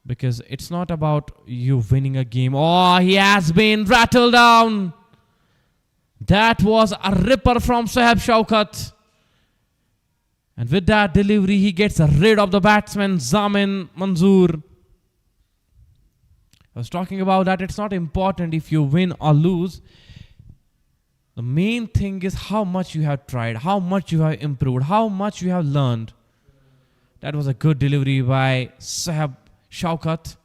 Because it's not about you winning a game. Oh, he has been rattled down. That was a ripper from Sahab Shaukat. And with that delivery, he gets rid of the batsman, Zamin Manzoor. I was talking about that. It's not important if you win or lose. The main thing is how much you have tried, how much you have improved, how much you have learned. That was a good delivery by Sahab Shaukat.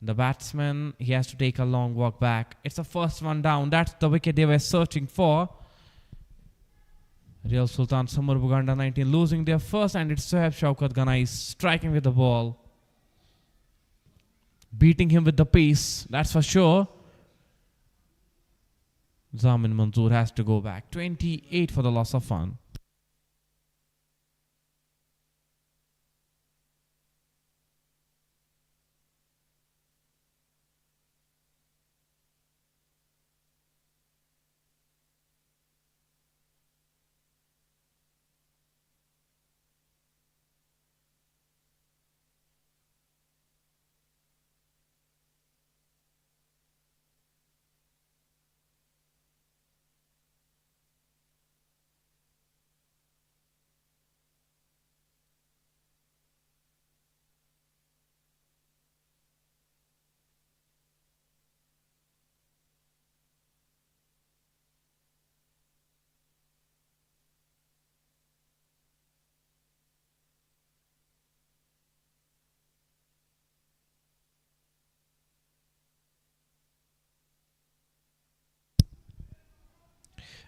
The batsman, he has to take a long walk back. It's the first one down. That's the wicket they were searching for. Real Sultan Summerbugh under 19 losing their first, and it's Sahab Shaukat Ganai striking with the ball. Beating him with the pace, that's for sure. Zamin Manzoor has to go back. 28 for the loss of one.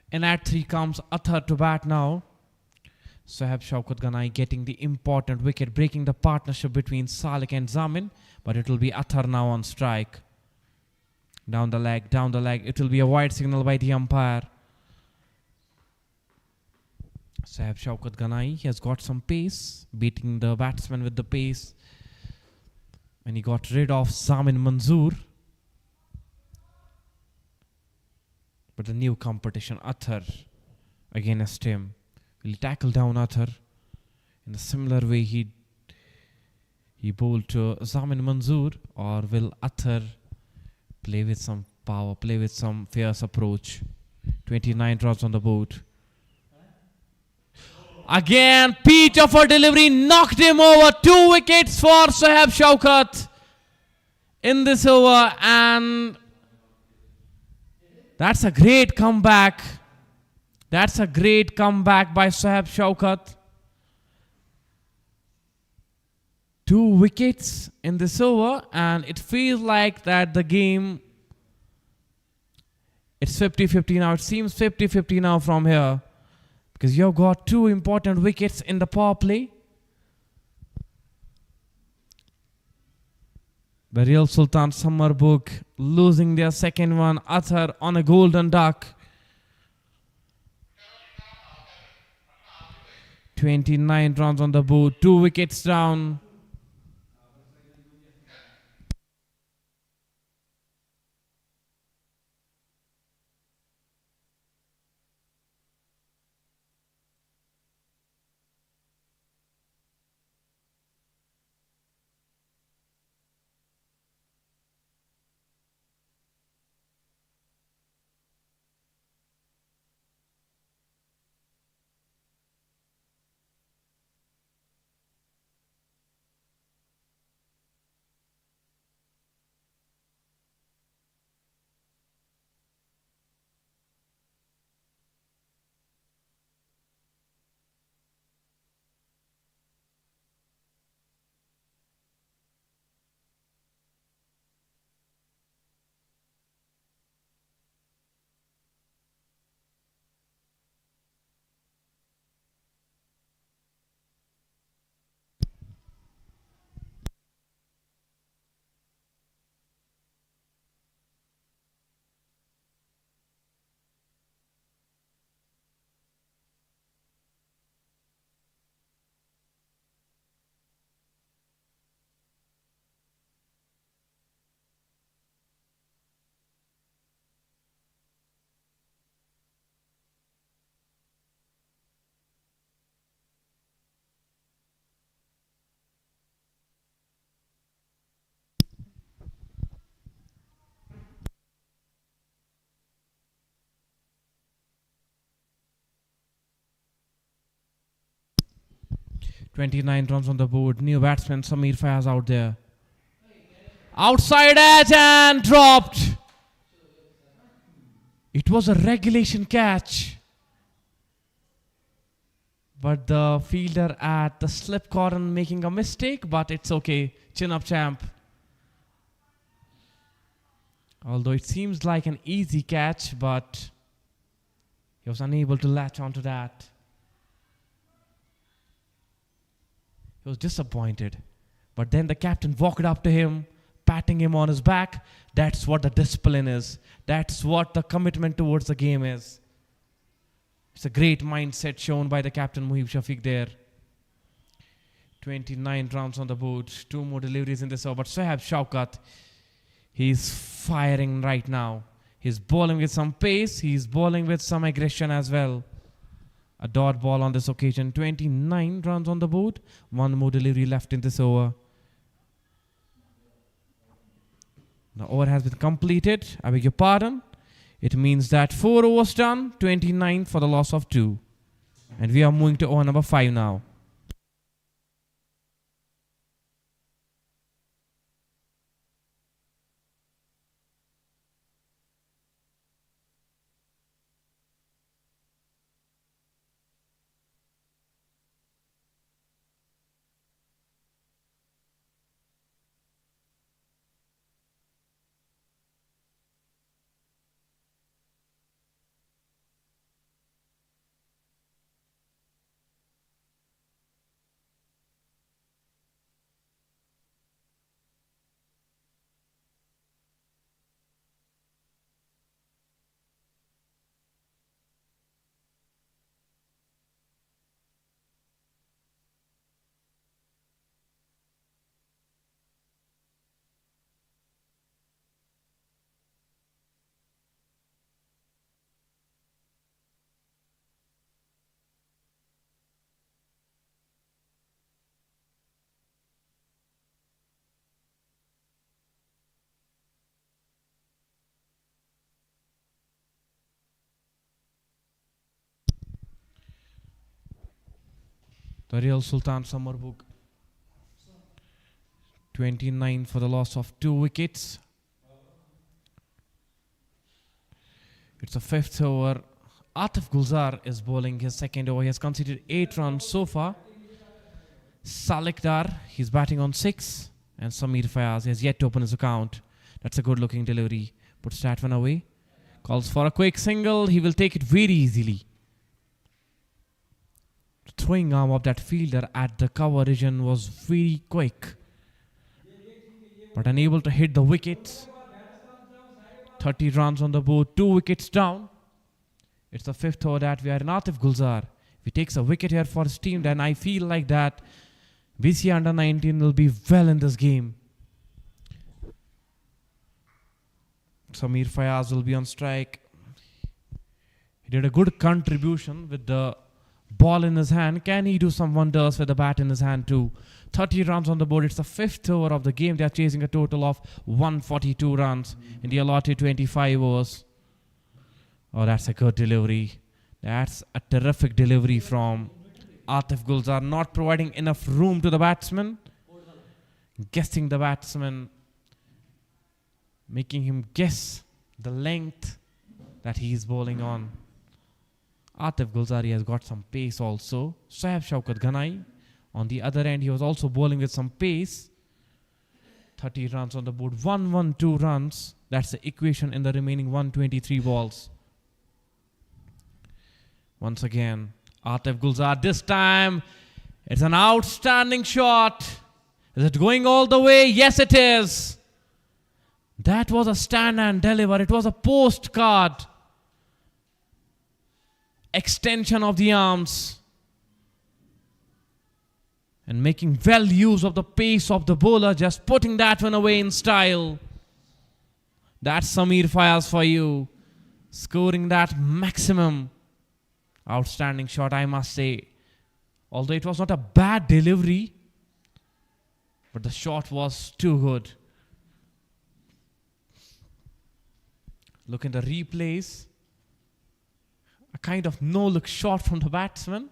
And at 3 comes Athar to bat now. Sahab Shaukat Ganai getting the important wicket, breaking the partnership between Salik and Zamin. But it will be Athar now on strike. Down the leg, down the leg. It will be a wide signal by the umpire. Sahab Shaukat Ganai, he has got some pace, beating the batsman with the pace. And he got rid of Zamin Manzoor. But the new competition, Athar, against him. Will he tackle down Athar? In a similar way he bowled to Zamin Manzoor, or will Athar play with some power, play with some fierce approach? 29 runs on the board. Again, Peter for delivery, knocked him over. 2 wickets for Sohaib Shaukat in this over, and that's a great comeback. That's a great comeback by Sohaib Shaukat. 2 wickets in this over, and it feels like that the game, it's 50-50 now. It seems 50-50 now from here, because you've got 2 important wickets in the power play. The real Sultan Summerbugh losing their second one. Athar on a golden duck. 29 runs on the board, 2 wickets down. Twenty-nine runs on the board. New batsman Samir Fayaz out there. Outside edge and dropped. It was a regulation catch, but the fielder at the slip corner making a mistake, but it's okay. Chin up, champ. Although it seems like an easy catch, but he was unable to latch onto that. He was disappointed. But then the captain walked up to him, patting him on his back. That's what the discipline is. That's what the commitment towards the game is. It's a great mindset shown by the captain Muhib Shafiq there. 29 runs on the board. 2 more deliveries in this over. But Sohaib Shaukat, he's firing right now. He's bowling with some pace. He's bowling with some aggression as well. A dot ball on this occasion. 29 runs on the board. 1 more delivery left in this over. The over has been completed. I beg your pardon. It means that 4 overs done. 29 for the loss of 2. And we are moving to over number 5 now. The real Sultan Summerbugh. 29 for the loss of 2 wickets. It's a 5th over. Atif Gulzar is bowling his 2nd over. He has conceded 8 runs so far. Salik Dar, he's batting on 6. And Samir Fayaz has yet to open his account. That's a good looking delivery. Puts that one away. Calls for a quick single. He will take it very easily. The throwing arm of that fielder at the cover region was very quick, but unable to hit the wickets. 30 runs on the board, 2 wickets down. It's the 5th over that we are in. Atif Gulzar, if he takes a wicket here for his team, then I feel like that BCA under 19 will be well in this game. Samir Fayaz will be on strike. He did a good contribution with the ball in his hand. Can he do some wonders with the bat in his hand too? 30 runs on the board. It's the 5th over of the game. They are chasing a total of 142 runs in the allotted 25 overs. Oh, that's a good delivery. That's a terrific delivery from Atif Gulzar, not providing enough room to the batsman. Guessing the batsman, making him guess the length that he is bowling on. Atif Gulzari has got some pace also. Sohaib Shaukat Ghanai, on the other end, he was also bowling with some pace. 30 runs on the board, 112 runs. That's the equation in the remaining 123 balls. Once again, Atif Gulzar. This time, it's an outstanding shot. Is it going all the way? Yes, it is. That was a stand and deliver. It was a postcard extension of the arms. And making well use of the pace of the bowler, just putting that one away in style. That's Samir Fayaz for you. Scoring that maximum. Outstanding shot, I must say. Although it was not a bad delivery, but the shot was too good. Look in the replays. A kind of no-look shot from the batsman.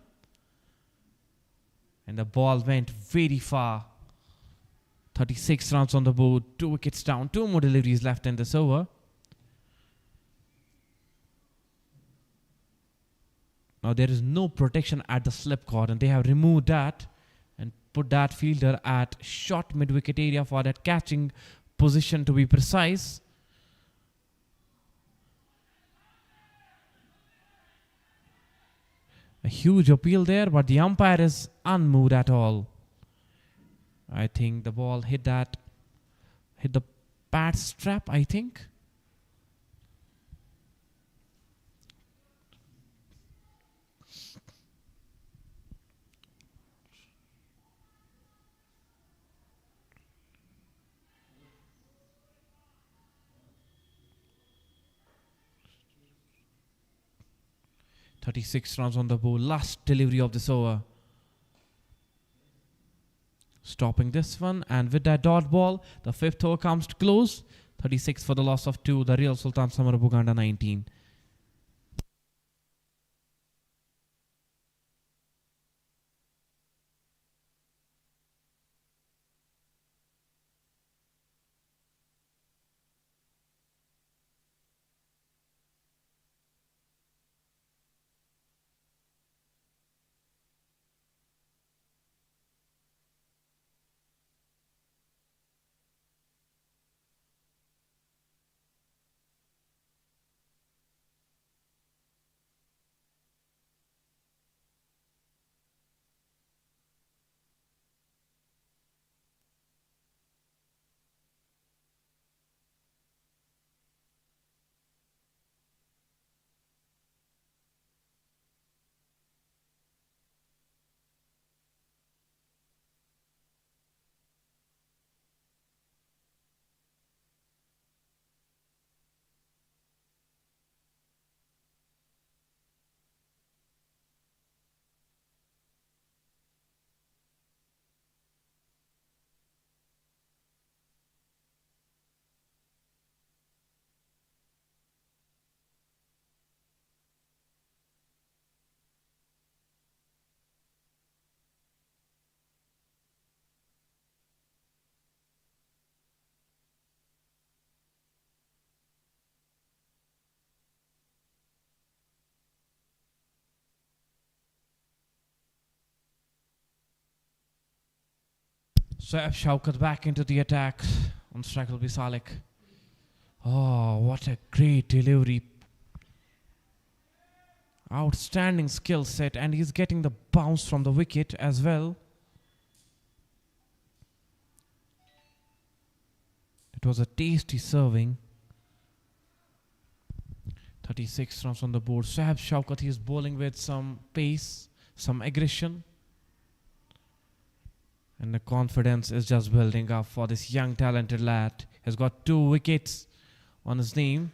And the ball went very far. 36 runs on the board, 2 wickets down, 2 more deliveries left in this over. Now there is no protection at the slip cord, and they have removed that and put that fielder at short mid-wicket area for that catching position, to be precise. A huge appeal there, but the umpire is unmoved at all. I think the ball hit the pad strap, I think. .36 runs on the board. Last delivery of this over. Stopping this one, and with that dot ball, the 5th over comes to close. 36 for the loss of 2. The real Sultan Summerbugh under 19. Soeb Shaukat back into the attack. On strike will be Salek. Oh, what a great delivery. Outstanding skill set, and he's getting the bounce from the wicket as well. It was a tasty serving. 36 runs on the board. Soeb Shaukat, he is bowling with some pace, some aggression. And the confidence is just building up for this young talented lad. He's got 2 wickets on his name.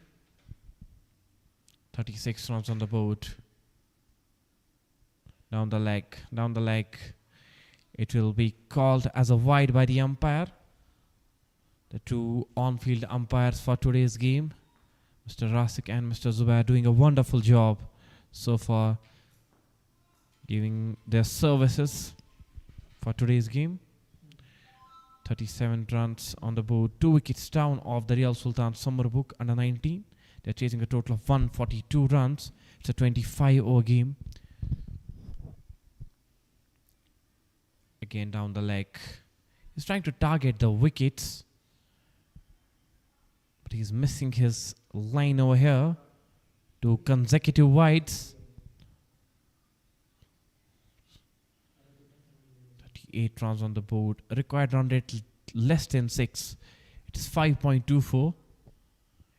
36 runs on the board. Down the leg. It will be called as a wide by the umpire. The 2 on-field umpires for today's game, Mr. Rasik and Mr. Zubair, doing a wonderful job so far, giving their services for today's game. 37 runs on the board, 2 wickets down of the Real Sultan Summerbugh under 19. They're chasing a total of 142 runs. It's a 25-over game. Again down the leg. He's trying to target the wickets, but he's missing his line over here. 2 consecutive wides. 38 runs on the board. Required run rate less than 6. It is 5.24. You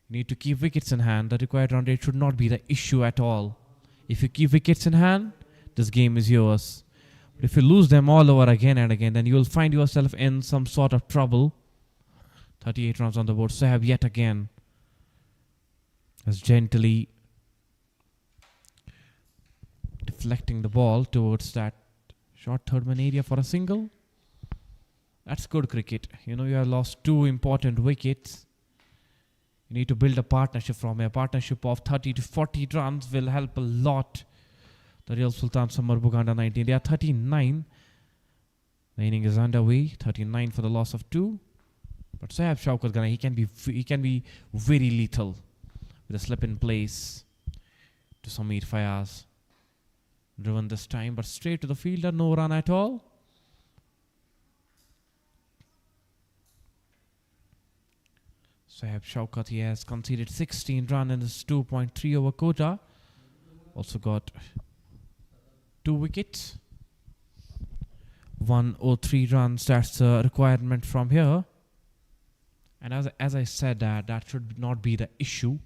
need to keep wickets in hand. The required run rate should not be the issue at all. If you keep wickets in hand, this game is yours. But if you lose them all over again and again, then you will find yourself in some sort of trouble. 38 runs on the board. Soeb yet again is gently deflecting the ball towards that short third man area for a single. That's good cricket. You know, you have lost 2 important wickets. You need to build a partnership from here. A partnership of 30 to 40 runs will help a lot. The Real Sultan Summerbugh under 19. They are 39. The inning is underway. 39 for the loss of 2. But Soeb Shaukat Ghana, he can be very lethal with a slip in place to Sameer Fayaz. Driven this time, but straight to the fielder, no run at all. Soeb Shaukat, he has conceded 16 runs in his 2.3 over quota. Also got 2 wickets. 103 runs, that's the requirement from here. And as I said, that should not be the issue.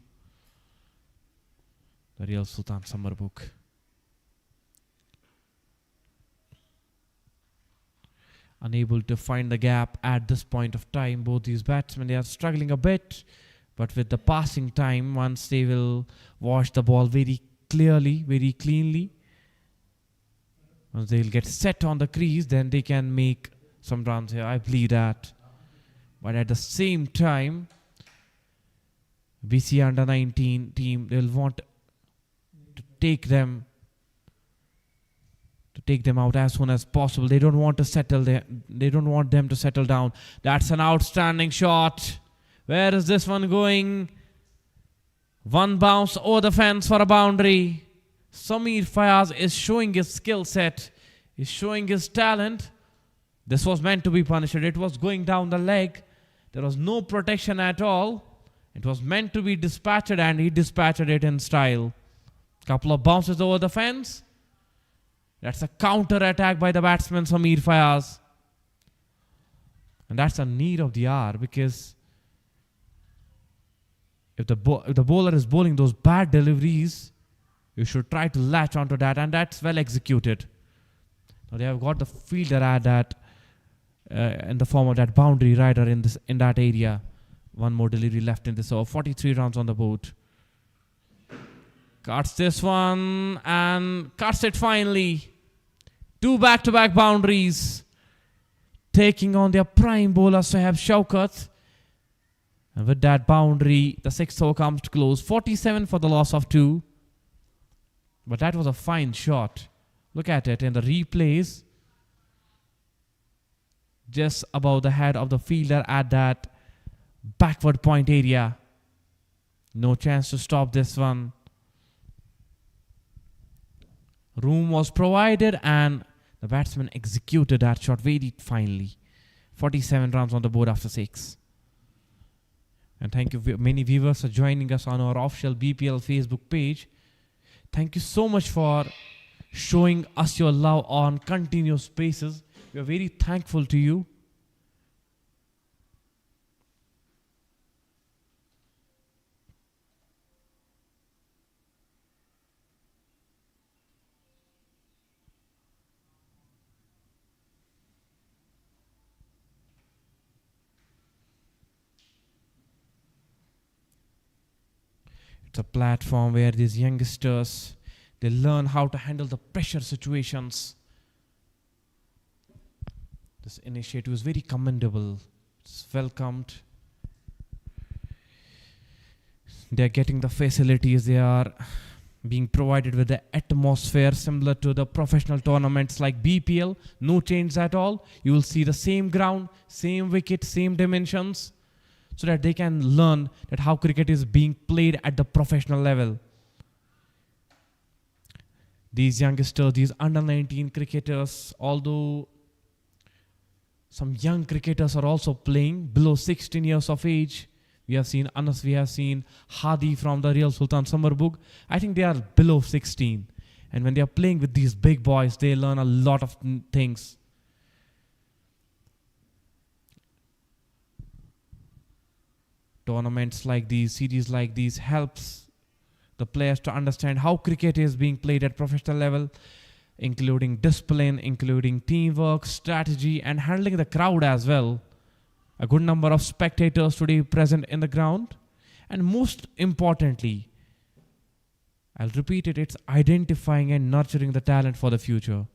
The Real Sultan Summerbugh. Unable to find the gap at this point of time. Both these batsmen, they are struggling a bit, but with the passing time, once they will watch the ball very clearly, very cleanly, once they will get set on the crease, then they can make some runs here. I believe that. But at the same time, BCA under 19 team, they will want to take them out as soon as possible. They don't want to settle there. They don't want them to settle down. That's an outstanding shot. Where is this one going? One bounce over the fence for a boundary. Sameer Fayaz is showing his skill set. He's showing his talent. This was meant to be punished. It was going down the leg. There was no protection at all. It was meant to be dispatched, and he dispatched it in style. Couple of bounces over the fence. That's a counter attack by the batsman Sameer Fayaz. And that's a need of the hour, because if the bowler is bowling those bad deliveries, you should try to latch onto that, and that's well executed. Now they have got the fielder at that in the form of that boundary rider in that area. One more delivery left in this over. 43 runs on the board. Cuts this one and cuts it finally. 2 back-to-back boundaries. Taking on their prime bowler Soeb Shaukat. And with that boundary, the 6th over comes to close. 47 for the loss of 2. But that was a fine shot. Look at it in the replays. Just above the head of the fielder at that backward point area. No chance to stop this one. Room was provided and the batsman executed that shot very finely. 47 runs on the board after 6. And thank you, many viewers, for joining us on our official BPL Facebook page. Thank you so much for showing us your love on continuous basis. We are very thankful to you. It's a platform where these youngsters, they learn how to handle the pressure situations. This initiative is very commendable. It's welcomed. They're getting the facilities. They are being provided with the atmosphere similar to the professional tournaments like BPL. No change at all. You will see the same ground, same wicket, same dimensions, so that they can learn that how cricket is being played at the professional level. These youngsters, these under-19 cricketers, although some young cricketers are also playing below 16 years of age. We have seen Anas, we have seen Hadi from the Real Sultan Summerbugh. I think they are below 16. And when they are playing with these big boys, they learn a lot of things. Tournaments like these, series like these helps the players to understand how cricket is being played at professional level, including discipline, including teamwork, strategy, and handling the crowd as well. A good number of spectators today present in the ground. And most importantly, I'll repeat it, it's identifying and nurturing the talent for the future.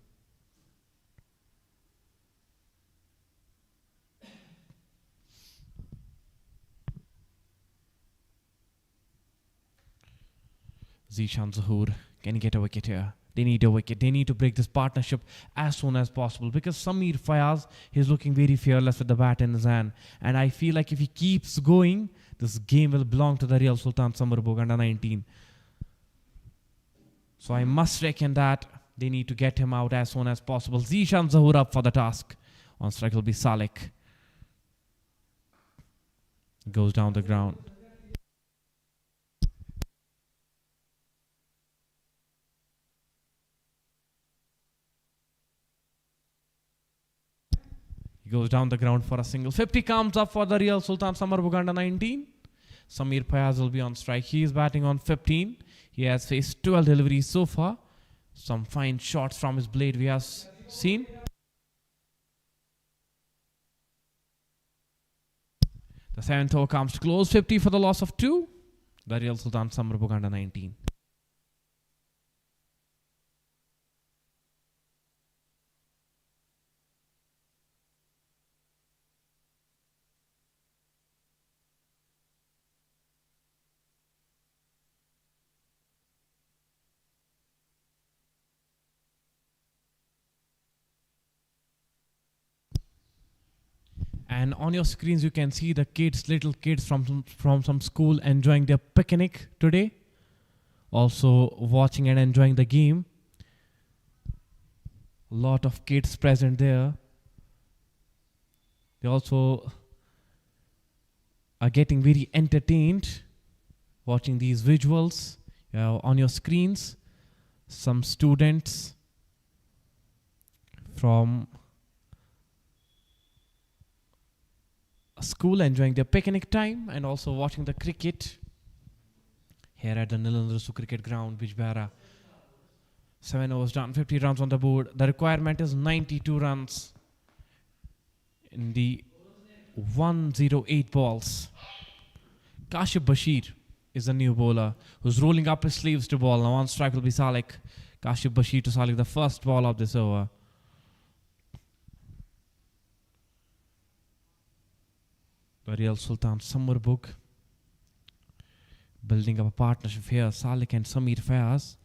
Zishan Zahoor, can he get a wicket here? They need a wicket. They need to break this partnership as soon as possible, because Samir Fayaz is looking very fearless with the bat in his hand. And I feel like if he keeps going, this game will belong to the Real Sultan Summerbugh under 19. So I must reckon that they need to get him out as soon as possible. Zishan Zahoor up for the task. On strike will be Salek. Goes down the ground. Goes down the ground for a single. 50 comes up for the Real Sultan Summerbugh under 19. Samir Fayaz will be on strike. He is batting on 15. He has faced 12 deliveries so far. Some fine shots from his blade we have seen. The 7th over comes to close. 50 for the loss of 2. The Real Sultan Summerbugh under 19. And on your screens, you can see the kids, little kids from some school enjoying their picnic today. Also watching and enjoying the game. A lot of kids present there. They also are getting very entertained watching these visuals on your screens. Some students from school enjoying their picnic time and also watching the cricket here at the Nilandrasu cricket ground, Bijbehara. 7 overs done, 50 runs on the board. The requirement is 92 runs in the 108 balls. Kashif Bashir is the new bowler who's rolling up his sleeves to ball. Now on strike will be Salek. Kashif Bashir to Salek, the first ball of this over. The Real Sultan Summerbugh building up a partnership here. Salek and Samir Fayaz.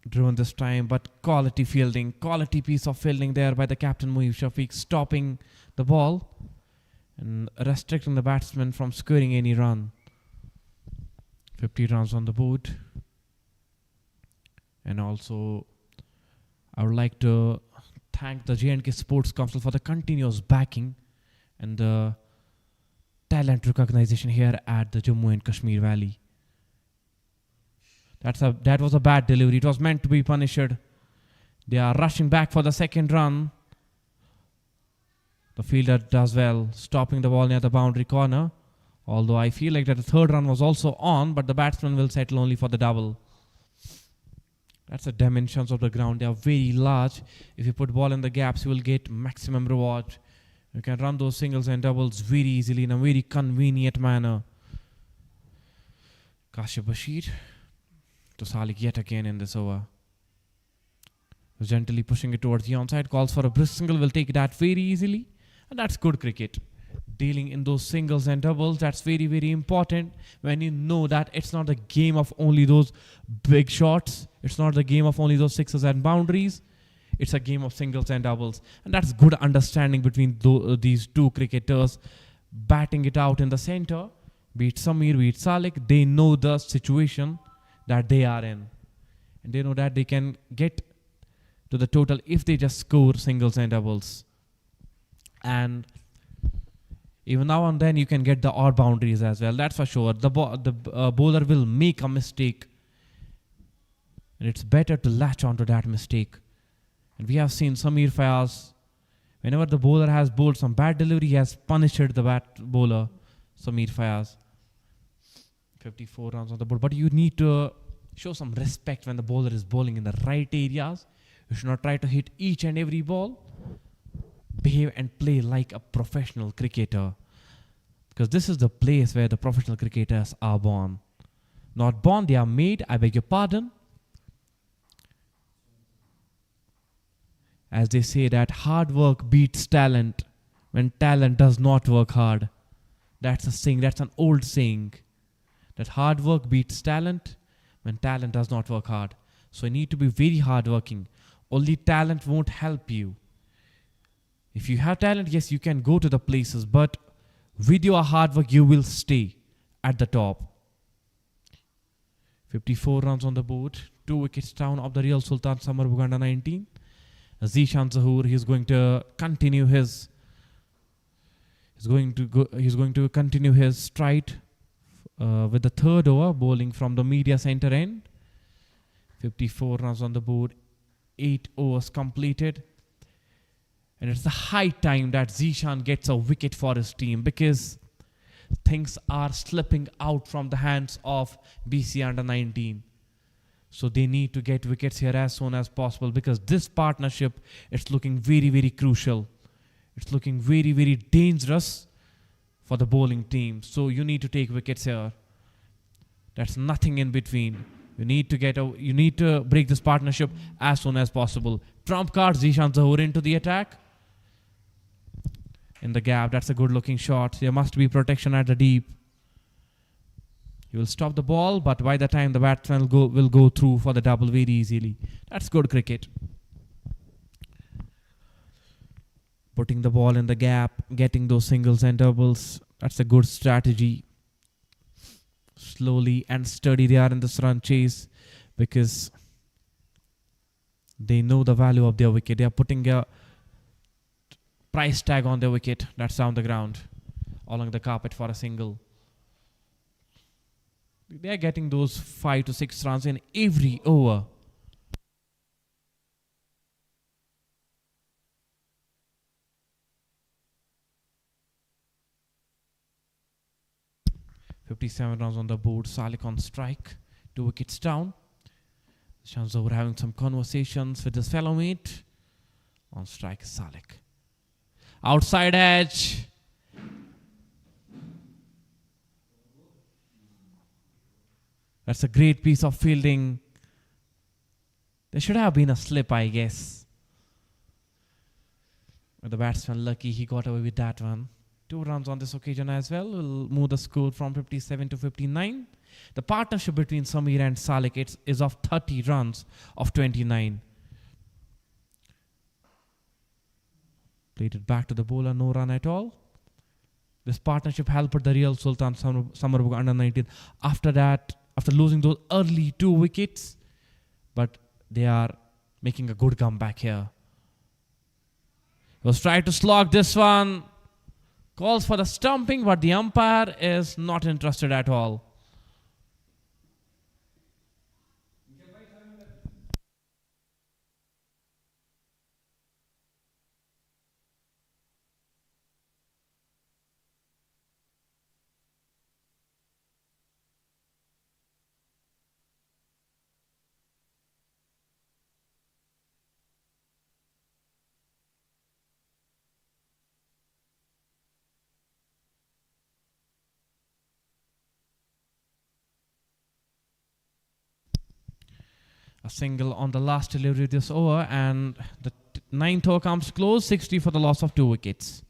Driven this time, but quality fielding, quality piece of fielding there by the captain Muhib Shafiq, stopping the ball and restricting the batsman from scoring any run. 50 runs on the board. And also, I would like to thank the J&K Sports Council for the continuous backing and the talent recognition here at the Jammu and Kashmir Valley. That was a bad delivery. It was meant to be punished. They are rushing back for the second run. The fielder does well, stopping the ball near the boundary corner. Although I feel like that the third run was also on, but the batsman will settle only for the double. That's the dimensions of the ground. They are very large. If you put ball in the gaps, you will get maximum reward. You can run those singles and doubles very easily in a very convenient manner. Kashif Bashir to Salik yet again in this over. Gently pushing it towards the onside. Calls for a brisk single. Will take that very easily. And that's good cricket. Dealing in those singles and doubles, that's very, very important when you know that it's not a game of only those big shots. It's not the game of only those sixes and boundaries. It's a game of singles and doubles. And that's good understanding between these two cricketers. Batting it out in the center, be it Samir, be it Salik, they know the situation that they are in. And they know that they can get to the total if they just score singles and doubles. And even now and then you can get the odd boundaries as well. That's for sure. The bowler will make a mistake. And it's better to latch onto that mistake. And we have seen Samir Fayaz, whenever the bowler has bowled some bad delivery, he has punished the bowler, Samir Fayaz. 54 runs on the board. But you need to show some respect when the bowler is bowling in the right areas. You should not try to hit each and every ball. Behave and play like a professional cricketer. Because this is the place where the professional cricketers are born. Not born, they are made. I beg your pardon. As they say that hard work beats talent when talent does not work hard. That's a saying, that's an old saying. That hard work beats talent when talent does not work hard. So you need to be very hardworking. Only talent won't help you. If you have talent, yes, you can go to the places, but with your hard work, you will stay at the top. 54 runs on the board, 2 wickets down of the real Sultan Summerbugh under 19. Zishan Zahoor, he's going to continue his stride with the third over, bowling from the media center end. 54 runs on the board, 8 overs completed. And it's the high time that Zishan gets a wicket for his team because things are slipping out from the hands of BCA under 19. So they need to get wickets here as soon as possible because this partnership is looking very, very crucial. It's looking very, very dangerous for the bowling team. So you need to take wickets here. That's nothing in between. You need to break this partnership as soon as possible. Trump card, Zishan Zahoor into the attack. In the gap, that's a good looking shot. There must be protection at the deep. He will stop the ball, but by the time the batsman will go through for the double very easily. That's good cricket. Putting the ball in the gap, getting those singles and doubles. That's a good strategy. Slowly and steady they are in this run chase because they know the value of their wicket. They are putting a price tag on their wicket. That's down the ground along the carpet for a single. They are getting those 5 to 6 runs in every over. .57 runs on the board. Salik on strike. 2 wickets down. Shanzor having some conversations with his fellow mate. On strike is Salik. Outside edge. That's a great piece of fielding. There should have been a slip, I guess. But the batsman lucky he got away with that one. 2 runs on this occasion as well. Will move the score from 57 to 59. The partnership between Samir and Salik is of 30 runs of 29. Played it back to the bowler, no run at all. This partnership helped the real Sultan Summerbugh under 19. After losing those early 2 wickets, but they are making a good comeback here. He was trying to slog this one. Calls for the stumping, but the umpire is not interested at all. A single on the last delivery of this over, and the ninth over comes close, 60 for the loss of 2 wickets.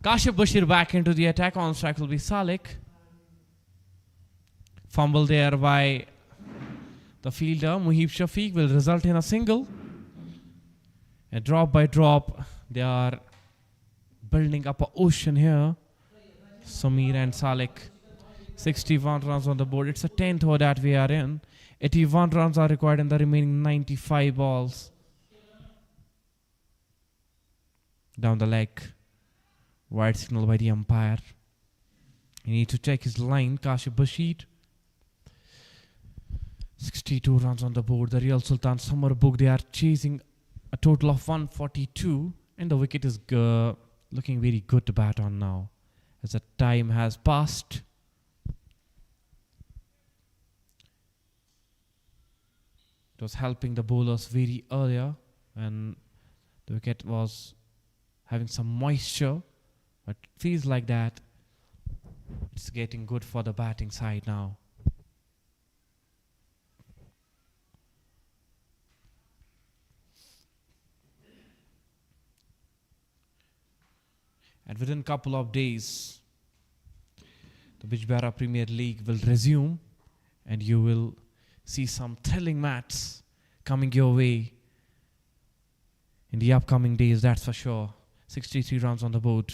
Kashif Bashir back into the attack. On strike will be Salik. Fumble there by the fielder. Muhib Shafiq will result in a single. And drop by drop, they are building up an ocean here. Samir and Salik. 61 runs on the board. It's a 10th over that we are in. 81 runs are required in the remaining 95 balls. Down the leg. Wide signal by the umpire. You need to check his line. Kashif Bashir. 62 runs on the board. The real Sultan Summerbugh, they are chasing a total of 142. And the wicket is looking very good to bat on now, as the time has passed. It was helping the bowlers very earlier when the wicket was having some moisture. But it feels like that it's getting good for the batting side now. And within a couple of days, the Bijbehara Premier League will resume, and you will see some thrilling matches coming your way in the upcoming days, that's for sure. 63 runs on the board.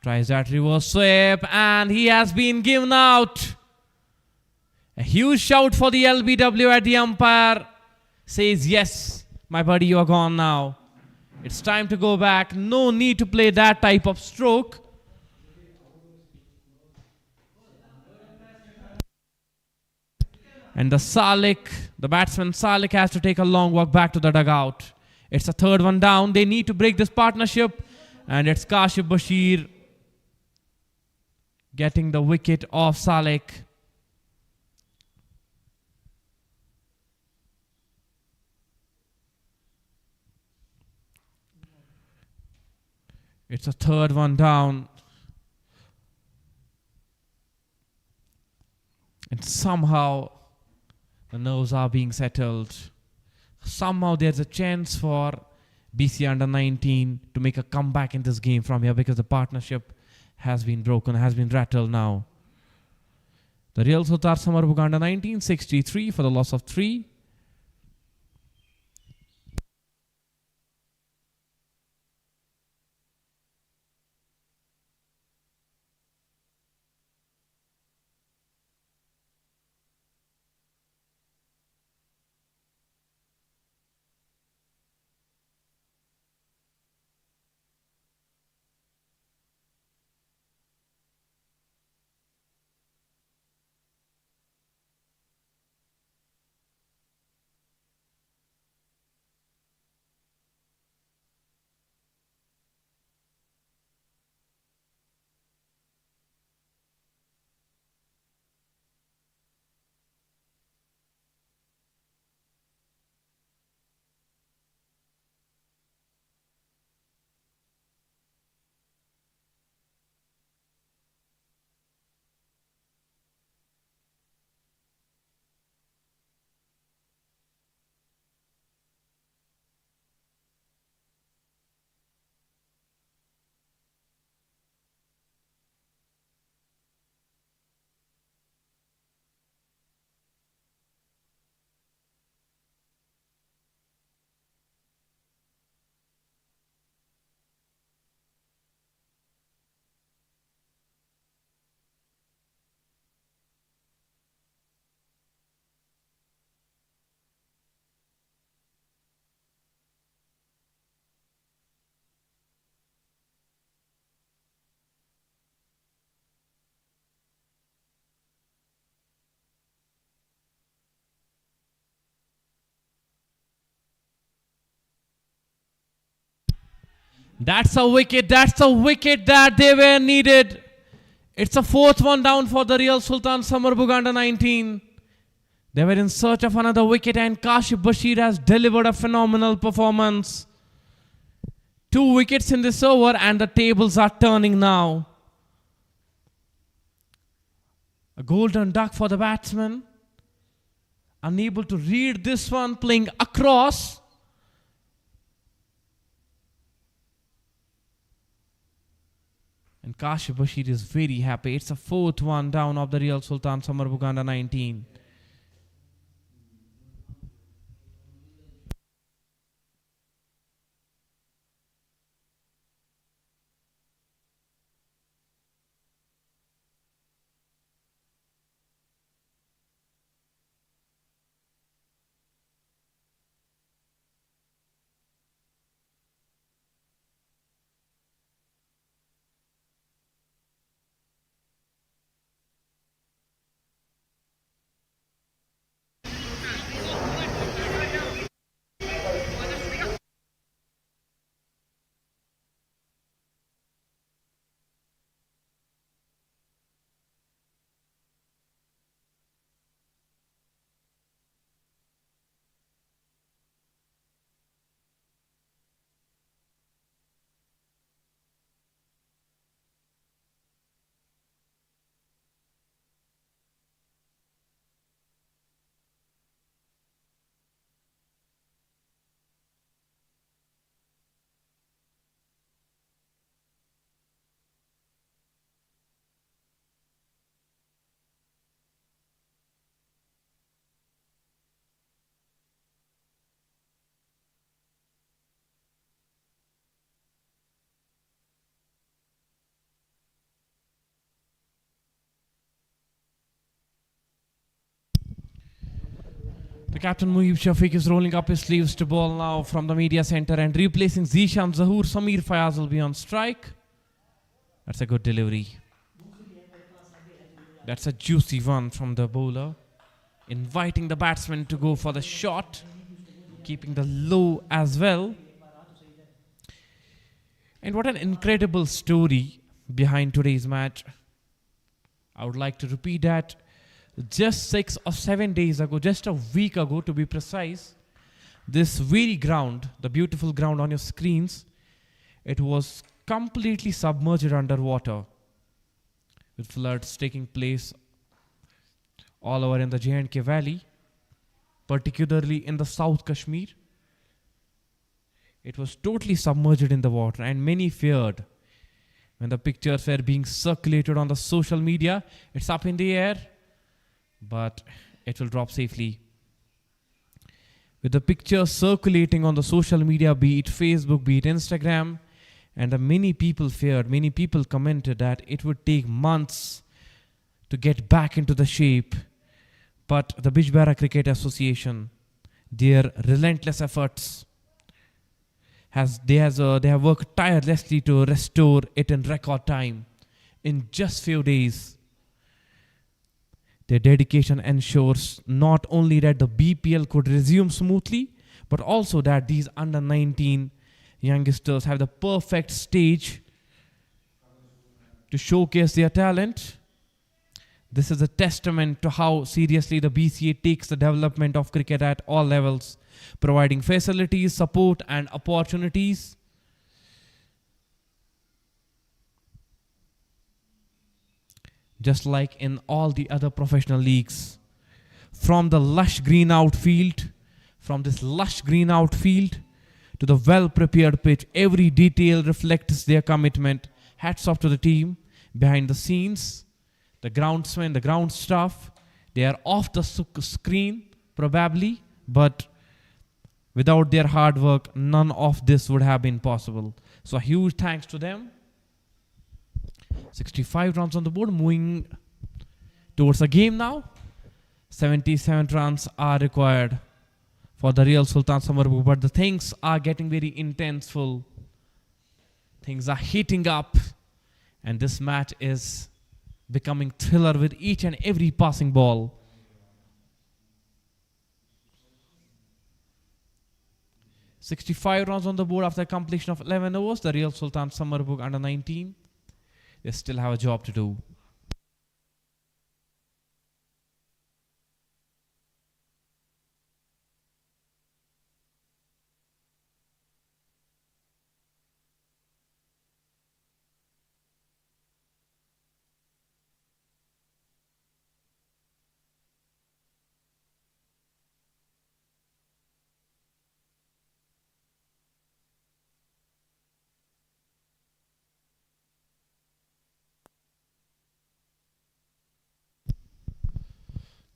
Tries that reverse sweep, and he has been given out. A huge shout for the LBW at the umpire. Says, yes, my buddy, you are gone now. It's time to go back. No need to play that type of stroke. And the batsman Salik has to take a long walk back to the dugout. It's a third one down. They need to break this partnership. And it's Kashif Bashir getting the wicket off Salik. It's a third one down. And somehow the nerves are being settled. Somehow there's a chance for BCA under 19 to make a comeback in this game from here, because the partnership has been broken, has been rattled now. The real Sultan Summerbugh under 19, 63 for the loss of 3. That's a wicket that they were needed. It's a fourth one down for the Real Sultan Summerbugh under 19. They were in search of another wicket and Kashif Bashir has delivered a phenomenal performance. 2 wickets in this over and the tables are turning now. A golden duck for the batsman. Unable to read this one, playing across. And Kashif Bashir is very happy. It's a fourth one down of the Real Sultan Summerbugh under 19. The captain Muhib Shafiq is rolling up his sleeves to bowl now from the media center and replacing Zishan Zahoor. Samir Fayaz will be on strike. That's a good delivery. That's a juicy one from the bowler. Inviting the batsman to go for the shot. Keeping the low as well. And what an incredible story behind today's match. I would like to repeat that. Just 6 or 7 days ago, just a week ago to be precise, this very ground, the beautiful ground on your screens, it was completely submerged underwater with floods taking place all over in the J&K Valley, particularly in the South Kashmir. It was totally submerged in the water and many feared when the pictures were being circulated on the social media. It's up in the air, but it will drop safely. With the pictures circulating on the social media, be it Facebook, be it Instagram, and many people feared, many people commented that it would take months to get back into the shape. But the Bijbehara Cricket Association, their relentless efforts, they have worked tirelessly to restore it in record time. In just few days, their dedication ensures not only that the BPL could resume smoothly, but also that these under 19 youngsters have the perfect stage to showcase their talent. This is a testament to how seriously the BCA takes the development of cricket at all levels, providing facilities, support and opportunities. Just like in all the other professional leagues. From the lush green outfield, to the well-prepared pitch, every detail reflects their commitment. Hats off to the team behind the scenes, the groundsmen, the ground staff. They are off the screen, probably, but without their hard work, none of this would have been possible. So a huge thanks to them. 65 runs on the board, moving towards the game now. 77 runs are required for the Real Sultan Summerbugh, but the things are getting very intenseful. Things are heating up, and this match is becoming thriller with each and every passing ball. 65 runs on the board after completion of 11 overs. The Real Sultan Summerbugh under 19. They still have a job to do.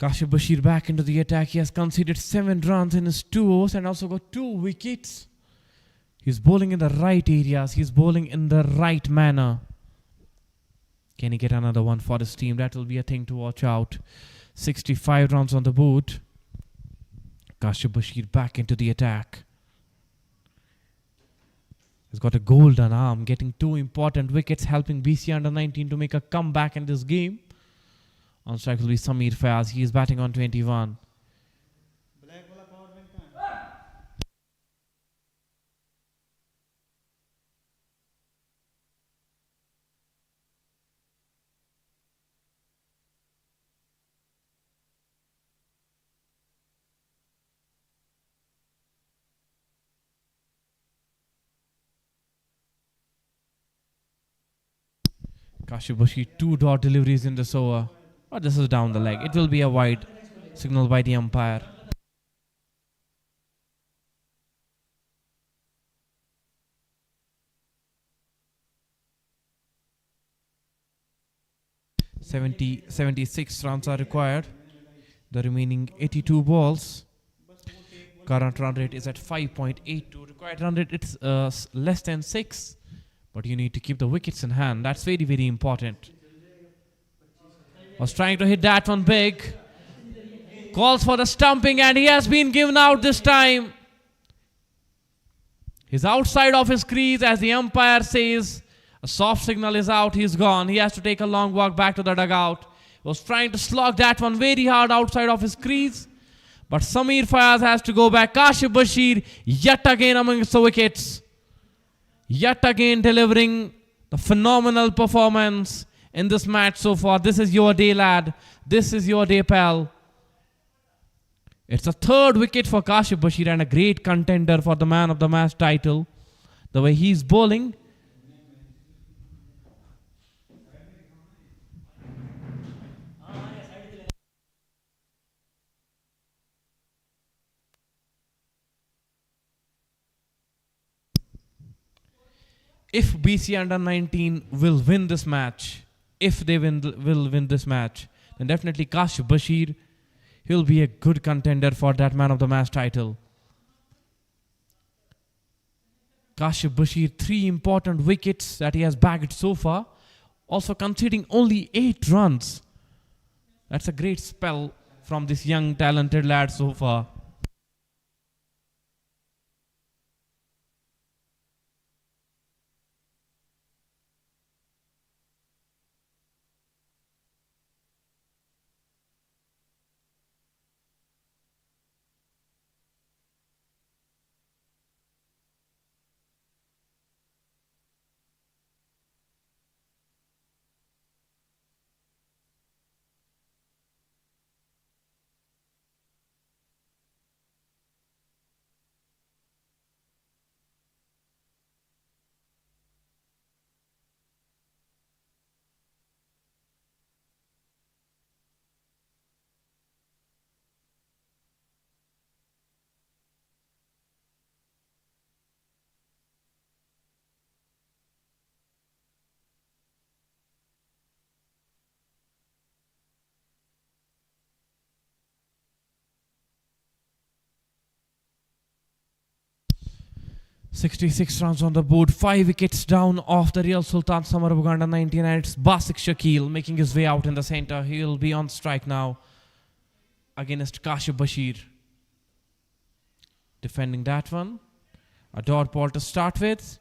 Kashif Bashir back into the attack. He has conceded 7 runs in his 2 overs and also got 2 wickets. He's bowling in the right areas. He's bowling in the right manner. Can he get another one for his team? That will be a thing to watch out. 65 runs on the board. Kashif Bashir back into the attack. He's got a golden arm, getting 2 important wickets, helping BCA under 19 to make a comeback in this game. On strike will be Samir Fayaz. He is batting on 21. Kashif Bashir, 2 dot deliveries in this over. But this is down the leg. It will be a wide signal by the umpire. – 76 runs are required. The remaining 82 balls. Current run rate is at 5.82. Required run rate is less than 6. But you need to keep the wickets in hand. That's very, very important. Was trying to hit that one big. Calls for the stumping and he has been given out this time. He's outside of his crease as the umpire says a soft signal is out. He's gone. He has to take a long walk back to the dugout. Was trying to slog that one very hard outside of his crease. But Samir Fayaz has to go back. Kashif Bashir yet again amongst the wickets. Yet again delivering the phenomenal performance in this match so far. This is your day, lad. This is your day, pal. It's a 3rd wicket for Kashif Bashir and a great contender for the man of the match title. The way he's bowling. If BC under 19 will win this match, if they will win this match, then definitely Kashif Bashir, he'll be a good contender for that man of the match title. Kashif Bashir, 3 important wickets that he has bagged so far, also conceding only 8 runs. That's a great spell from this young talented lad so far. "66 runs on the board, 5 wickets down off the Real Sultan Summerbugh under 19, and it's Basik Shakil making his way out in the centre. He'll be on strike now against Kashif Bashir. Defending that one. A dot ball to start with.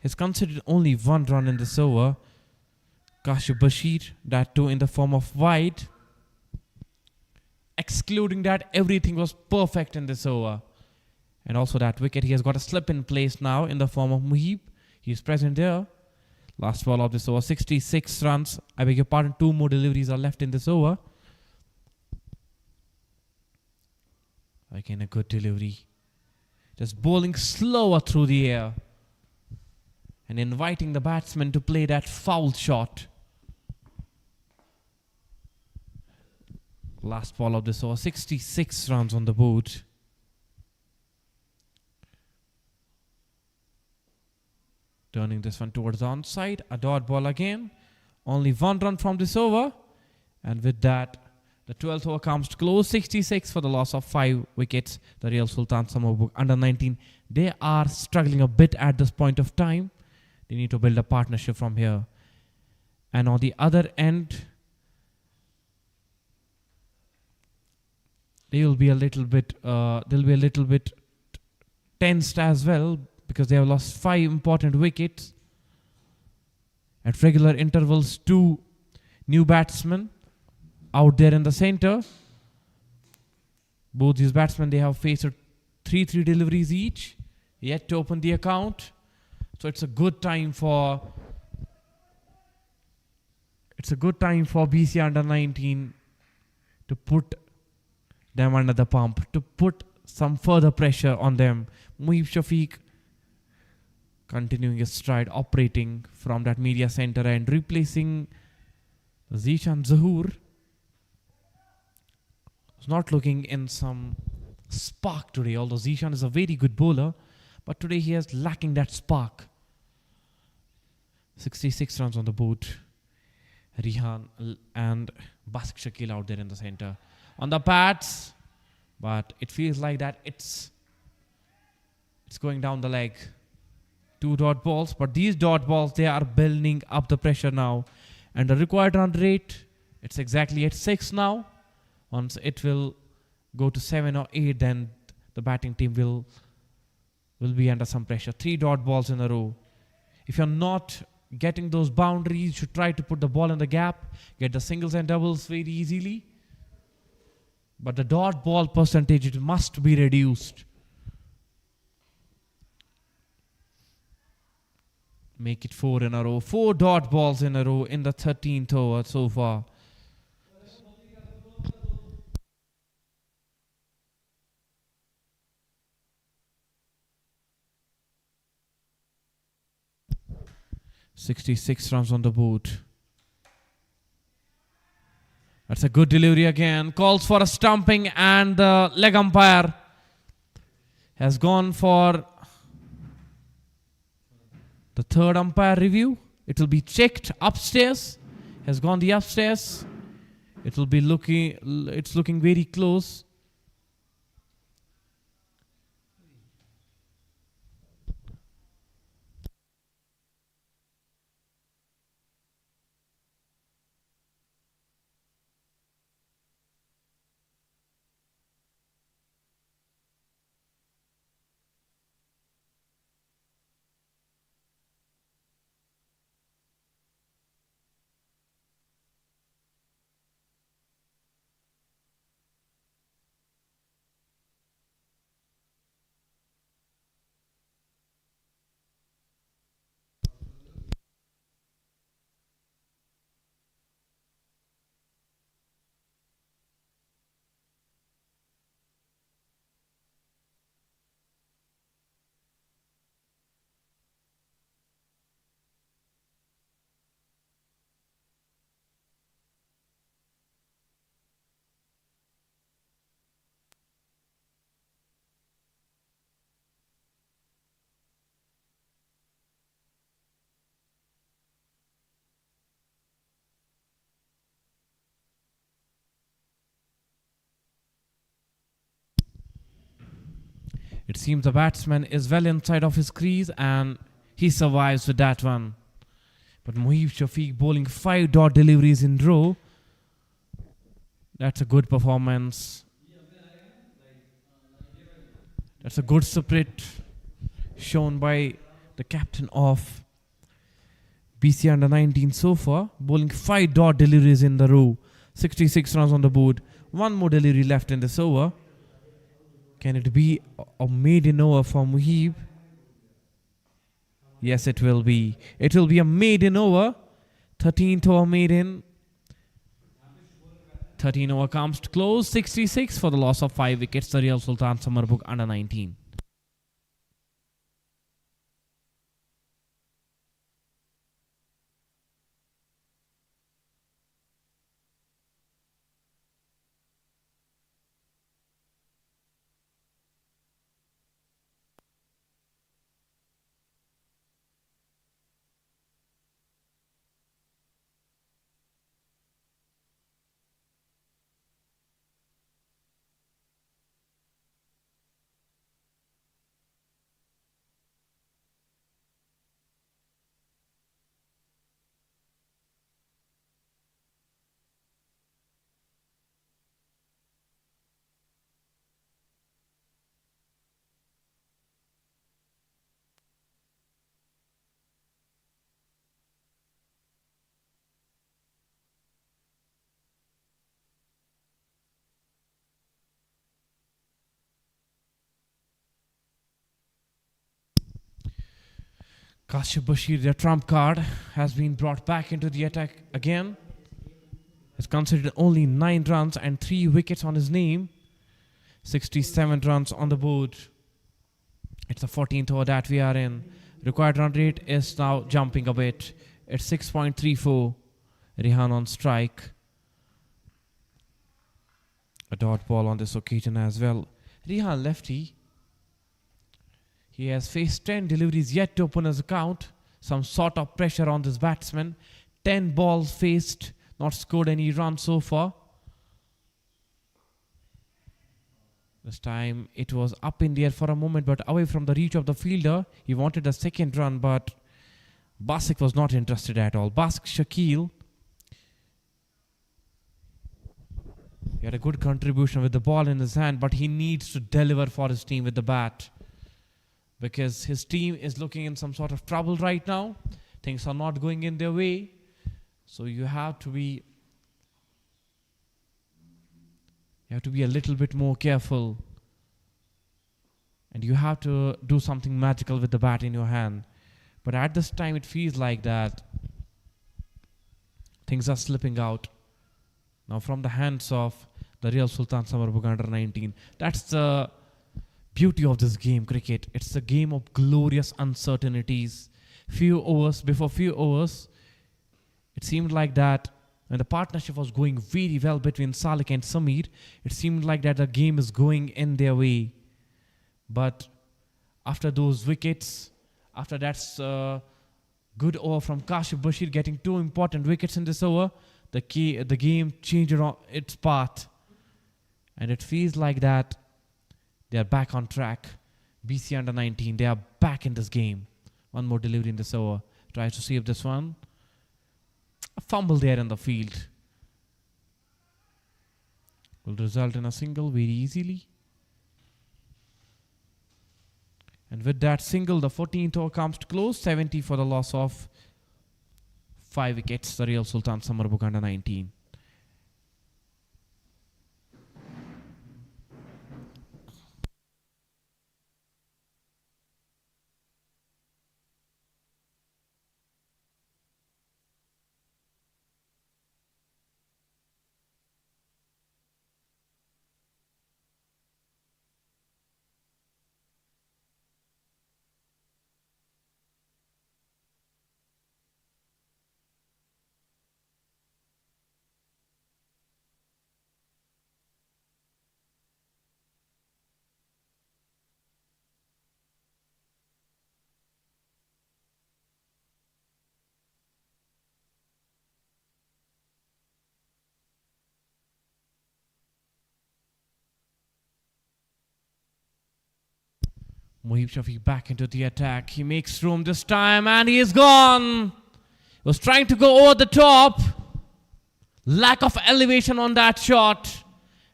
He's considered only 1 run in this over. Kashif Bashir, that too in the form of wide. Excluding that, everything was perfect in this over. And also that wicket, he has got a slip in place now in the form of Muhib. He's present there. Last ball of this over, 66 runs. I beg your pardon, 2 more deliveries are left in this over. Again, a good delivery. Just bowling slower through the air and inviting the batsman to play that foul shot. Last ball of this over, 66 runs on the board. Turning this one towards the onside. A dot ball again. Only 1 run from this over. And with that, the 12th over comes to close. 66 for the loss of 5 wickets. The Real Sultan Summerbugh under 19. They are struggling a bit at this point of time. They need to build a partnership from here. And on the other end, they will be a little bit tensed as well, because they have lost 5 important wickets. At regular intervals, 2 new batsmen out there in the center. Both these batsmen, they have faced 3 deliveries each, yet to open the account. So it's a good time for BCA under 19 to put them under the pump, to put some further pressure on them. Muhib Shafiq continuing his stride, operating from that media center and replacing Zishan Zahoor. He's not looking in some spark today, although Zishan is a very good bowler, but today he is lacking that spark. 66 runs on the board. Rihan and Bask Shakil out there in the center. On the pads, but it feels like that it's going down the leg. 2 dot balls, but these dot balls, they are building up the pressure now. And the required run rate, it's exactly at 6 now. Once it will go to 7 or 8, then the batting team will be under some pressure. 3 dot balls in a row. If you're not getting those boundaries, you should try to put the ball in the gap, get the singles and doubles very easily. But the dot ball percentage, it must be reduced. Make it 4 in a row. 4 dot balls in a row in the 13th over so far. "66 runs on the board." That's a good delivery again. Calls for a stumping, and the leg umpire has gone for the 3rd umpire review. It will be checked upstairs. Has gone the upstairs. It will be it's looking very close. It seems the batsman is well inside of his crease, and he survives with that one. But Muhib Shafiq bowling 5 dot deliveries in row. That's a good performance. That's a good spirit shown by the captain of BCA under 19 so far. Bowling 5 dot deliveries in the row. 66 runs on the board. 1 more delivery left in this over. Can it be a maiden over for Muhib? Yes, it will be. It will be a maiden over. 13th over maiden. 13 over comes to close. 66 for the loss of 5 wickets. The Real Sultan Summerbugh under 19. Kashif Bashir, their trump card, has been brought back into the attack again. He's considered only 9 runs and 3 wickets on his name. 67 runs on the board. It's the 14th over that we are in. Required run rate is now jumping a bit. It's 6.34. Rehan on strike. A dot ball on this occasion as well. Rehan lefty. He has faced 10 deliveries yet to open his account. Some sort of pressure on this batsman. 10 balls faced, not scored any runs so far. This time it was up in the air for a moment but away from the reach of the fielder. He wanted a second run but Basik was not interested at all. Basik Shakil. He had a good contribution with the ball in his hand but he needs to deliver for his team with the bat. Because his team is looking in some sort of trouble right now. Things are not going in their way. So you have to be a little bit more careful. And you have to do something magical with the bat in your hand. But at this time it feels like that things are slipping out. Now from the hands of the Real Sultan Summerbugh under 19. That's the beauty of this game, cricket. It's a game of glorious uncertainties. Few overs, it seemed like that when the partnership was going very well between Salik and Samir, it seemed like that the game is going in their way. But after those wickets, after that good over from Kashif Bashir getting 2 important wickets in this over, the game changed its path. And it feels like that they are back on track. BCA under 19, they are back in this game. One more delivery in this over. Tries to save this one. A fumble there in the field. Will result in a single very easily. And with that single, the 14th over comes to close. 70 for the loss of 5 wickets. The Real Sultan Summerbugh under 19. Muhib Shafiq back into the attack. He makes room this time and he is gone. He was trying to go over the top. Lack of elevation on that shot.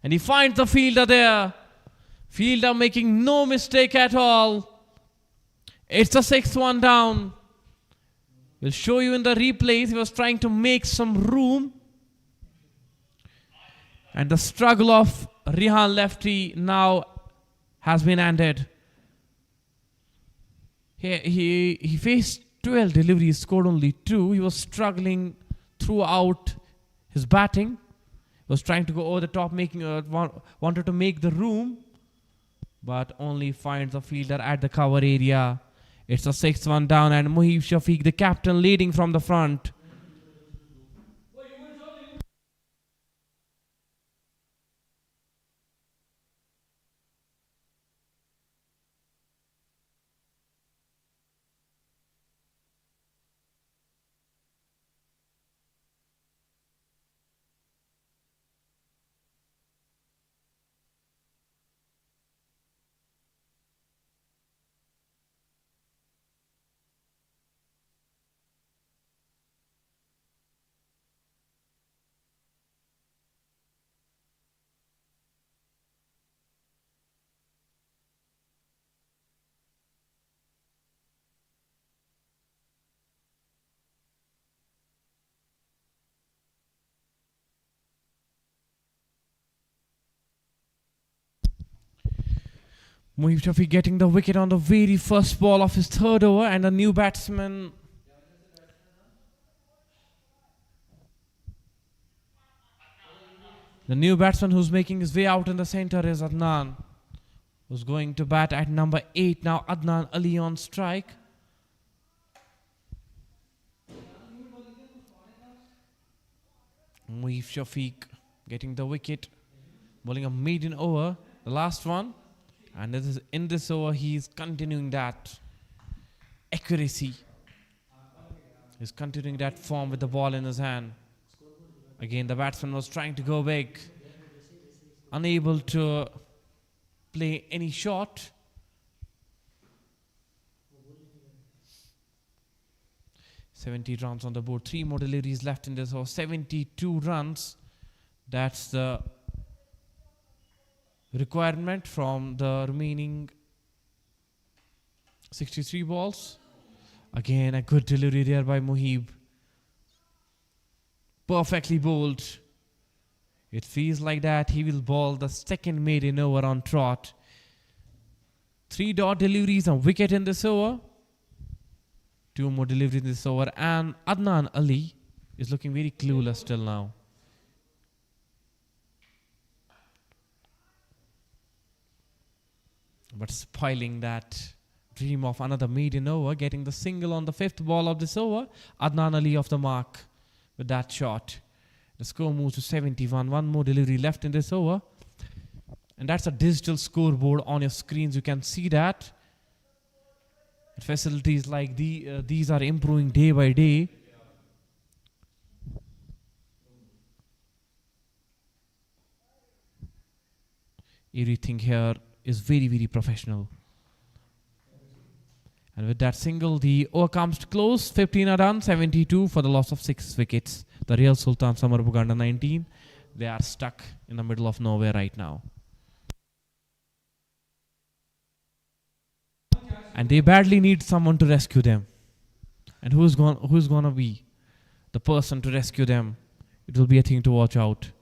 And he finds the fielder there. Fielder making no mistake at all. It's the 6th one down. We'll show you in the replays. He was trying to make some room. And the struggle of Rehan lefty now has been ended. He faced 12 deliveries, scored only 2. He was struggling throughout his batting. He was trying to go over the top, wanted to make the room, but only finds a fielder at the cover area. It's a 6-1 down, and Muhib Shafiq, the captain, leading from the front. Muhib Shafiq getting the wicket on the very first ball of his third over, and the new batsman. The new batsman who's making his way out in the center is Adnan, who's going to bat at number 8 now. Adnan Ali on strike. Muhib Shafiq getting the wicket, bowling a maiden over, the last one. And in this over, he's continuing that accuracy. He's continuing that form with the ball in his hand. Again, the batsman was trying to go big, unable to play any shot. "70 runs on the board. 3 more deliveries left in this over. 72 runs. That's the requirement from the remaining 63 balls. Again, a good delivery there by Muhib. Perfectly bowled. It feels like that he will bowl the second maiden over on trot. 3 dot deliveries and wicket in this over. 2 more deliveries in this over. And Adnan Ali is looking very clueless still now. But spoiling that dream of another maiden over, getting the single on the 5th ball of this over. Adnan Ali off the mark with that shot. The score moves to 71. 1 more delivery left in this over. And that's a digital scoreboard on your screens. You can see that. Facilities like these are improving day by day. Everything here is very, very professional. And with that single, the over comes to close. 15 are done, 72 for the loss of 6 wickets. The real Sultan Summerbugh under 19. They are stuck in the middle of nowhere right now. And they badly need someone to rescue them. And who's gonna be the person to rescue them? It will be a thing to watch out.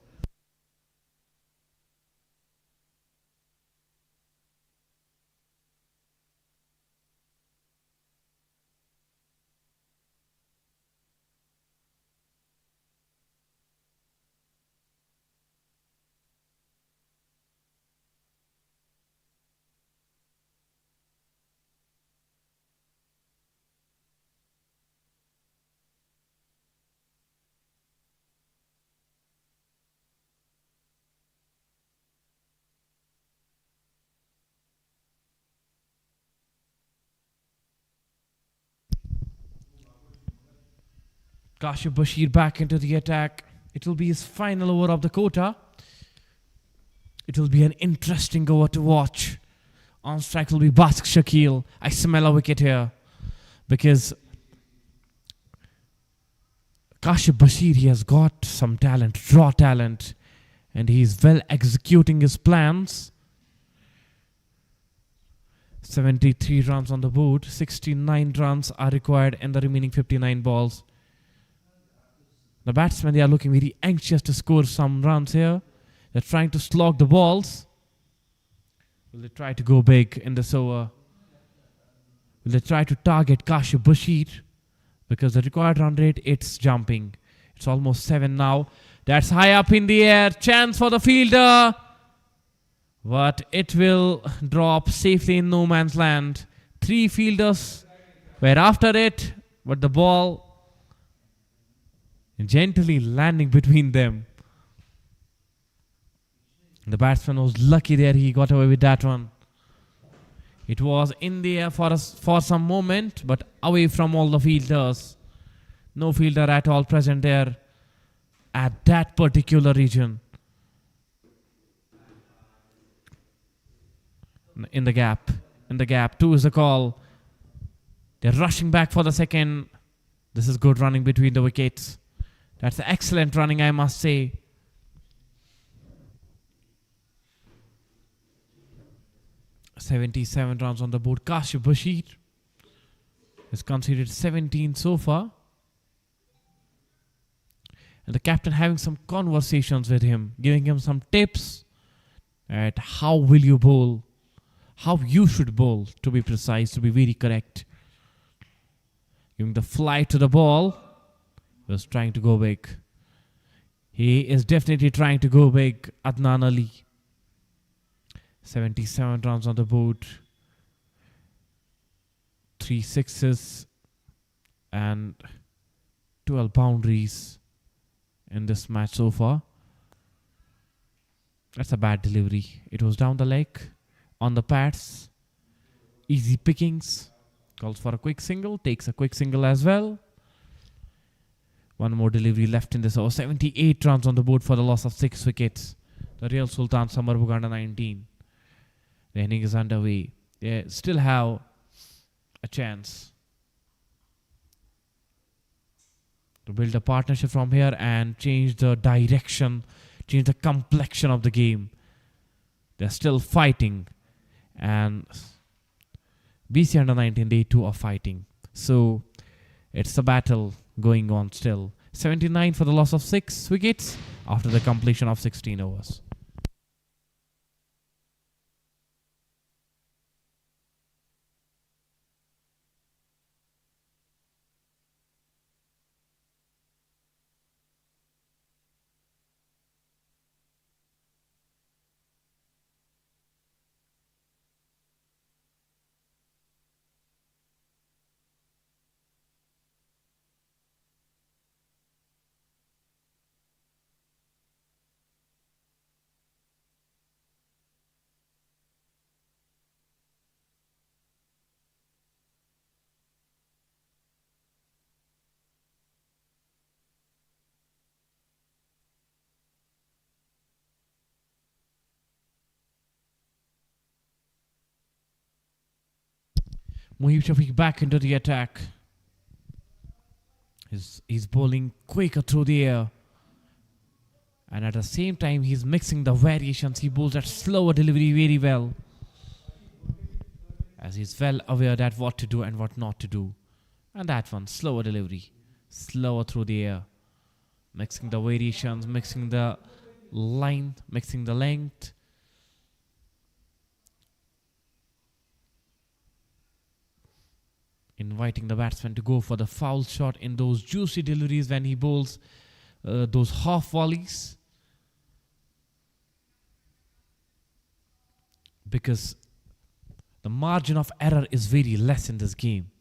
Kashif Bashir back into the attack. It will be his final over of the quota. It will be an interesting over to watch. On strike will be Bask Shakil. I smell a wicket here. Because Kashif Bashir, he has got some talent, raw talent. And he is well executing his plans. 73 runs on the board. 69 runs are required in the remaining 59 balls. The batsmen, they are looking very anxious to score some runs here. They're trying to slog the balls. Will they try to go big in this over? Will they try to target Kashif Bashir? Because the required run rate, it's jumping. It's almost 7 now. That's high up in the air. Chance for the fielder. But it will drop safely in no man's land. 3 fielders were after it. But the ball gently landing between them. The batsman was lucky there. He got away with that one. It was in the air for some moment, but away from all the fielders. No fielder at all present there at that particular region. In the gap. 2 is the call. They're rushing back for the second. This is good running between the wickets. That's excellent running, I must say. "77 runs on the board. Kashif Bashir has conceded 17 so far. And the captain having some conversations with him, giving him some tips at how will you bowl, how you should bowl, to be precise, to be very correct. Giving the fly to the ball. He was trying to go big. He is definitely trying to go big, Adnan Ali. 77 runs on the board. 3 sixes and 12 boundaries in this match so far. That's a bad delivery. It was down the leg, on the pads. Easy pickings. Calls for a quick single. Takes a quick single as well. One more delivery left in this over. 78 runs on the board for the loss of 6 wickets. The real Sultan Summerbugh under 19. The inning is underway. They still have a chance to build a partnership from here and change the direction, change the complexion of the game. They're still fighting. And BCA under 19, they too are fighting. So it's a battle going on still. 79 for the loss of 6 wickets after the completion of 16 overs. Muhib Shafiq back into the attack. He's bowling quicker through the air. And at the same time, he's mixing the variations. He bowls that slower delivery very well. As he's well aware that what to do and what not to do. And that one, slower delivery. Slower through the air. Mixing the variations, mixing the line, mixing the length. Inviting the batsman to go for the foul shot in those juicy deliveries when he bowls those half volleys. Because the margin of error is very less in this game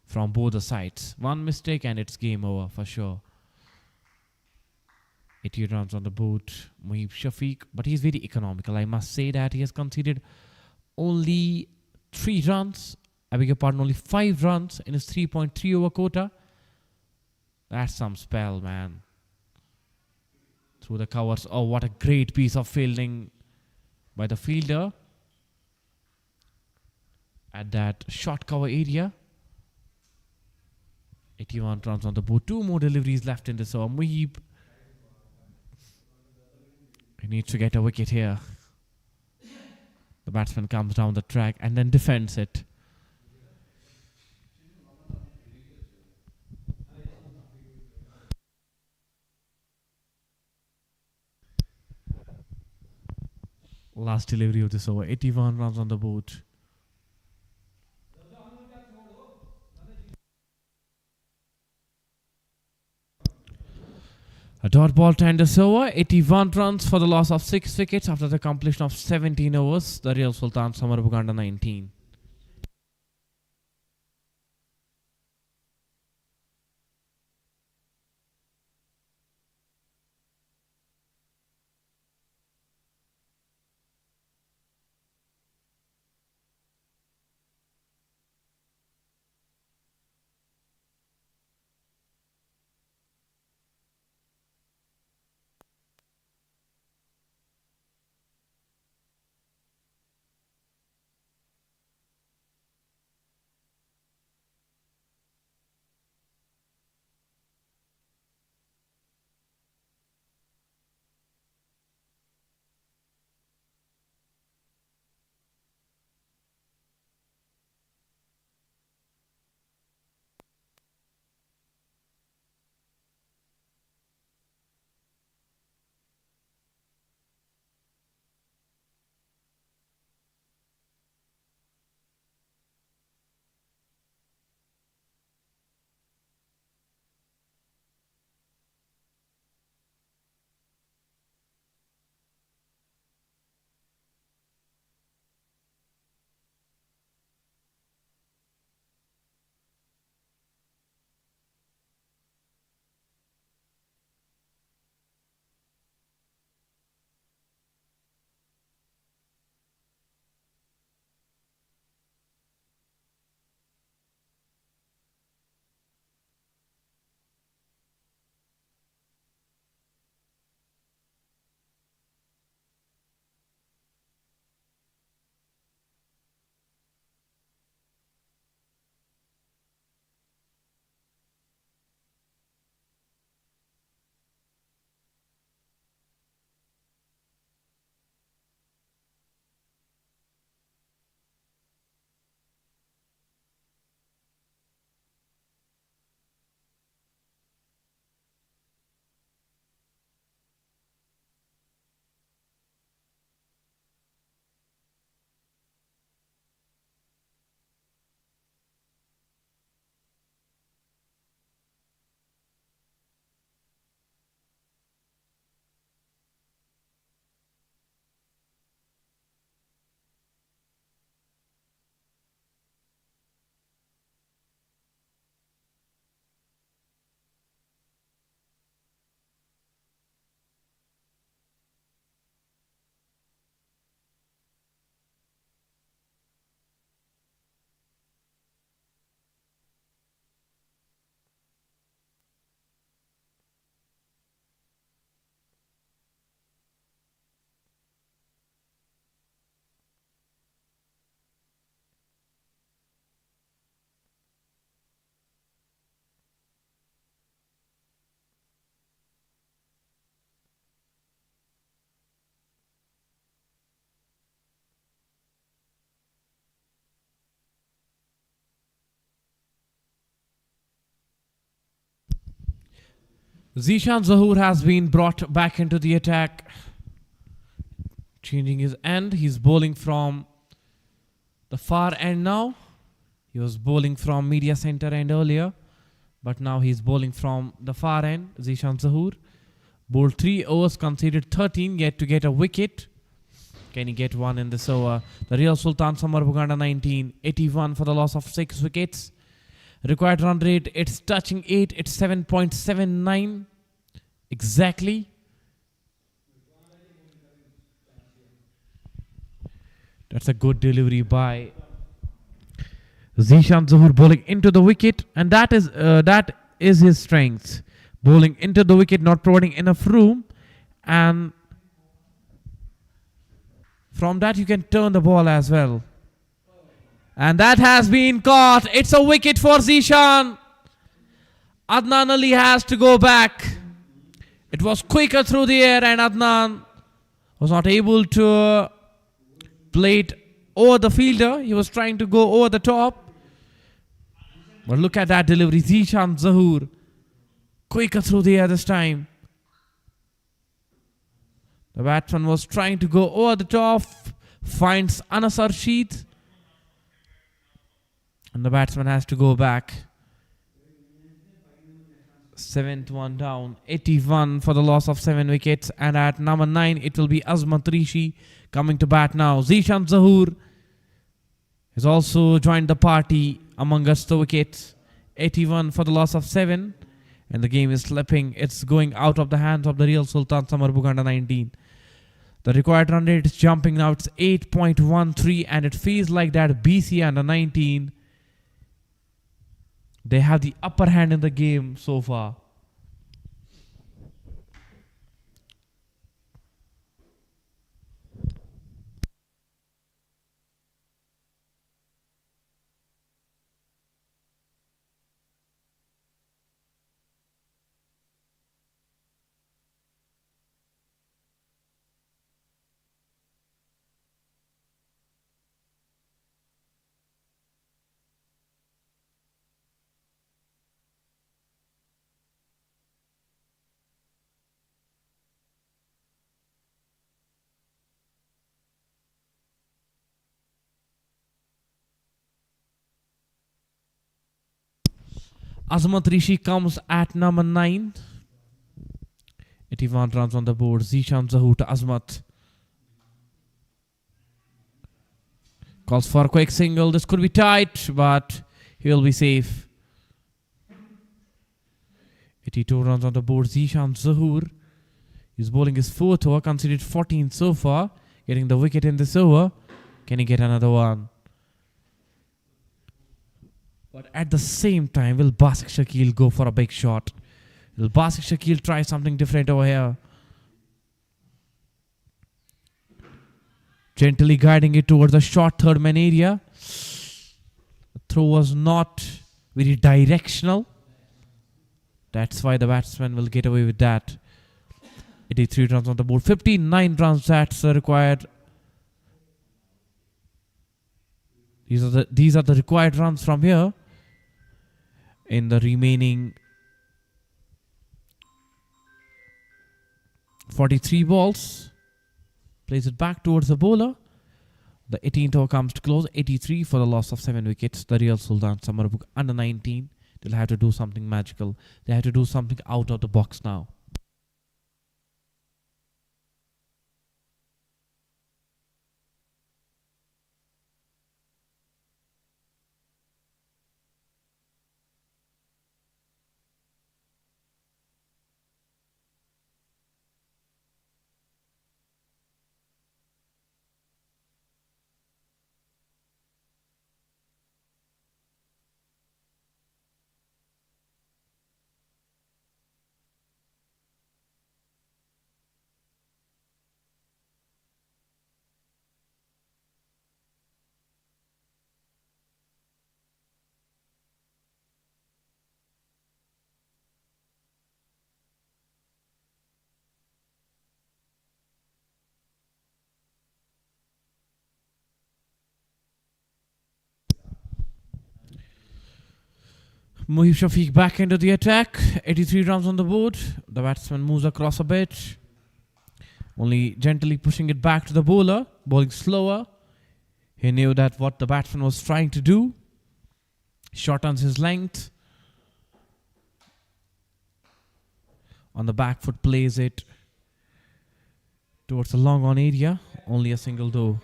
from both the sides. One mistake and it's game over for sure. 80 runs on the board, Muhib Shafiq, but he's very economical. I must say that he has conceded only 3 runs. I beg your pardon, only 5 runs in his 3.3 over quota. That's some spell, man. Through the covers. Oh, what a great piece of fielding by the fielder at that short cover area. 81 runs on the board. 2 more deliveries left in this over. Muhib, he needs to get a wicket here. The batsman comes down the track and then defends it. Last delivery of this over. 81 runs on the board. A dot ball to end this over. 81 runs for the loss of 6 wickets after the completion of 17 overs. The Real Sultan Summerbugh under 19. Zishan Zahoor has been brought back into the attack. Changing his end. He's bowling from the far end now. He was bowling from media center end earlier. But now he's bowling from the far end. Zishan Zahoor. Bowled 3 overs, conceded 13, yet to get a wicket. Can he get one in this over? The Real Sultan Summerbugh under 19. 81 for the loss of 6 wickets. Required run rate, it's touching 8. It's 7.79 exactly. That's a good delivery by Zishan Zahoor, bowling into the wicket, and that is his strength. Bowling into the wicket, not providing enough room, and from that you can turn the ball as well. And that has been caught. It's a wicket for Zishan. Adnan Ali has to go back. It was quicker through the air and Adnan was not able to play it over the fielder. He was trying to go over the top. But look at that delivery. Zishan Zahoor quicker through the air this time. The batsman was trying to go over the top, finds Anas Arshid, and the batsman has to go back. 7th one down, 81 for the loss of 7 wickets. And at number 9, it will be Azmat Rishi coming to bat now. Zishan Zahoor has also joined the party among us the wickets. 81 for the loss of 7. And the game is slipping. It's going out of the hands of the real Sultan Summerbugh under 19. The required run rate is jumping now. It's 8.13, and it feels like that BCA under 19, they have the upper hand in the game so far. Azmat Rishi comes at number 9. 81 runs on the board. Zishan Zahoor to Azmat. Calls for a quick single. This could be tight, but he will be safe. 82 runs on the board. Zishan Zahoor. He's bowling his 4th over, conceded 14 so far. Getting the wicket in this over. Can he get another one? But at the same time, will Basak Shakil go for a big shot? Will Basak Shakil try something different over here? Gently guiding it towards the short third man area. The throw was not very directional. That's why the batsman will get away with that. 83 runs on the board. 59 runs, that's required. These are the required runs from here. In the remaining 43 balls. Plays it back towards the bowler. The 18th over comes to close. 83 for the loss of 7 wickets. The real Sultan Summerbugh under 19. They'll have to do something magical. They have to do something out of the box now. Muhib Shafiq back into the attack. 83 runs on the board. The batsman moves across a bit. Only gently pushing it back to the bowler. Bowling slower. He knew that what the batsman was trying to do. Shortens his length. On the back foot, plays it towards the long on area. Only a single though.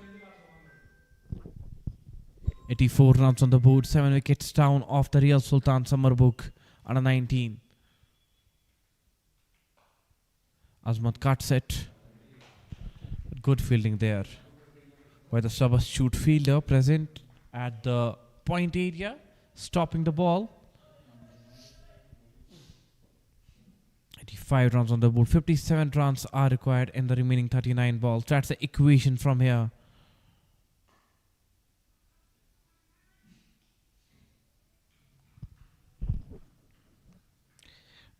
84 runs on the board, 7 wickets down off the real Sultan Summerbugh under 19. Azmat cuts it. Good fielding there by the substitute fielder present at the point area, stopping the ball. 85 runs on the board, 57 runs are required in the remaining 39 balls. That's the equation from here.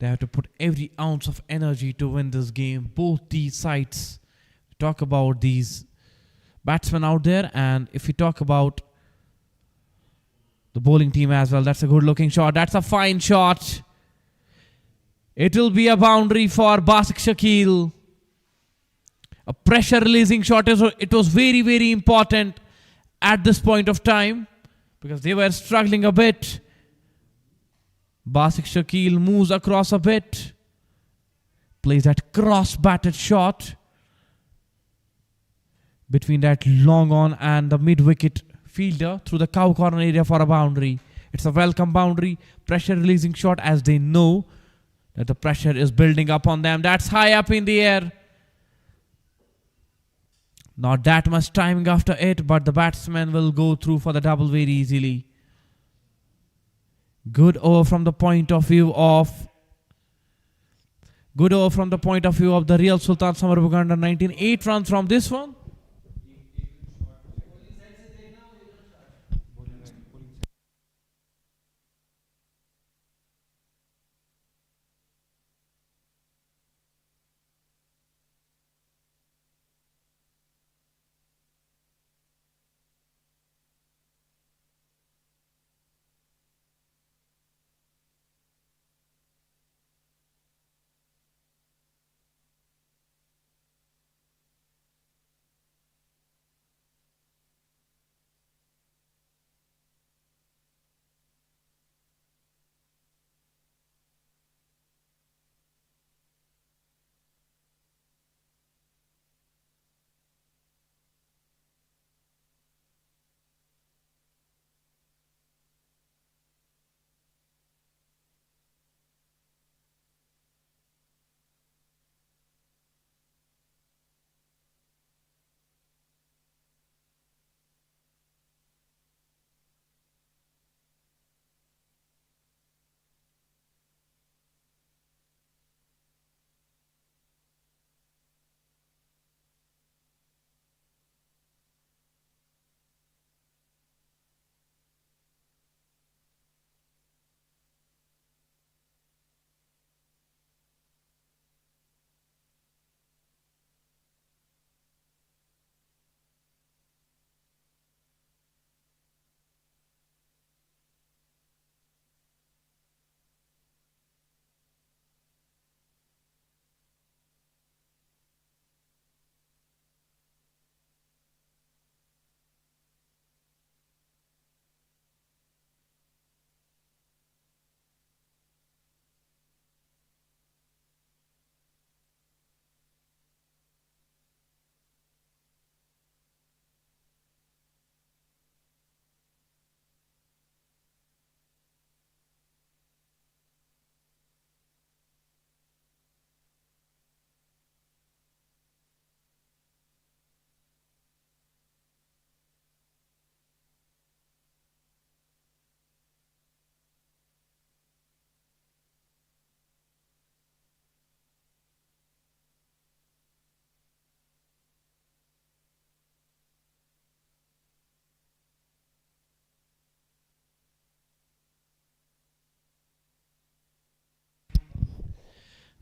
They have to put every ounce of energy to win this game. Both these sides. Talk about these batsmen out there, and if we talk about the bowling team as well, that's a good looking shot. That's a fine shot. It will be a boundary for Basak Shakil. A pressure releasing shot. It was very, very important at this point of time because they were struggling a bit. Basik Shakil moves across a bit. Plays that cross-batted shot between that long on and the mid-wicket fielder through the cow corner area for a boundary. It's a welcome boundary. Pressure releasing shot as they know that the pressure is building up on them. That's high up in the air. Not that much timing after it, but the batsman will go through for the double very easily. Good over from the point of view of the real Sultan Summerbugh under 19. 8 runs from this one.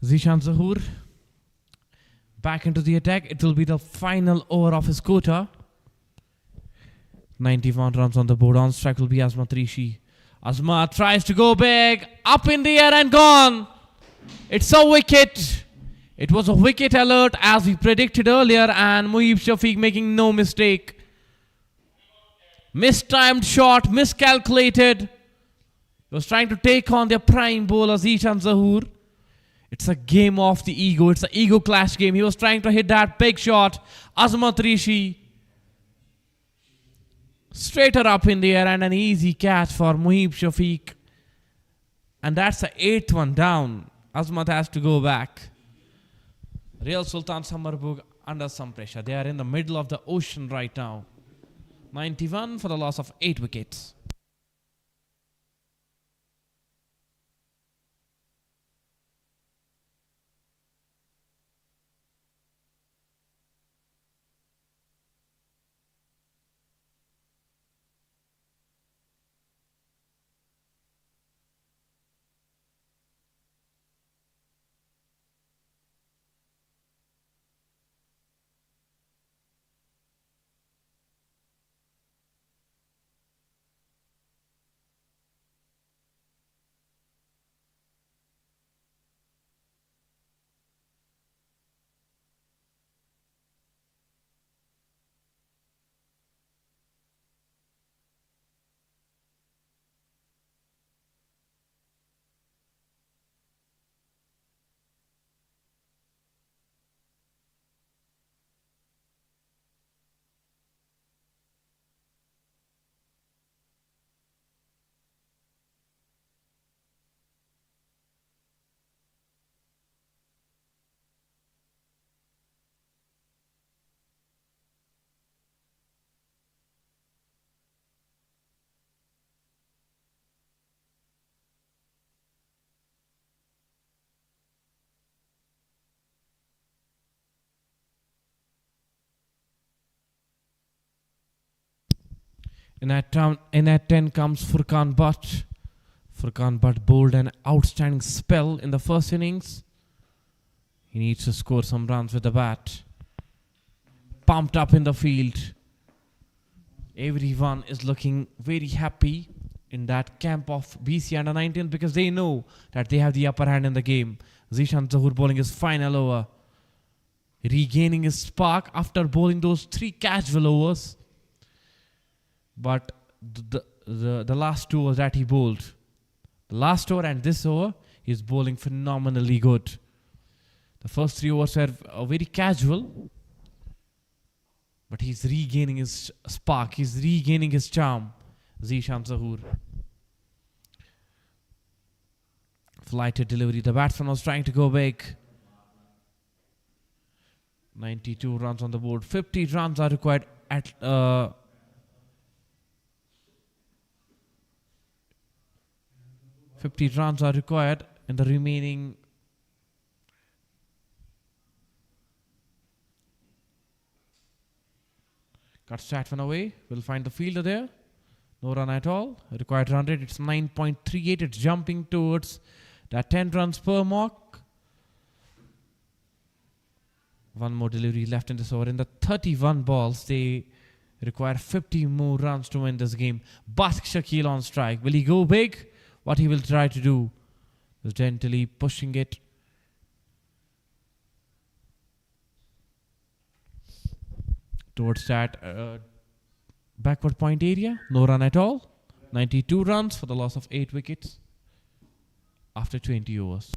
Zishan Zahoor back into the attack. It will be the final over of his quota. 91 runs on the board. On strike will be Azmat Rishi. Azmat tries to go big. Up in the air and gone. It's a wicket. It was a wicket alert as we predicted earlier, and Muhib Shafiq making no mistake. Mistimed shot, miscalculated. He was trying to take on their prime bowler Zishan Zahoor. It's a game of the ego. It's an ego clash game. He was trying to hit that big shot. Azmat Rishi. Straighter up in the air and an easy catch for Muhib Shafiq. And that's the 8th one down. Azmat has to go back. Real Sultan Summerbugh under some pressure. They are in the middle of the ocean right now. 91 for the loss of 8 wickets. In at 10 comes Furkan Butt. Furkan Butt bowled an outstanding spell in the first innings. He needs to score some runs with the bat. Pumped up in the field. Everyone is looking very happy in that camp of BCA under 19 because they know that they have the upper hand in the game. Zishan Zahoor bowling his final over. Regaining his spark after bowling those 3 casual overs. But the last 2 overs that he bowled, the last over and this over, he's bowling phenomenally good. The first 3 overs were very casual, but he's regaining his spark, he's regaining his charm. Zishan Zahoor. Flighted delivery, the batsman was trying to go big. 92 runs on the board, 50 runs are required at 50 runs are required in the remaining cuts that one away. We'll find the fielder there. No run at all. Required run rate, it's 9.38. It's jumping towards that 10 runs per mark. One more delivery left in this over. In the 31 balls, they require 50 more runs to win this game. Bask Shakil on strike. Will he go big? What he will try to do is gently pushing it towards that backward point area. No run at all. 92 runs for the loss of 8 wickets after 20 overs.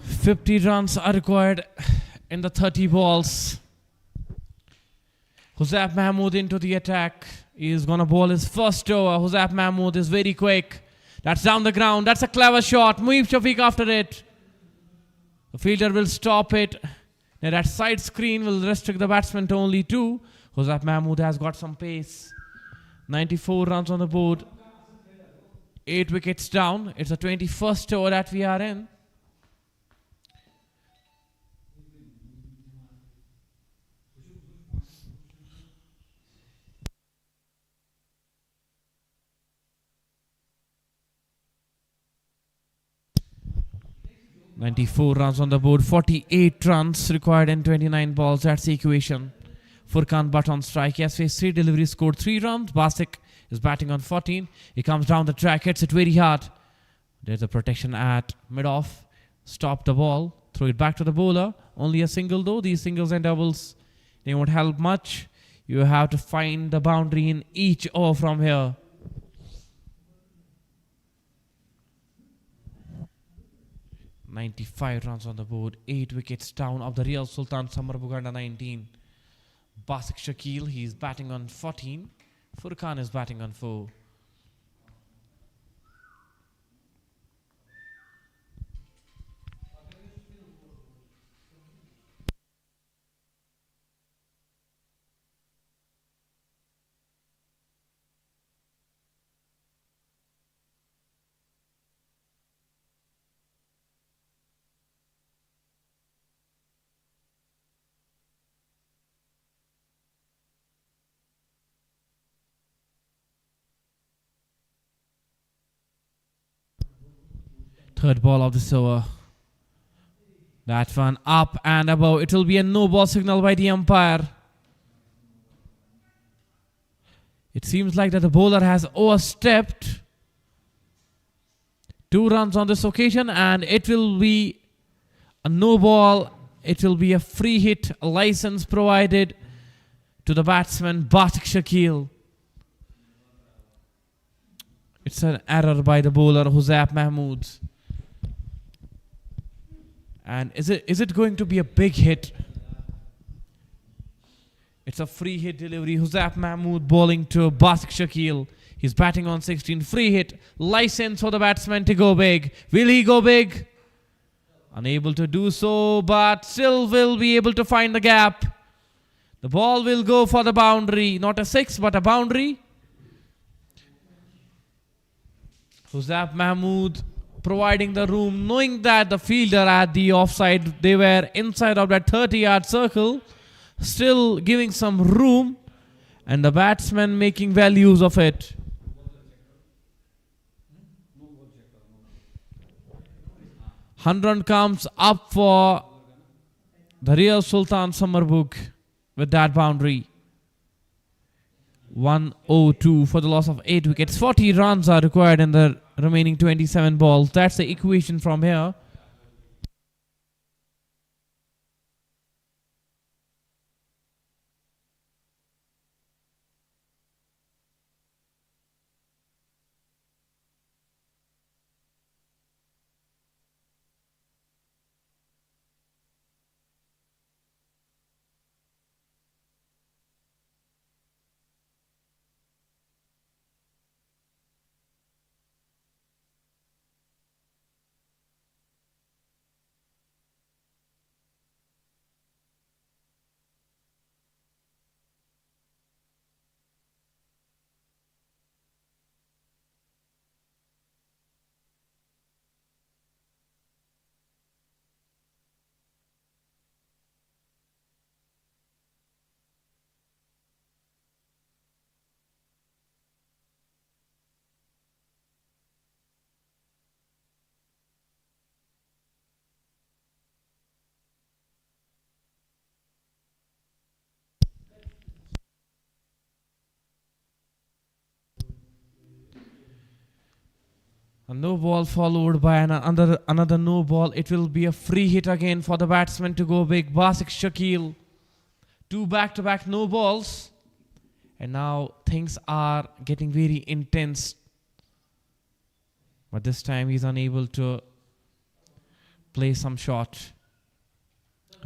"50 runs are required in the 30 balls. Huzab Mahmood into the attack. He is going to bowl his first over. Huzab Mahmood is very quick. That's down the ground. That's a clever shot. Mueeb Shafiq after it. The fielder will stop it. Now that side screen will restrict the batsman to only 2. Huzab Mahmood has got some pace. 94 runs on the board. 8 wickets down. It's the 21st over that we are in. "94 runs on the board, 48 runs required in 29 balls. That's the equation. Furkan Butt on strike. He has faced 3 deliveries, scored 3 runs. Basik is batting on 14. He comes down the track, hits it very hard. There's a protection at mid-off. Stop the ball, throw it back to the bowler. Only a single though. These singles and doubles, they won't help much. You have to find the boundary in each over from here. 95 runs on the board, 8 wickets down of the real Sultan Summerbugh under 19. Basik Shakil, he's batting on 14. Furkan is batting on 4. Third ball of this over. That one up and above. It will be a no ball signal by the umpire. It seems like that the bowler has overstepped. 2 runs on this occasion, and it will be a no ball. It will be a free hit, a license provided to the batsman Batik Shakil. It's an error by the bowler Huzab Mahmood. And is it going to be a big hit? It's a free hit delivery. Huzab Mahmood bowling to Batik Shakil. He's batting on 16. Free hit. License for the batsman to go big. Will he go big? Unable to do so, but still will be able to find the gap. The ball will go for the boundary. Not a 6, but a boundary. Huzab Mahmood providing the room, knowing that the fielder at the offside, they were inside of that 30-yard circle, still giving some room, and the batsman making well use of it. Run comes up for the real Sultan Summerbugh with that boundary. 102 for the loss of 8 wickets. 40 runs are required in the remaining 27 balls. That's the equation from here. A no ball followed by another no ball. It will be a free hit again for the batsman to go big. Batik Shakil. 2 back-to-back no balls. And now things are getting very intense. But this time he's unable to play some short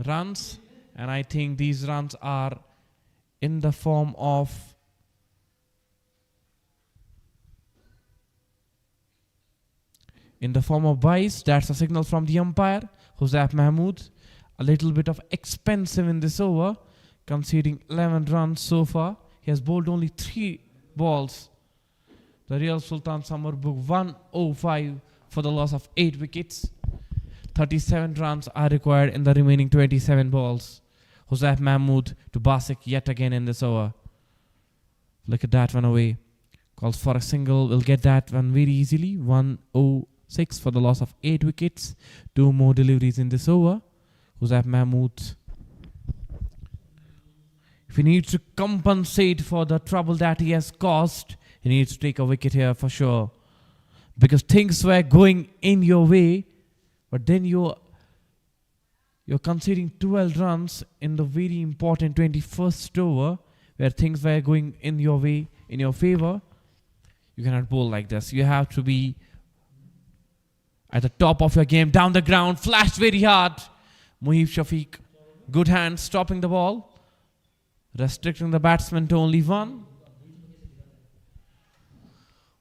runs. And I think these runs are in the form of byes. That's a signal from the umpire. Huzab Mahmood, a little bit of expensive in this over, conceding 11 runs so far. He has bowled only 3 balls. The real Sultan Summerbugh 105 for the loss of 8 wickets. 37 runs are required in the remaining 27 balls. Huzab Mahmood to Batik yet again in this over. Look at that one away. Calls for a single. Will get that one very easily. 106 for the loss of 8 wickets. 2 more deliveries in this over. Huzab Mahmood, if he needs to compensate for the trouble that he has caused, he needs to take a wicket here for sure. Because things were going in your way, but then you're conceding 12 runs in the very important 21st over, where things were going in your way, in your favor. You cannot bowl like this. You have to be at the top of your game. Down the ground, flashed very hard. Muhib Shafiq, good hand, stopping the ball, restricting the batsman to only 1.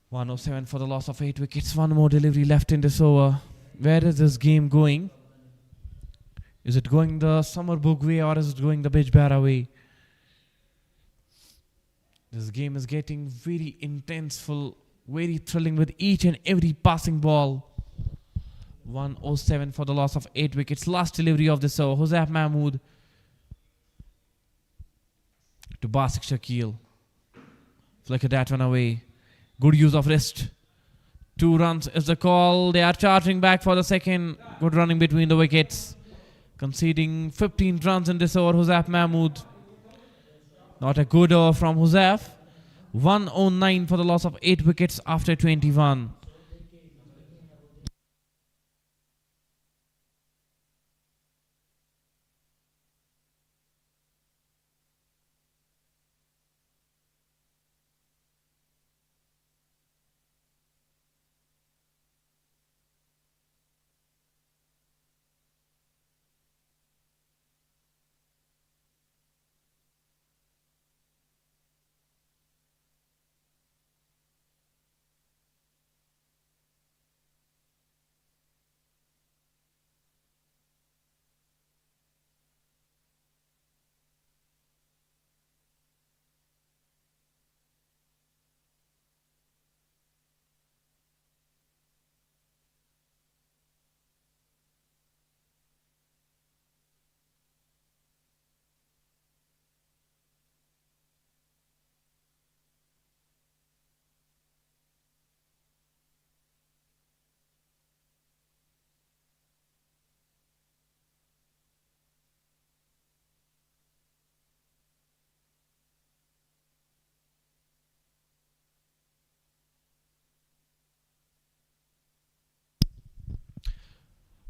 107 for the loss of 8 wickets. 1 more delivery left in this over. Where is this game going? Is it going the Summerbugh way, or is it going the Bijbehara way? This game is getting very intenseful, very thrilling with each and every passing ball. 107 for the loss of 8 wickets. Last delivery of this over. Huzab Mahmood to Batik Shakil. Flicker that one away. Good use of wrist. 2 runs is the call. They are charging back for the second. Good running between the wickets. conceding 15 runs in this over. Huzaf Mahmood. Not a good over from Huzaf. 109 for the loss of 8 wickets after 21.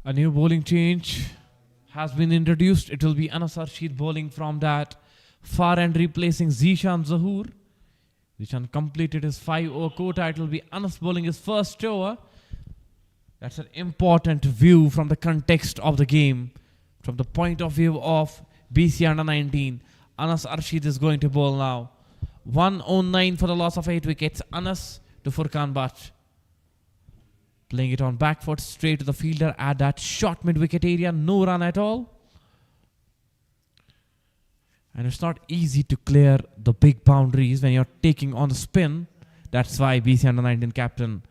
A new bowling change has been introduced. It will be Anas Arshid bowling from that far end, replacing Zishan Zahoor. Zishan completed his 5-over quota. It will be Anas bowling his first over. That's an important view from the context of the game. From the point of view of BCA under 19, Anas Arshid is going to bowl now. 109 for the loss of 8 wickets. Anas to Furkan Bhatt. Playing it on back foot straight to the fielder at that short mid-wicket area. No run at all. And it's not easy to clear the big boundaries when you're taking on the spin. That's why BC under 19 captain.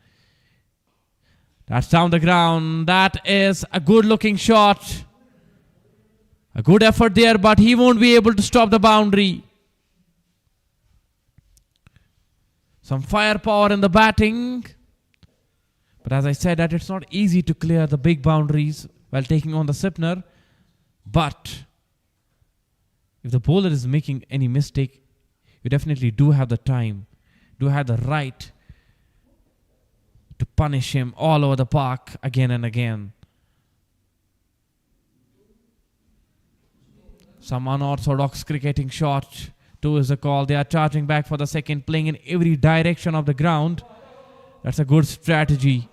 That's down the ground. That is a good looking shot. A good effort there, but he won't be able to stop the boundary. Some firepower in the batting. But as I said, that it's not easy to clear the big boundaries while taking on the Sipner. But if the bowler is making any mistake, you definitely do have the time, do have the right to punish him all over the park again and again. Some unorthodox cricketing shot. 2 is the call. They are charging back for the second, playing in every direction of the ground. That's a good strategy.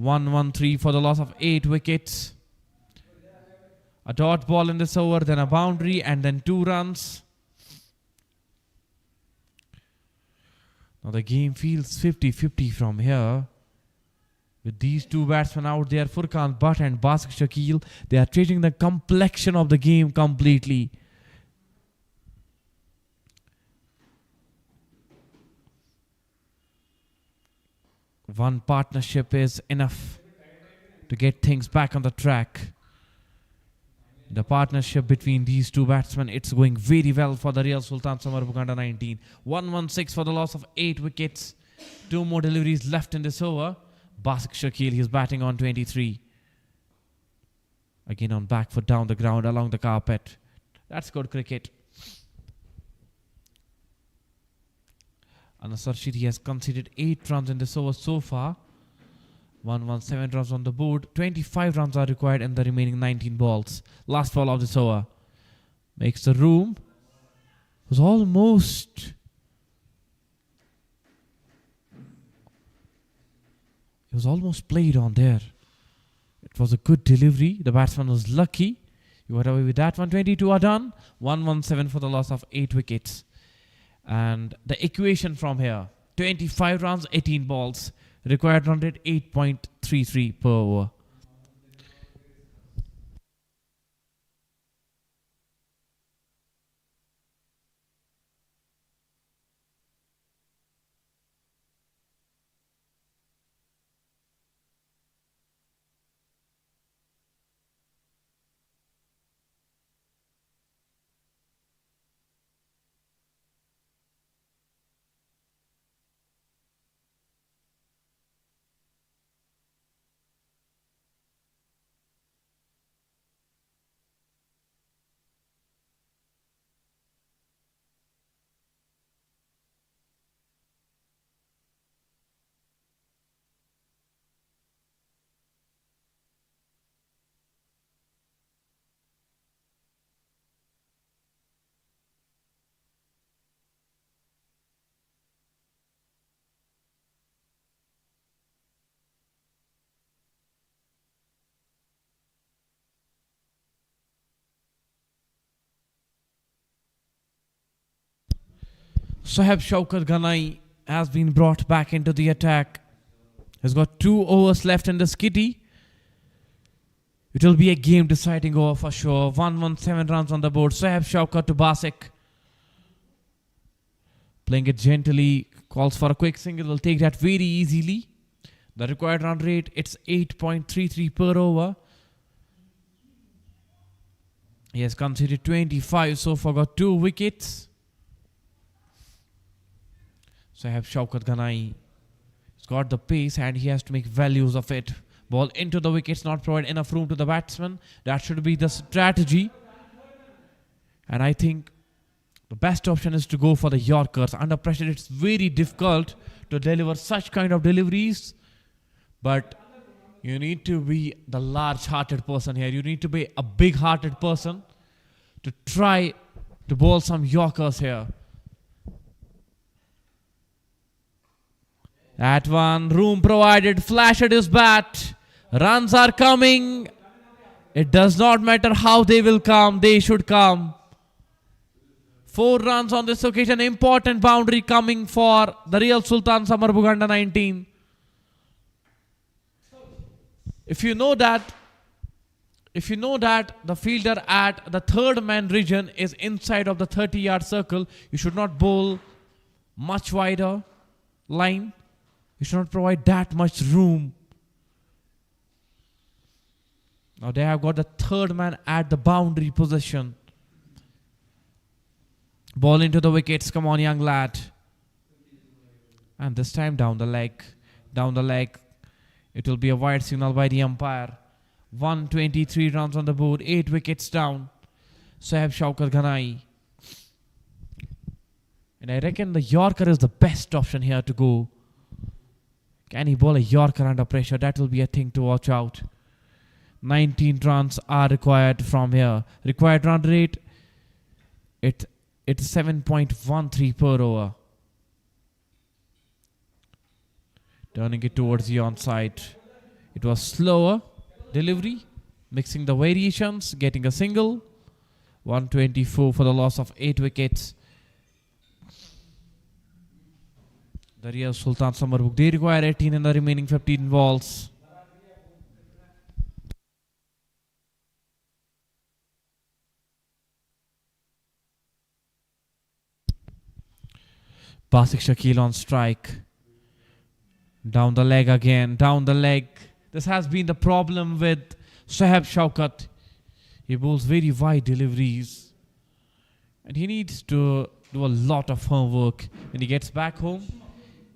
1-1-3 for the loss of 8 wickets. A dot ball in this over, then a boundary, and then 2 runs. Now the game feels 50-50 from here. With these 2 batsmen out there, Furkan Bhatt and Basak Shakil, they are changing the complexion of the game completely. One partnership is enough to get things back on the track. The partnership between these 2 batsmen, it's going very well for the real Sultan Summerbugh under 19. 1-1-6 for the loss of 8 wickets. 2 more deliveries left in this over. Basak Shakil, he's batting on 23. Again on back foot down the ground along the carpet. That's good cricket. Anas Arshid, he has conceded 8 runs in this over so far. 117 runs on the board. 25 runs are required in the remaining 19 balls. Last ball of this over. Makes the room. Was almost. It was almost played on there. It was a good delivery. The batsman was lucky. You got away with that one. 22 are done. 117 for the loss of 8 wickets. And the equation from here. 25 runs, 18 balls. Required run rate 8.33 per over. Sohaib Shaukat Ghanai has been brought back into the attack. He's got 2 overs left in the skitty. It will be a game deciding over for sure. 117 runs on the board. Sohaib Shaukat to Basik. Playing it gently. Calls for a quick single. Will take that very easily. The required run rate, it's 8.33 per over. He has conceded 25 so far. Got 2 wickets. Sohaib Shaukat Ghanai has got the pace and he has to make values of it. Ball into the wickets, not provide enough room to the batsman. That should be the strategy. And I think the best option is to go for the Yorkers. Under pressure, it's very difficult to deliver such kind of deliveries. But you need to be the large-hearted person here. You need to be a big-hearted person to try to bowl some Yorkers here. That one, room provided, flash at his bat. Runs are coming. It does not matter how they will come, they should come. 4 runs on this occasion, important boundary coming for the real Sultan Summerbugh under 19. If you know that the fielder at the third man region is inside of the 30-yard circle, you should not bowl much wider line. You should not provide that much room. Now they have got the third man at the boundary position. Ball into the wickets. Come on, young lad. And this time down the leg. Down the leg. It will be a wide signal by the umpire. 123 runs on the board. 8 wickets down. Sohaib Shaukat Ghanai. And I reckon the Yorker is the best option here to go. Can he bowl a Yorker under pressure? That will be a thing to watch out. 19 runs are required from here. Required run rate, it's 7.13 per over. Turning it towards the onside. It was slower delivery, mixing the variations, getting a single. 124 for the loss of 8 wickets. The real Sultan Summerbugh, they require 18 in the remaining 15 balls. Basik Shakil on strike. Down the leg again. Down the leg. This has been the problem with Sohaib Shaukat. He bowls very wide deliveries. And he needs to do a lot of homework. When he gets back home,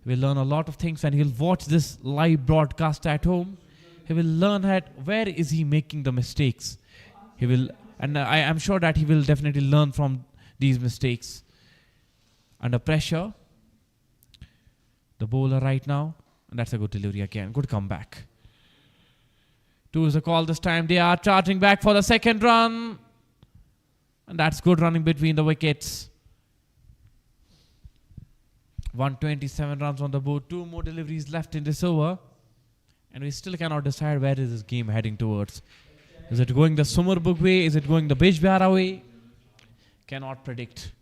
he will learn a lot of things and he'll watch this live broadcast at home. He will learn where is he making the mistakes. He will, and I am sure that he will definitely learn from these mistakes. Under pressure, the bowler right now, and that's a good delivery again. Good comeback. 2 is the call this time. They are charging back for the second run. And that's good running between the wickets. 127 runs on the board. 2 more deliveries left in this over. And we still cannot decide where is this game heading towards. Is it going the Summerbugh way? Is it going the Bijbehara way? Cannot predict.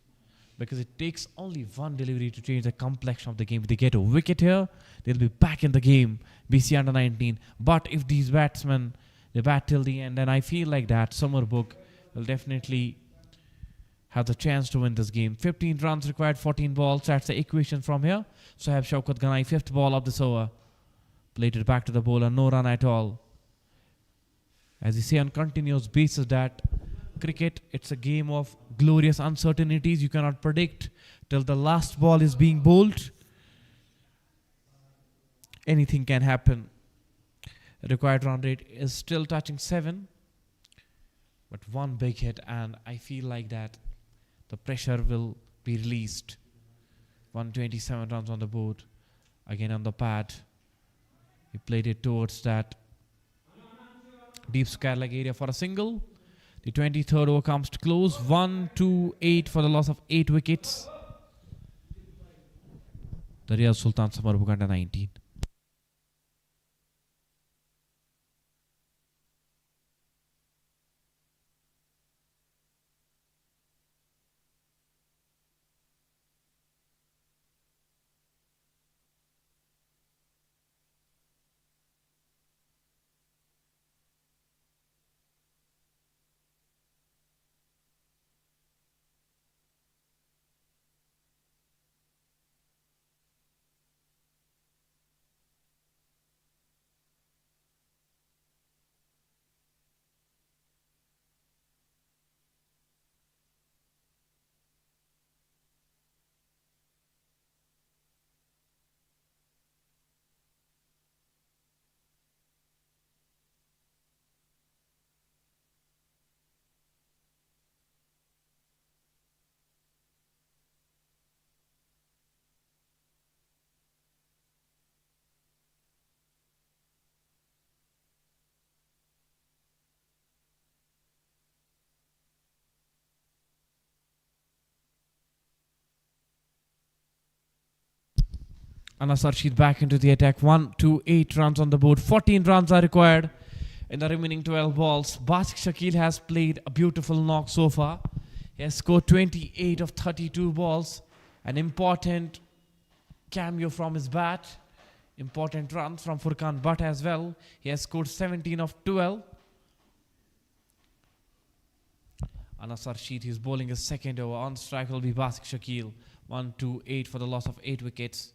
Because it takes only one delivery to change the complexion of the game. If they get a wicket here, they'll be back in the game. BCA under 19. But if these batsmen, they bat till the end, then I feel like that Summerbugh will definitely have the chance to win this game. 15 runs required, 14 balls. That's the equation from here. Sohaib Shaukat Ghanai, 5th ball of this over. Played it back to the bowler, no run at all. As you say on continuous basis that cricket, it's a game of glorious uncertainties. You cannot predict till the last ball is being bowled. Anything can happen. The required run rate is still touching 7. But one big hit and I feel like that the pressure will be released. 127 runs on the board. Again on the pad. He played it towards that deep square leg area for a single. The 23rd over comes to close. 1-2-8 for the loss of 8 wickets. The real Sultan Summerbugh under 19. Anas Arshid back into the attack. 1, 2, 8 runs on the board. 14 runs are required in the remaining 12 balls. Basik Shakil has played a beautiful knock so far. He has scored 28 of 32 balls. An important cameo from his bat. Important runs from Furkan Butt as well. He has scored 17 of 12. Anas Arshid, he's bowling his second over. On strike will be Basik Shakil. 1, 2, 8 for the loss of 8 wickets.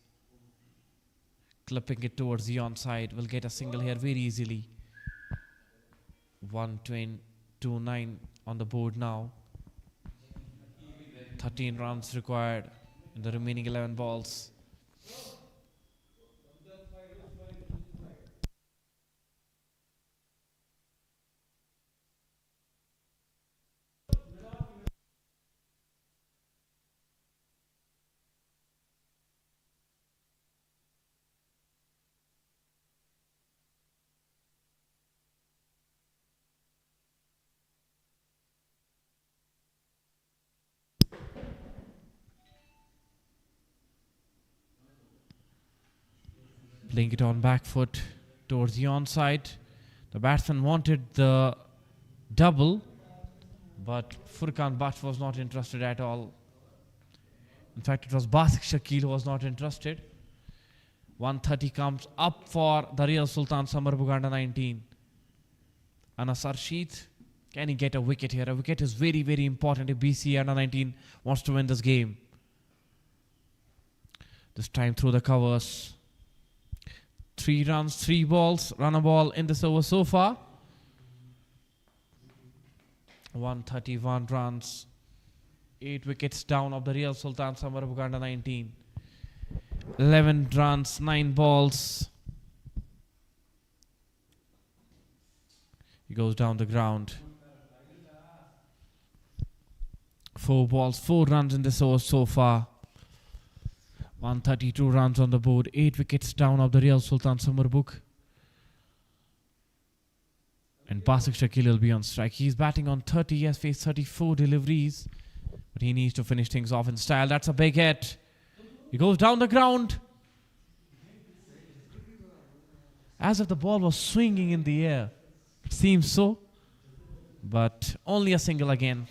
Clipping it towards the onside. Will get a single here very easily. 1-2-9 on the board now. 13 runs required in the remaining 11 balls. Playing it on back foot towards the onside. The batsman wanted the double, but Furkan Butt was not interested at all. In fact, it was Basik Shakil who was not interested. 130 comes up for the real Sultan Summerbugh under 19. Anas Arshid, can he get a wicket here? A wicket is very, very important if BCA under 19 wants to win this game. This time through the covers. 3 runs, 3 balls, run a ball in this over so far. 131 runs, 8 wickets down of the real Sultan Summerbugh under 19. 11 runs, 9 balls. He goes down the ground. 4 balls, 4 runs in this over so far. 132 runs on the board, 8 wickets down of the real Sultan Summerbugh. And Basik Shakil will be on strike. He's batting on 30. He has faced 34 deliveries, but he needs to finish things off in style. That's a big hit. He goes down the ground. As if the ball was swinging in the air. It seems so, but only a single again.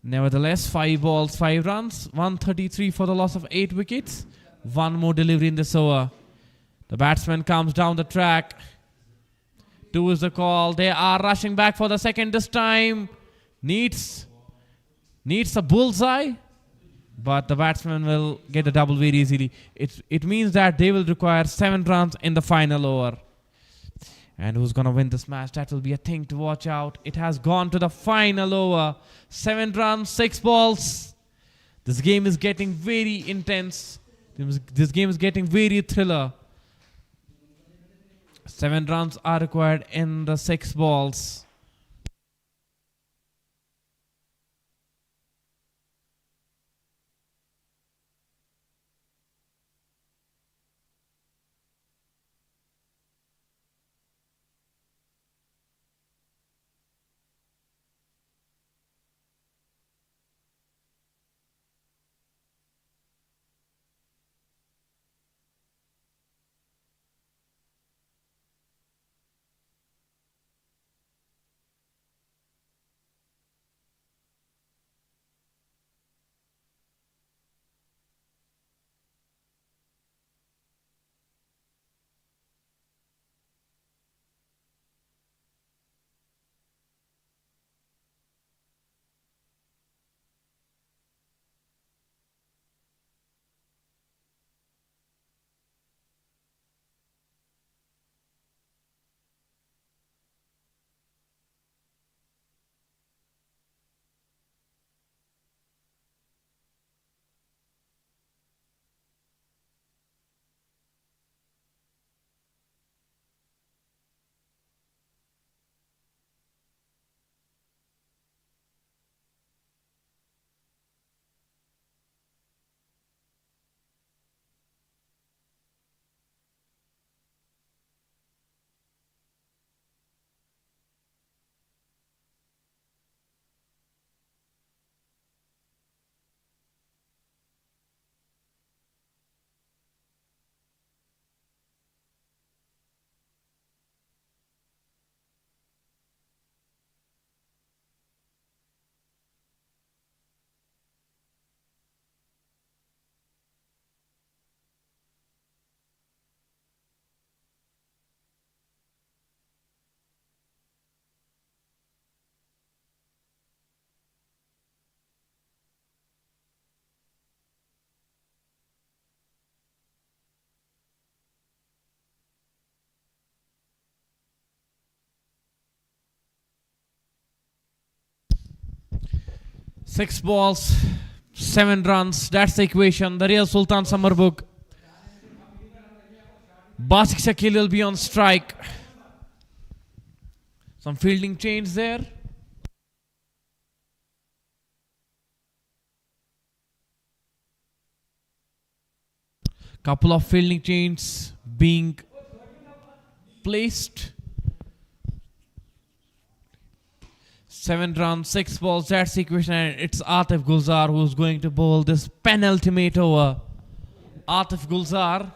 Nevertheless, 5 balls, 5 runs, 133 for the loss of 8 wickets. 1 more delivery in this over. The batsman comes down the track. 2 is the call. They are rushing back for the second this time. Needs a bullseye, but the batsman will get a double very easily. It means that they will require 7 runs in the final over. And who's going to win this match? That will be a thing to watch out. It has gone to the final over. 7 runs, 6 balls. This game is getting very intense. This game is getting very thriller. 7 runs are required in the 6 balls. 6 balls, 7 runs. That's the equation. The real Sultan Summerbugh. Basik Shakil will be on strike. Some fielding change there. Couple of fielding changes being placed. 7 runs, 6 balls, that's the equation, and it's Atif Gulzar who's going to bowl this penultimate over. Atif Gulzar,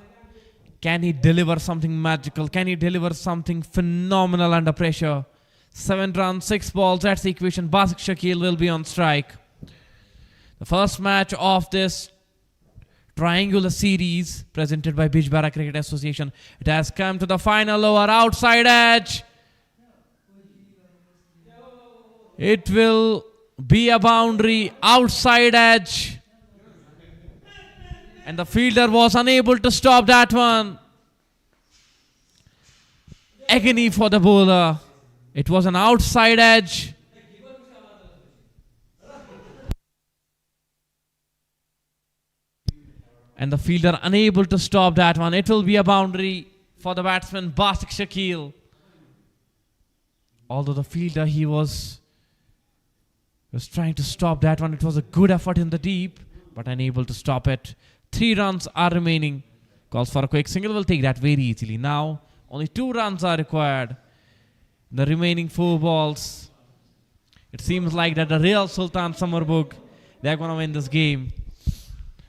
can he deliver something magical? Can he deliver something phenomenal under pressure? 7 runs, 6 balls, that's the equation. Basik Shakil will be on strike. The first match of this triangular series presented by Bijbehara Cricket Association. It has come to the final over, outside edge. It will be a boundary, outside edge. And the fielder was unable to stop that one. Agony for the bowler. It was an outside edge. And the fielder unable to stop that one. It will be a boundary for the batsman Basik Shakil. Although the fielder, he was trying to stop that one. It was a good effort in the deep, but unable to stop it. 3 runs are remaining. Calls for a quick single. Will take that very easily. Now, only 2 runs are required. The remaining 4 balls. It seems like that the real Sultan Summerbugh, they're going to win this game.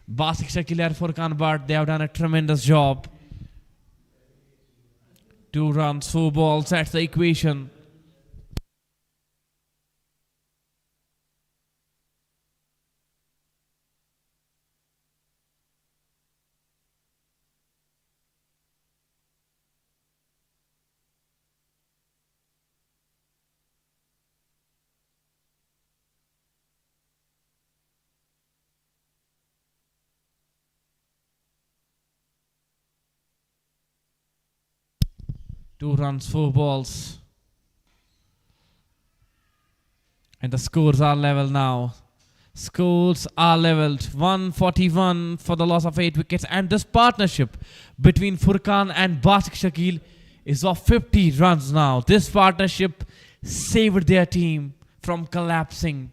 Basik Shakil and Furkan Butt, they have done a tremendous job. 2 runs, 4 balls. That's the equation. Two runs, 4 balls. And the scores are level now. Scores are leveled. 141 for the loss of 8 wickets. And this partnership between Furkan and Basik Shakil is of 50 runs now. This partnership saved their team from collapsing.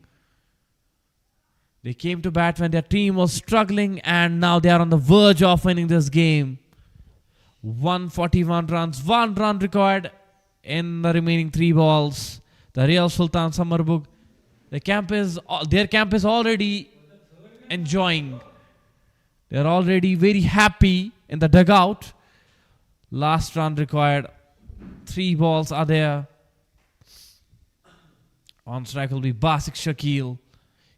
They came to bat when their team was struggling, and now they are on the verge of winning this game. 141 runs, 1 run required in the remaining 3 balls. The real Sultan Summerbugh, their camp is already enjoying. They're already very happy in the dugout. Last run required. 3 balls are there. On strike will be Basik Shakil.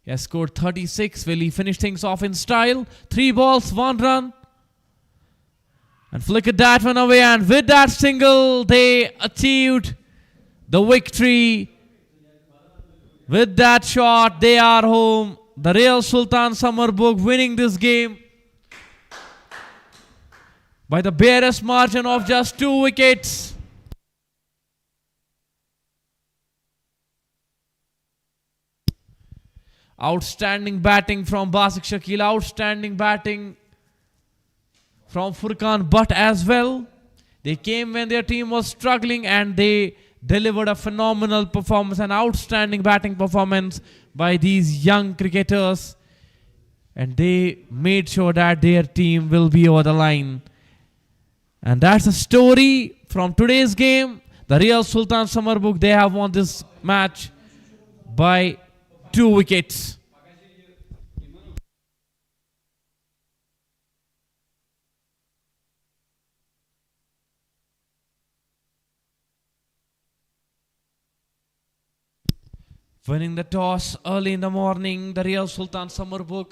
He has scored 36. Will he finish things off in style? 3 balls, 1 run. And flickered that one away, and with that single, they achieved the victory. With that shot, they are home. The real Sultan Summerbugh winning this game by the barest margin of just 2 wickets. Outstanding batting from Basik Shakil. Outstanding batting from Furkan Butt as well. They came when their team was struggling, and they delivered a phenomenal performance, an outstanding batting performance by these young cricketers. And they made sure that their team will be over the line. And that's the story from today's game. The real Sultan Summerbugh, they have won this match by 2 wickets. Winning the toss early in the morning, the real Sultan Summerbugh.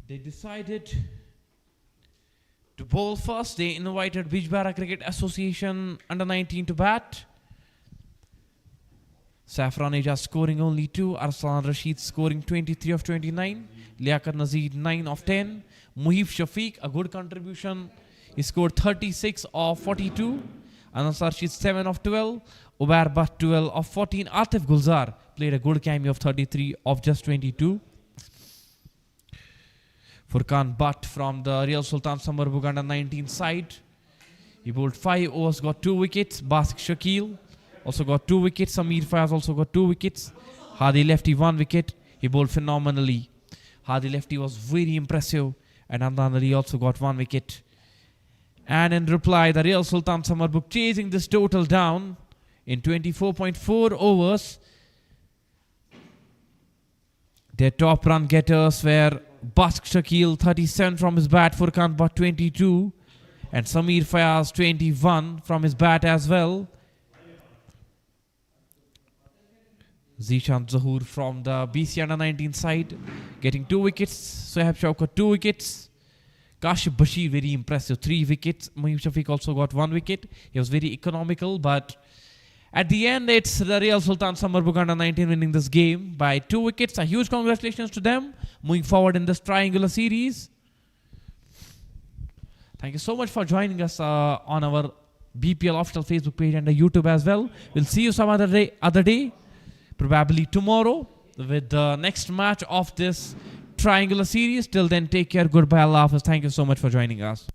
They decided to bowl first. They invited Bijbehara Cricket Association under-19 to bat. Safran Eja scoring only 2. Arslan Rashid scoring 23 of 29. Liaquat Nazeer 9 of 10. Muhib Shafiq, a good contribution. He scored 36 of 42. Anas Rashid 7 of 12. Ubair Butt 12 of 14. Atif Gulzar played a good cameo of 33 of just 22. Furkan Butt from the Real Sultan Summerbugh under 19 side. He bowled 5 overs, got 2 wickets. Bask Shakil also got 2 wickets. Samir Fayaz also got 2 wickets. Hadi Lefty 1 wicket. He bowled phenomenally. Hadi Lefty was very impressive. And Anantnag Ali also got 1 wicket. And in reply, the Real Sultan Summerbugh chasing this total down in 24.4 overs. Their top run getters were Bask Shakil 37 from his bat, Furkan Butt 22, and Samir Fayaz 21 from his bat as well. Zishan Zahoor from the BCA under 19 side getting 2 wickets. Sohaib Shaukat 2 wickets. Kashif Bashir very impressive, 3 wickets. Muhib Shafiq also got 1 wicket. He was very economical, but at the end it's the Real Sultan Summerbugh under 19 winning this game by 2 wickets. A huge congratulations to them moving forward in this triangular series. Thank you so much for joining us on our BPL official Facebook page and the YouTube as well. We'll see you some other day, probably tomorrow, with the next match of this triangular series. Till then, take care. Goodbye. Allah Hafiz. Thank you so much for joining us.